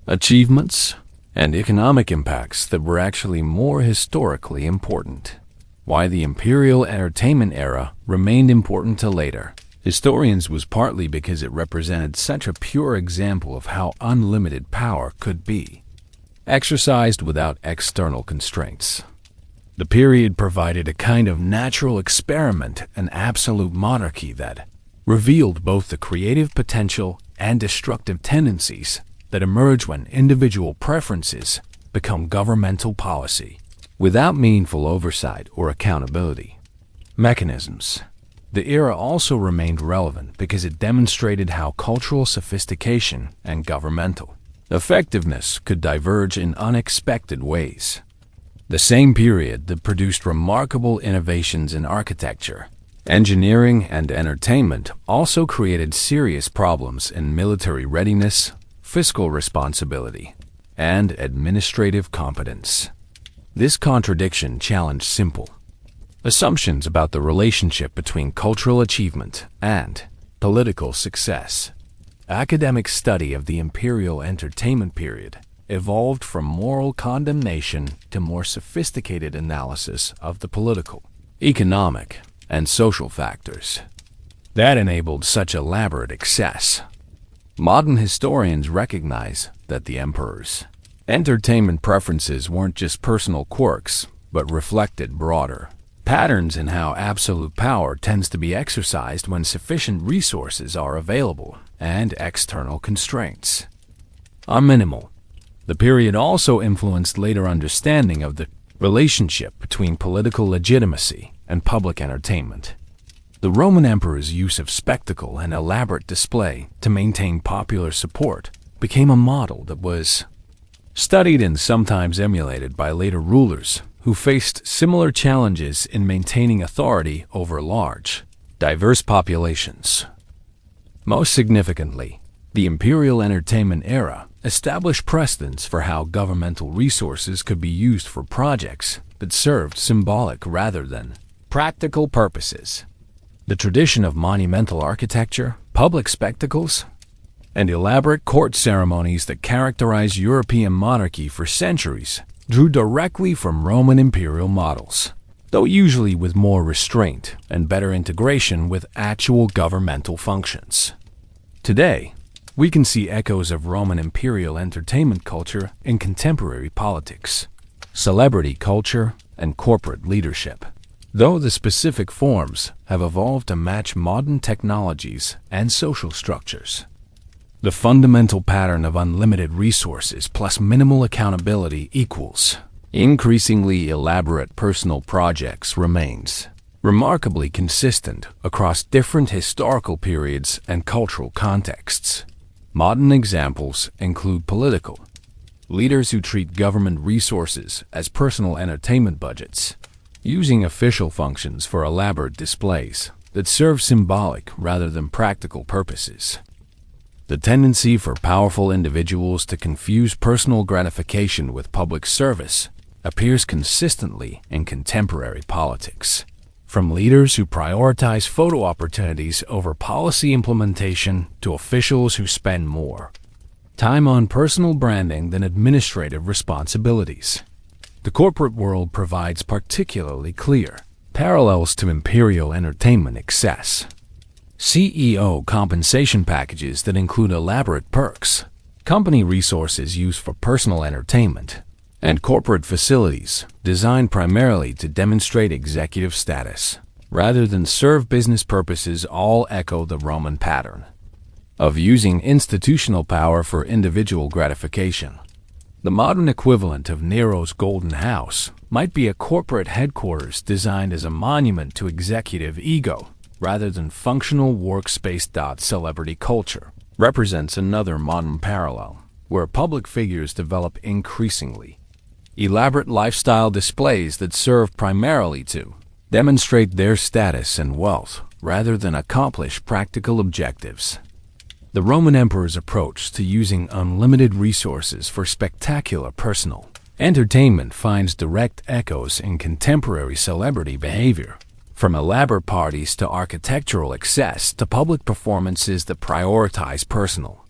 achievements, and economic impacts that were actually more historically important. Why the imperial entertainment era remained important to later historians was partly because it represented such a pure example of how unlimited power could be exercised without external constraints. The period provided a kind of natural experiment and absolute monarchy that revealed both the creative potential and destructive tendencies that emerge when individual preferences become governmental policy, without meaningful oversight or accountability mechanisms. The era also remained relevant because it demonstrated how cultural sophistication and governmental effectiveness could diverge in unexpected ways. The same period that produced remarkable innovations in architecture, engineering, and entertainment also created serious problems in military readiness, fiscal responsibility, and administrative competence. This contradiction challenged simple assumptions about the relationship between cultural achievement and political success. Academic study of the imperial entertainment period evolved from moral condemnation to more sophisticated analysis of the political, economic, and social factors that enabled such elaborate excess. Modern historians recognize that the emperor's entertainment preferences weren't just personal quirks, but reflected broader patterns in how absolute power tends to be exercised when sufficient resources are available and external constraints are minimal. The period also influenced later understanding of the relationship between political legitimacy and public entertainment. The Roman emperor's use of spectacle and elaborate display to maintain popular support became a model that was studied and sometimes emulated by later rulers who faced similar challenges in maintaining authority over large, diverse populations. Most significantly, the imperial entertainment era established precedents for how governmental resources could be used for projects that served symbolic rather than practical purposes. The tradition of monumental architecture, public spectacles, and elaborate court ceremonies that characterized European monarchy for centuries drew directly from Roman imperial models, though usually with more restraint and better integration with actual governmental functions. Today, we can see echoes of Roman imperial entertainment culture in contemporary politics, celebrity culture, and corporate leadership, though the specific forms have evolved to match modern technologies and social structures. The fundamental pattern of unlimited resources plus minimal accountability equals increasingly elaborate personal projects remains remarkably consistent across different historical periods and cultural contexts. Modern examples include political leaders who treat government resources as personal entertainment budgets, using official functions for elaborate displays that serve symbolic rather than practical purposes. The tendency for powerful individuals to confuse personal gratification with public service appears consistently in contemporary politics, from leaders who prioritize photo opportunities over policy implementation to officials who spend more time on personal branding than administrative responsibilities. The corporate world provides particularly clear parallels to imperial entertainment excess. CEO compensation packages that include elaborate perks, company resources used for personal entertainment, and corporate facilities designed primarily to demonstrate executive status rather than serve business purposes all echo the Roman pattern of using institutional power for individual gratification. The modern equivalent of Nero's Golden House might be a corporate headquarters designed as a monument to executive ego rather than functional workspace. Celebrity culture represents another modern parallel, where public figures develop increasingly elaborate lifestyle displays that serve primarily to demonstrate their status and wealth rather than accomplish practical objectives. The Roman emperor's approach to using unlimited resources for spectacular personal entertainment finds direct echoes in contemporary celebrity behavior, from elaborate parties to architectural excess to public performances that prioritize personal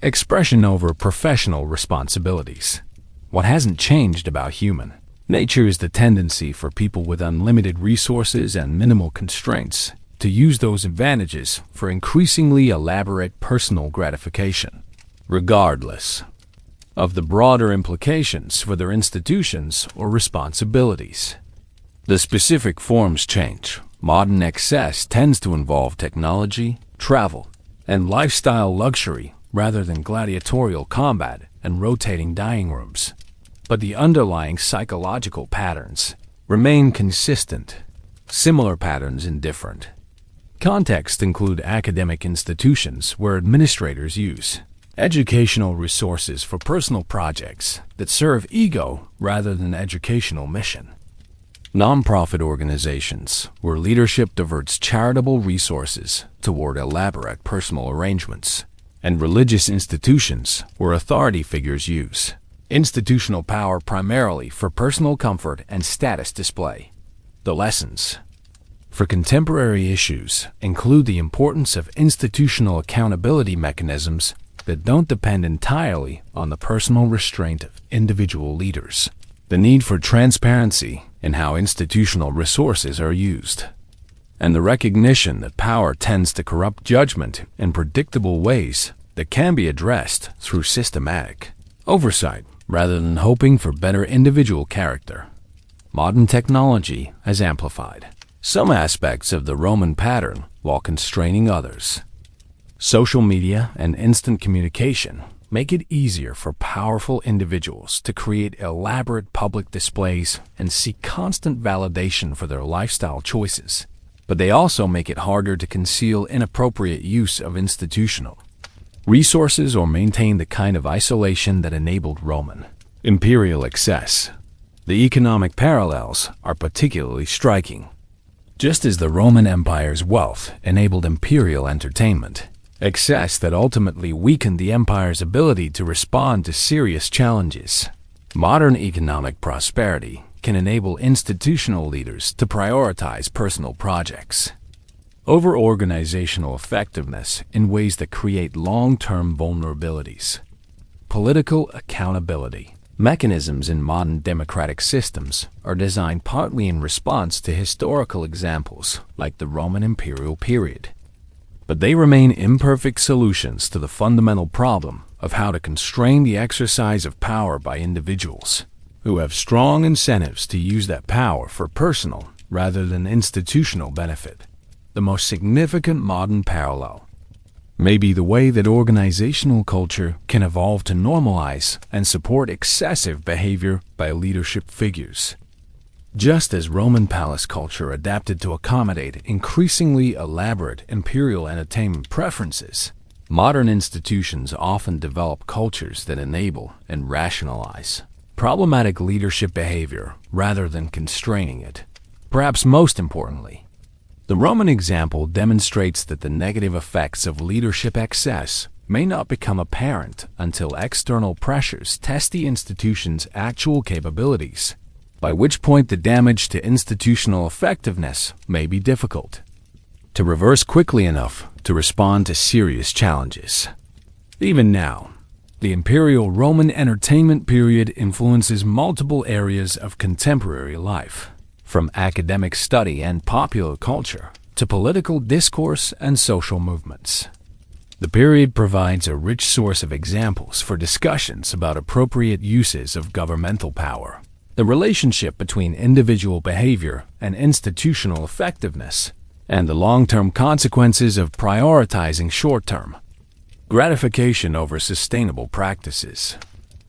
expression over professional responsibilities. What hasn't changed about human nature is the tendency for people with unlimited resources and minimal constraints to use those advantages for increasingly elaborate personal gratification, regardless of the broader implications for their institutions or responsibilities. The specific forms change. Modern excess tends to involve technology, travel, and lifestyle luxury rather than gladiatorial combat and rotating dining rooms. But the underlying psychological patterns remain consistent. Similar patterns in different contexts include academic institutions where administrators use educational resources for personal projects that serve ego rather than educational mission. Nonprofit organizations where leadership diverts charitable resources toward elaborate personal arrangements, and religious institutions where authority figures use institutional power primarily for personal comfort and status display. The lessons for contemporary issues include the importance of institutional accountability mechanisms that don't depend entirely on the personal restraint of individual leaders, the need for transparency in how institutional resources are used, and the recognition that power tends to corrupt judgment in predictable ways that can be addressed through systematic oversight rather than hoping for better individual character. Modern technology has amplified some aspects of the Roman pattern while constraining others. Social media and instant communication make it easier for powerful individuals to create elaborate public displays and seek constant validation for their lifestyle choices. But they also make it harder to conceal inappropriate use of institutional resources or maintain the kind of isolation that enabled Roman imperial excess. The economic parallels are particularly striking. Just as the Roman Empire's wealth enabled imperial entertainment, excess that ultimately weakened the empire's ability to respond to serious challenges, modern economic prosperity can enable institutional leaders to prioritize personal projects over organizational effectiveness in ways that create long-term vulnerabilities. Political accountability mechanisms in modern democratic systems are designed partly in response to historical examples like the Roman imperial period. But they remain imperfect solutions to the fundamental problem of how to constrain the exercise of power by individuals who have strong incentives to use that power for personal rather than institutional benefit. The most significant modern parallel may be the way that organizational culture can evolve to normalize and support excessive behavior by leadership figures. Just as Roman palace culture adapted to accommodate increasingly elaborate imperial entertainment preferences, modern institutions often develop cultures that enable and rationalize problematic leadership behavior rather than constraining it. Perhaps most importantly, the Roman example demonstrates that the negative effects of leadership excess may not become apparent until external pressures test the institution's actual capabilities, by which point the damage to institutional effectiveness may be difficult to reverse quickly enough to respond to serious challenges. Even now, the imperial Roman entertainment period influences multiple areas of contemporary life, from academic study and popular culture to political discourse and social movements. The period provides a rich source of examples for discussions about appropriate uses of governmental power, the relationship between individual behavior and institutional effectiveness, and the long-term consequences of prioritizing short-term gratification over sustainable practices.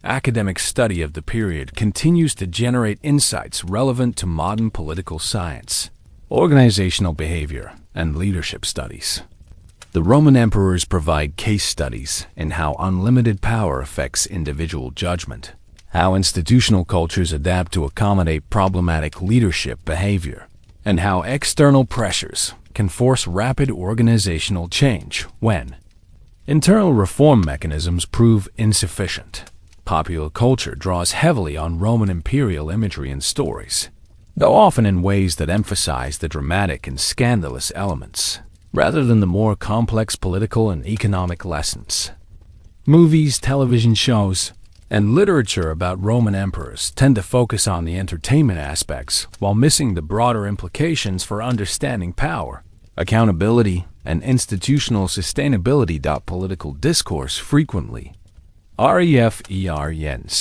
Academic study of the period continues to generate insights relevant to modern political science, organizational behavior, and leadership studies. The Roman emperors provide case studies in how unlimited power affects individual judgment, how institutional cultures adapt to accommodate problematic leadership behavior, and how external pressures can force rapid organizational change when internal reform mechanisms prove insufficient. Popular culture draws heavily on Roman imperial imagery and stories, though often in ways that emphasize the dramatic and scandalous elements, rather than the more complex political and economic lessons. Movies, television shows, and literature about Roman emperors tend to focus on the entertainment aspects while missing the broader implications for understanding power, accountability, and institutional sustainability. Political discourse frequently, REFERENCE,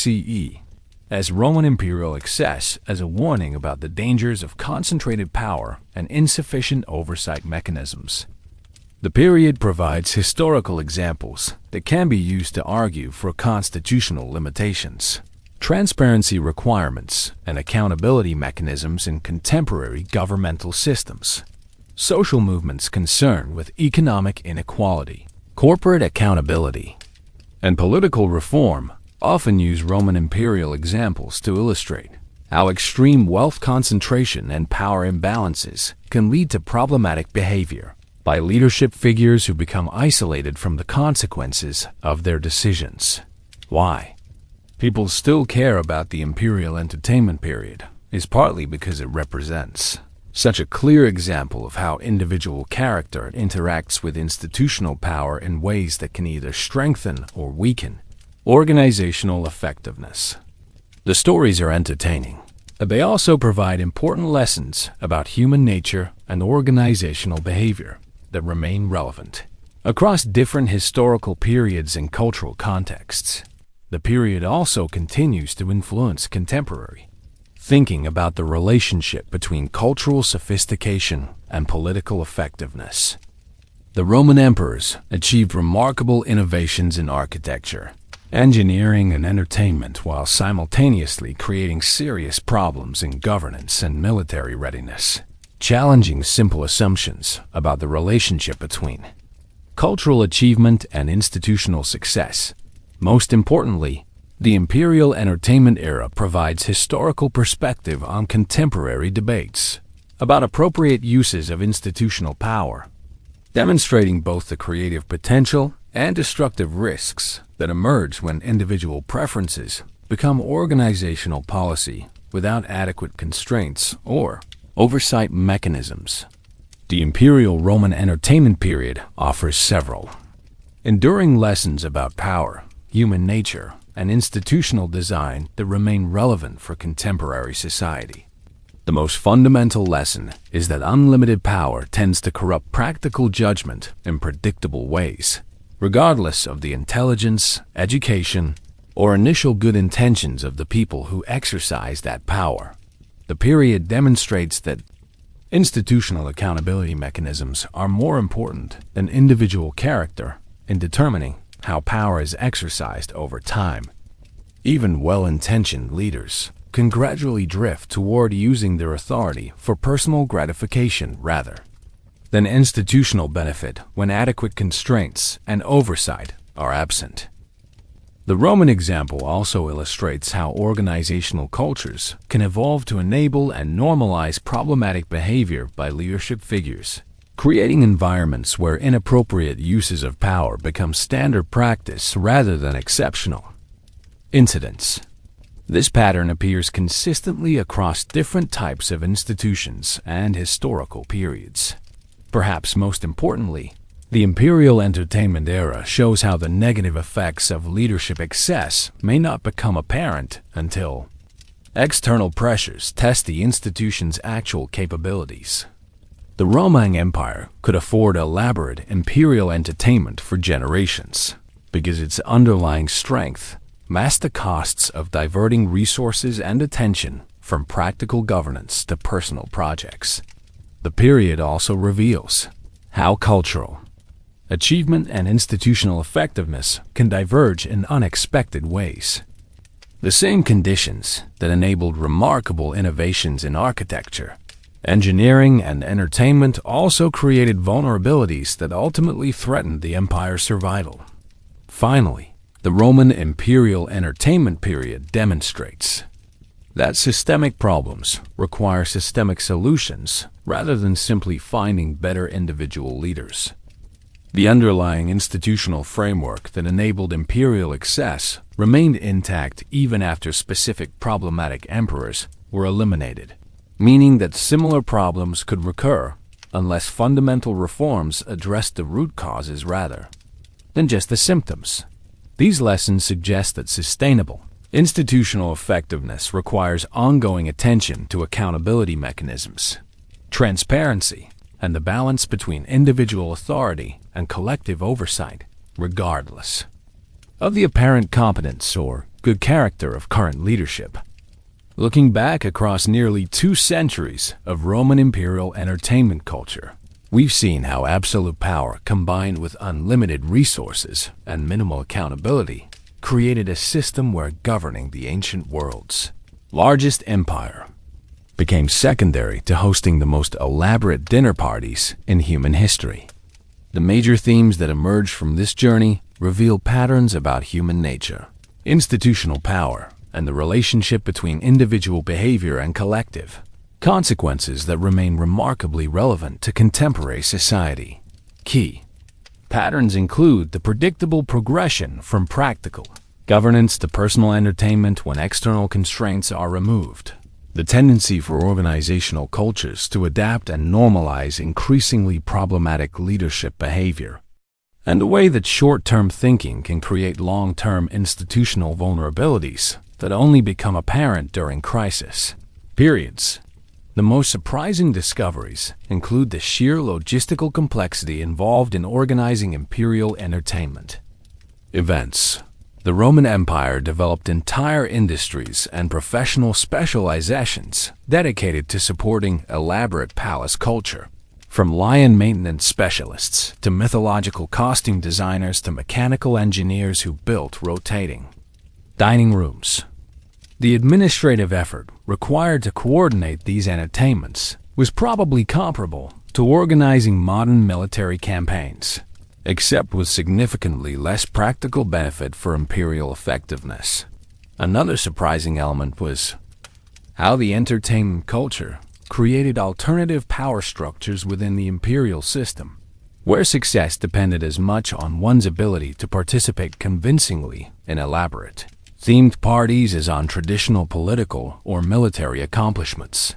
as Roman imperial excess as a warning about the dangers of concentrated power and insufficient oversight mechanisms. The period provides historical examples that can be used to argue for constitutional limitations, transparency requirements, and accountability mechanisms in contemporary governmental systems. Social movements concerned with economic inequality, corporate accountability, and political reform often use Roman imperial examples to illustrate how extreme wealth concentration and power imbalances can lead to problematic behavior by leadership figures who become isolated from the consequences of their decisions. Why people still care about the imperial entertainment period is partly because it represents such a clear example of how individual character interacts with institutional power in ways that can either strengthen or weaken organizational effectiveness. The stories are entertaining, but they also provide important lessons about human nature and organizational behavior that remain relevant across different historical periods and cultural contexts. The period also continues to influence contemporary thinking about the relationship between cultural sophistication and political effectiveness. The Roman emperors achieved remarkable innovations in architecture, engineering, and entertainment while simultaneously creating serious problems in governance and military readiness, challenging simple assumptions about the relationship between cultural achievement and institutional success. Most importantly, the imperial entertainment era provides historical perspective on contemporary debates about appropriate uses of institutional power, demonstrating both the creative potential and destructive risks that emerge when individual preferences become organizational policy without adequate constraints or oversight mechanisms. The imperial Roman entertainment period offers several enduring lessons about power, human nature, and institutional design that remain relevant for contemporary society. The most fundamental lesson is that unlimited power tends to corrupt practical judgment in predictable ways, regardless of the intelligence, education, or initial good intentions of the people who exercise that power. The period demonstrates that institutional accountability mechanisms are more important than individual character in determining how power is exercised over time. Even well-intentioned leaders can gradually drift toward using their authority for personal gratification rather than institutional benefit when adequate constraints and oversight are absent. The Roman example also illustrates how organizational cultures can evolve to enable and normalize problematic behavior by leadership figures, creating environments where inappropriate uses of power become standard practice rather than exceptional incidents. This pattern appears consistently across different types of institutions and historical periods. Perhaps most importantly, the imperial entertainment era shows how the negative effects of leadership excess may not become apparent until external pressures test the institution's actual capabilities. The Roman Empire could afford elaborate imperial entertainment for generations because its underlying strength masked the costs of diverting resources and attention from practical governance to personal projects. The period also reveals how cultural achievement and institutional effectiveness can diverge in unexpected ways. The same conditions that enabled remarkable innovations in architecture, engineering, and entertainment also created vulnerabilities that ultimately threatened the empire's survival. Finally, the Roman imperial entertainment period demonstrates that systemic problems require systemic solutions rather than simply finding better individual leaders. The underlying institutional framework that enabled imperial excess remained intact even after specific problematic emperors were eliminated, meaning that similar problems could recur unless fundamental reforms addressed the root causes rather than just the symptoms. These lessons suggest that sustainable institutional effectiveness requires ongoing attention to accountability mechanisms, transparency, and the balance between individual authority and collective oversight, regardless of the apparent competence or good character of current leadership. Looking back across nearly 2 centuries of Roman imperial entertainment culture, we've seen how absolute power combined with unlimited resources and minimal accountability created a system where governing the ancient world's largest empire became secondary to hosting the most elaborate dinner parties in human history. The major themes that emerge from this journey reveal patterns about human nature, institutional power, and the relationship between individual behavior and collective consequences that remain remarkably relevant to contemporary society. Key patterns include the predictable progression from practical governance to personal entertainment when external constraints are removed, the tendency for organizational cultures to adapt and normalize increasingly problematic leadership behavior, and the way that short-term thinking can create long-term institutional vulnerabilities that only become apparent during crisis periods. The most surprising discoveries include the sheer logistical complexity involved in organizing imperial entertainment events. The Roman Empire developed entire industries and professional specializations dedicated to supporting elaborate palace culture, from lion maintenance specialists to mythological costume designers to mechanical engineers who built rotating dining rooms. The administrative effort required to coordinate these entertainments was probably comparable to organizing modern military campaigns, except with significantly less practical benefit for imperial effectiveness. Another surprising element was how the entertainment culture created alternative power structures within the imperial system, where success depended as much on one's ability to participate convincingly in elaborate themed parties as on traditional political or military accomplishments.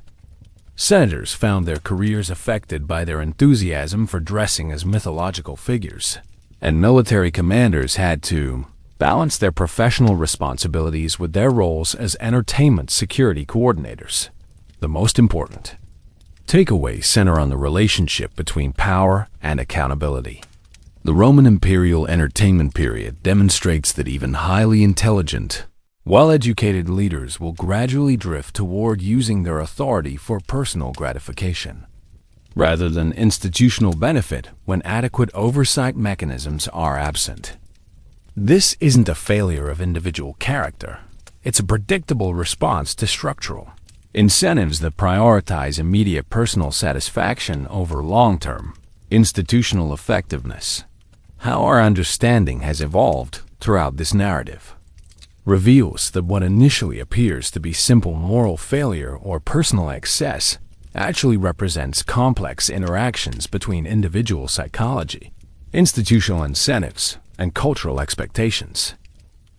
Senators found their careers affected by their enthusiasm for dressing as mythological figures, and military commanders had to balance their professional responsibilities with their roles as entertainment security coordinators. The most important takeaways center on the relationship between power and accountability. The Roman imperial entertainment period demonstrates that even highly intelligent, well-educated leaders will gradually drift toward using their authority for personal gratification, rather than institutional benefit when adequate oversight mechanisms are absent. This isn't a failure of individual character. It's a predictable response to structural incentives that prioritize immediate personal satisfaction over long-term institutional effectiveness. How our understanding has evolved throughout this narrative reveals that what initially appears to be simple moral failure or personal excess actually represents complex interactions between individual psychology, institutional incentives, and cultural expectations.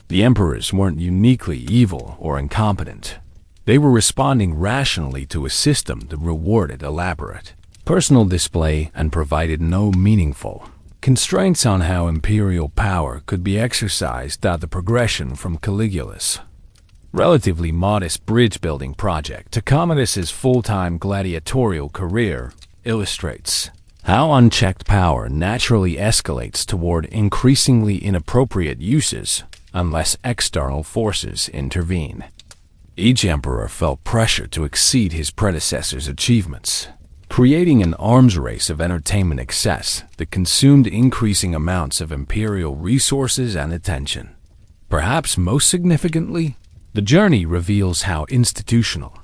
The emperors weren't uniquely evil or incompetent. They were responding rationally to a system that rewarded elaborate personal display and provided no meaningful constraints on how imperial power could be exercised. The progression from Caligula's relatively modest bridge-building project to Commodus's full-time gladiatorial career illustrates how unchecked power naturally escalates toward increasingly inappropriate uses unless external forces intervene. Each emperor felt pressure to exceed his predecessor's achievements, creating an arms race of entertainment excess that consumed increasing amounts of imperial resources and attention. Perhaps most significantly, the journey reveals how institutional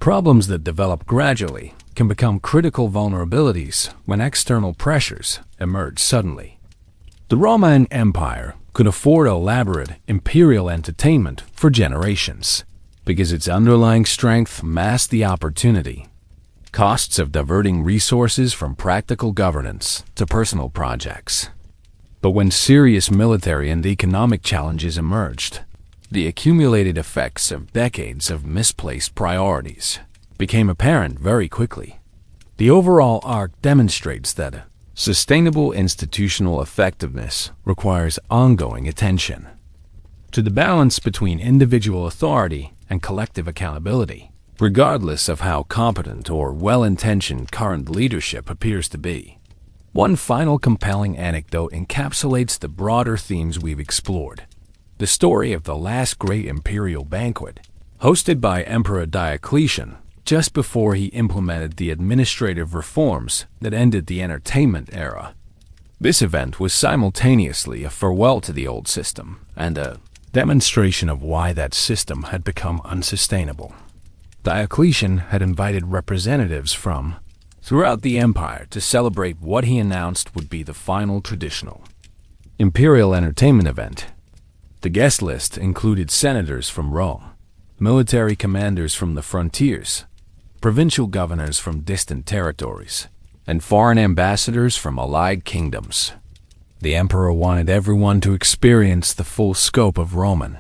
problems that develop gradually can become critical vulnerabilities when external pressures emerge suddenly. The Roman Empire could afford elaborate imperial entertainment for generations because its underlying strength masked the opportunity costs of diverting resources from practical governance to personal projects. But when serious military and economic challenges emerged, the accumulated effects of decades of misplaced priorities became apparent very quickly. The overall arc demonstrates that sustainable institutional effectiveness requires ongoing attention to the balance between individual authority and collective accountability, regardless of how competent or well-intentioned current leadership appears to be. One final compelling anecdote encapsulates the broader themes we've explored. the story of the last great imperial banquet, hosted by Emperor Diocletian just before he implemented the administrative reforms that ended the entertainment era. This event was simultaneously a farewell to the old system and a demonstration of why that system had become unsustainable. Diocletian had invited representatives from throughout the empire to celebrate what he announced would be the final traditional imperial entertainment event. The guest list included senators from Rome, military commanders from the frontiers, provincial governors from distant territories, and foreign ambassadors from allied kingdoms. The emperor wanted everyone to experience the full scope of Roman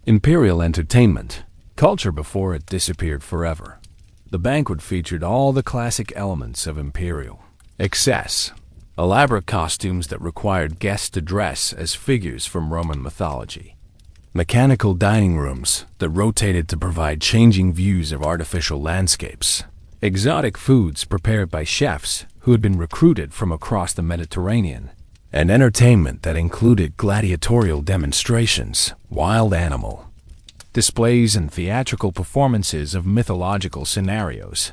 imperial entertainment culture before it disappeared forever. The banquet featured all the classic elements of imperial excess, elaborate costumes that required guests to dress as figures from Roman mythology, mechanical dining rooms that rotated to provide changing views of artificial landscapes, exotic foods prepared by chefs who had been recruited from across the Mediterranean, and entertainment that included gladiatorial demonstrations, wild animal displays, and theatrical performances of mythological scenarios.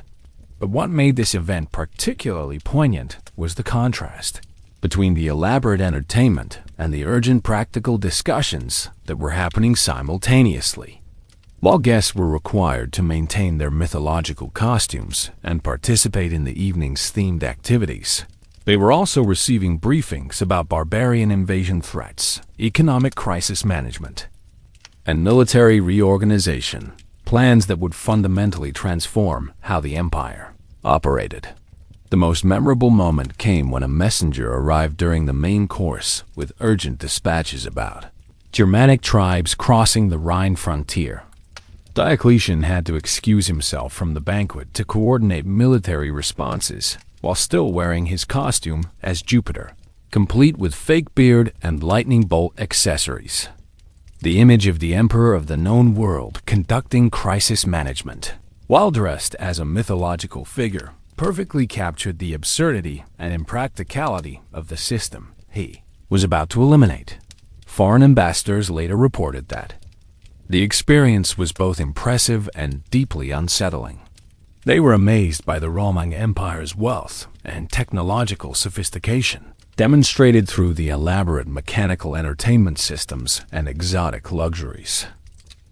But what made this event particularly poignant was the contrast between the elaborate entertainment and the urgent practical discussions that were happening simultaneously. While guests were required to maintain their mythological costumes and participate in the evening's themed activities, they were also receiving briefings about barbarian invasion threats, economic crisis management, and military reorganization, plans that would fundamentally transform how the empire operated. The most memorable moment came when a messenger arrived during the main course with urgent dispatches about Germanic tribes crossing the Rhine frontier. Diocletian had to excuse himself from the banquet to coordinate military responses while still wearing his costume as Jupiter, complete with fake beard and lightning bolt accessories. The image of the emperor of the known world conducting crisis management, while dressed as a mythological figure, perfectly captured the absurdity and impracticality of the system he was about to eliminate. Foreign ambassadors later reported that the experience was both impressive and deeply unsettling. They were amazed by the Roman Empire's wealth and technological sophistication, demonstrated through the elaborate mechanical entertainment systems and exotic luxuries.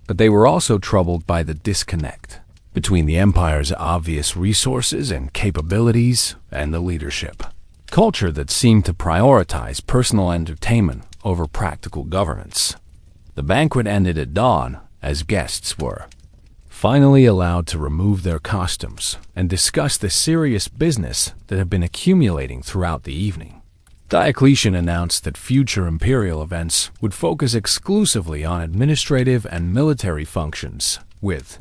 But they were also troubled by the disconnect between the empire's obvious resources and capabilities and the leadership culture that seemed to prioritize personal entertainment over practical governance. The banquet ended at dawn as guests were finally allowed to remove their costumes and discuss the serious business that had been accumulating throughout the evening. Diocletian announced that future imperial events would focus exclusively on administrative and military functions, with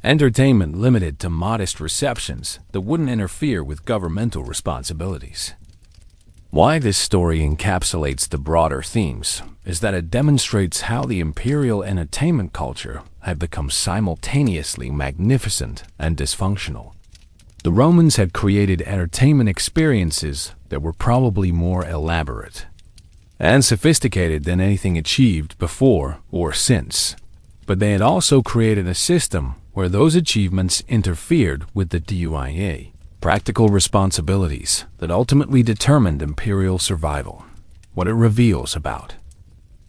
entertainment limited to modest receptions that wouldn't interfere with governmental responsibilities. Why this story encapsulates the broader themes is that it demonstrates how the imperial entertainment culture had become simultaneously magnificent and dysfunctional. The Romans had created entertainment experiences that were probably more elaborate and sophisticated than anything achieved before or since. But they had also created a system where those achievements interfered with the DUIA, practical responsibilities that ultimately determined imperial survival. What it reveals about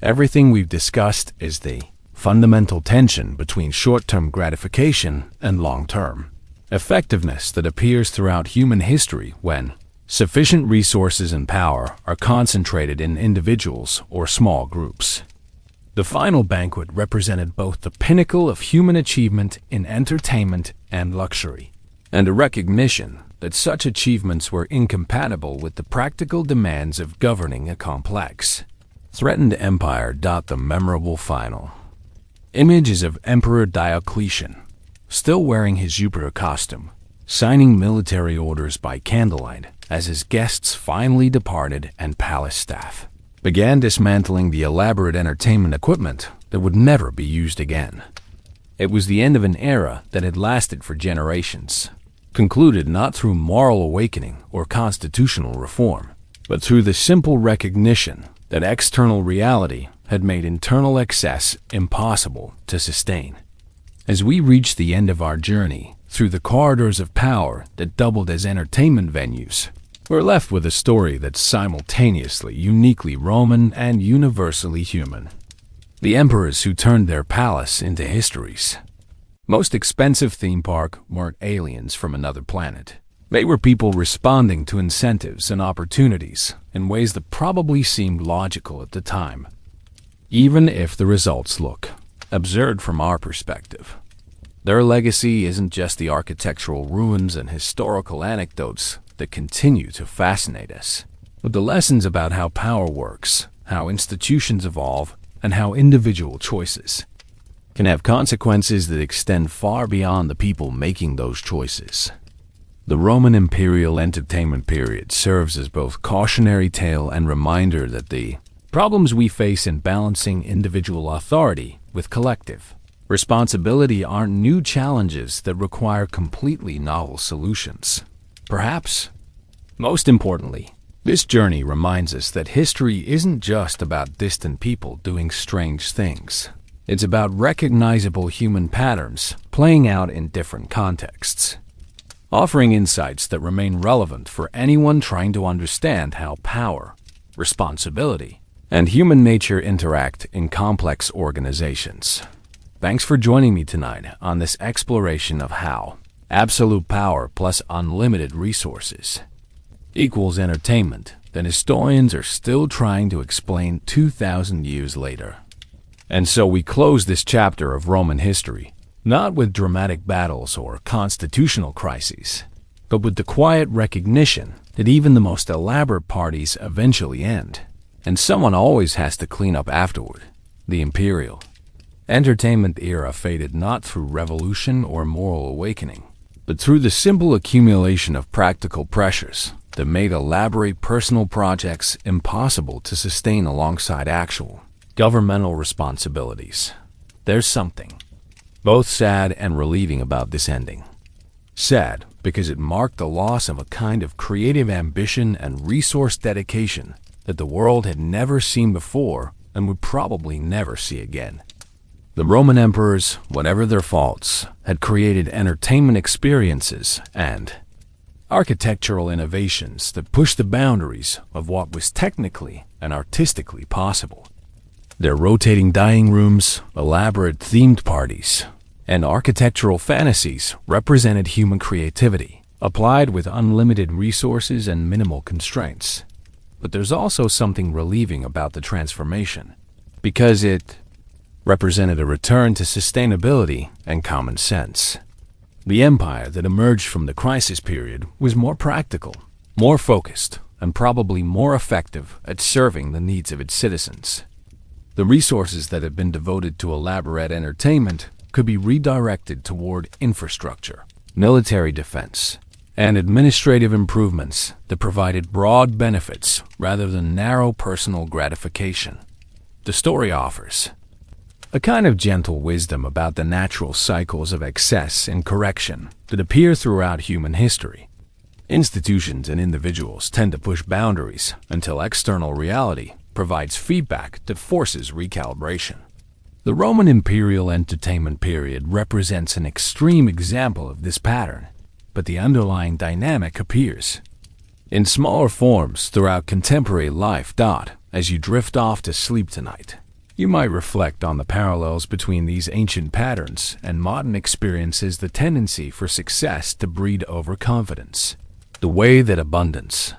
everything we've discussed is the fundamental tension between short-term gratification and long-term effectiveness that appears throughout human history when sufficient resources and power are concentrated in individuals or small groups. The final banquet represented both the pinnacle of human achievement in entertainment and luxury, and a recognition that such achievements were incompatible with the practical demands of governing a complex, threatened empire. The memorable final image is of Emperor Diocletian, still wearing his Jupiter costume, signing military orders by candlelight as his guests finally departed and palace staff began dismantling the elaborate entertainment equipment that would never be used again. It was the end of an era that had lasted for generations, concluded not through moral awakening or constitutional reform, but through the simple recognition that external reality had made internal excess impossible to sustain. As we reach the end of our journey through the corridors of power that doubled as entertainment venues, we're left with a story that's simultaneously uniquely Roman and universally human. The emperors who turned their palace into history's most expensive theme park weren't aliens from another planet. They were people responding to incentives and opportunities in ways that probably seemed logical at the time, even if the results look absurd from our perspective. Their legacy isn't just the architectural ruins and historical anecdotes that continue to fascinate us, but the lessons about how power works, how institutions evolve, and how individual choices can have consequences that extend far beyond the people making those choices. The Roman imperial entertainment period serves as both cautionary tale and reminder that the problems we face in balancing individual authority with collective responsibility aren't new challenges that require completely novel solutions. Perhaps, most importantly, this journey reminds us that history isn't just about distant people doing strange things. It's about recognizable human patterns playing out in different contexts, offering insights that remain relevant for anyone trying to understand how power, responsibility, and human nature interact in complex organizations. Thanks for joining me tonight on this exploration of how absolute power plus unlimited resources equals entertainment that historians are still trying to explain 2,000 years later. And so we close this chapter of Roman history, not with dramatic battles or constitutional crises, but with the quiet recognition that even the most elaborate parties eventually end, and someone always has to clean up afterward. The imperial entertainment era faded not through revolution or moral awakening, but through the simple accumulation of practical pressures that made elaborate personal projects impossible to sustain alongside actual governmental responsibilities. There's something both sad and relieving about this ending. Sad because it marked the loss of a kind of creative ambition and resource dedication that the world had never seen before and would probably never see again. The Roman emperors, whatever their faults, had created entertainment experiences and architectural innovations that pushed the boundaries of what was technically and artistically possible. Their rotating dining rooms, elaborate themed parties, and architectural fantasies represented human creativity, applied with unlimited resources and minimal constraints. But there's also something relieving about the transformation, because it represented a return to sustainability and common sense. The empire that emerged from the crisis period was more practical, more focused, and probably more effective at serving the needs of its citizens. The resources that had been devoted to elaborate entertainment could be redirected toward infrastructure, military defense, and administrative improvements that provided broad benefits rather than narrow personal gratification. The story offers a kind of gentle wisdom about the natural cycles of excess and correction that appear throughout human history. Institutions and individuals tend to push boundaries until external reality provides feedback that forces recalibration. The Roman imperial entertainment period represents an extreme example of this pattern, but the underlying dynamic appears in smaller forms throughout contemporary life. As you drift off to sleep tonight, you might reflect on the parallels between these ancient patterns and modern experiences, the tendency for success to breed overconfidence, the way that abundance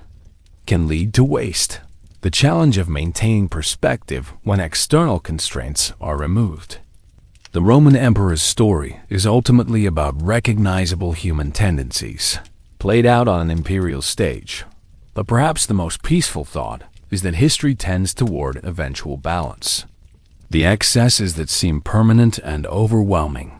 can lead to waste, the challenge of maintaining perspective when external constraints are removed. The Roman emperor's story is ultimately about recognizable human tendencies, played out on an imperial stage. But perhaps the most peaceful thought is that history tends toward eventual balance. The excesses that seem permanent and overwhelming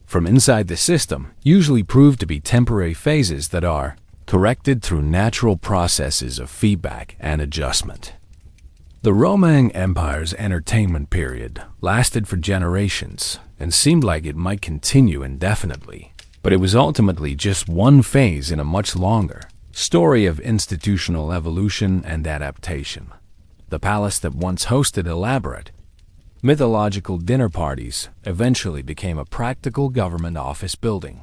from inside the system usually prove to be temporary phases that are corrected through natural processes of feedback and adjustment. The Roman Empire's entertainment period lasted for generations and seemed like it might continue indefinitely, but it was ultimately just one phase in a much longer story of institutional evolution and adaptation. The palace that once hosted elaborate, Mythological dinner parties eventually became a practical government office building.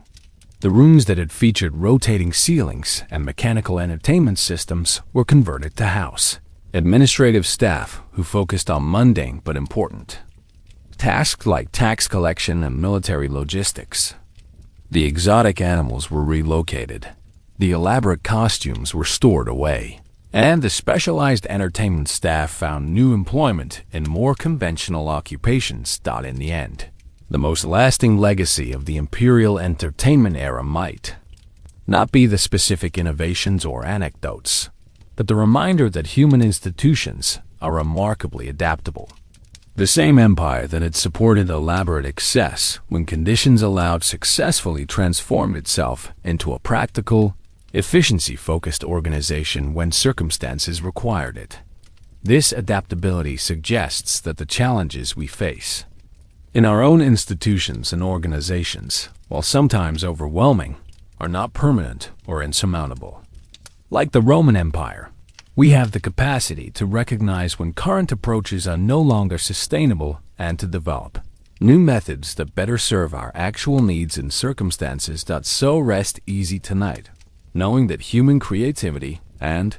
The rooms that had featured rotating ceilings and mechanical entertainment systems were converted to house administrative staff who focused on mundane but important tasks like tax collection and military logistics. The exotic animals were relocated, the elaborate costumes were stored away, and the specialized entertainment staff found new employment in more conventional occupations. In the end, the most lasting legacy of the imperial entertainment era might not be the specific innovations or anecdotes, but the reminder that human institutions are remarkably adaptable. The same empire that had supported elaborate excess when conditions allowed successfully transformed itself into a practical, efficiency-focused organization when circumstances required it. This adaptability suggests that the challenges we face in our own institutions and organizations, while sometimes overwhelming, are not permanent or insurmountable. Like the Roman Empire, we have the capacity to recognize when current approaches are no longer sustainable and to develop new methods that better serve our actual needs and circumstances. So rest easy tonight, knowing that human creativity and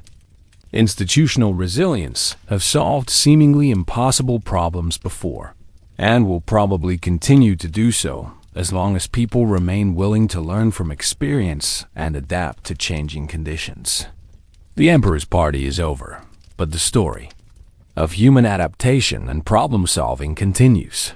institutional resilience have solved seemingly impossible problems before, and will probably continue to do so as long as people remain willing to learn from experience and adapt to changing conditions. The Emperor's party is over, but the story of human adaptation and problem-solving continues.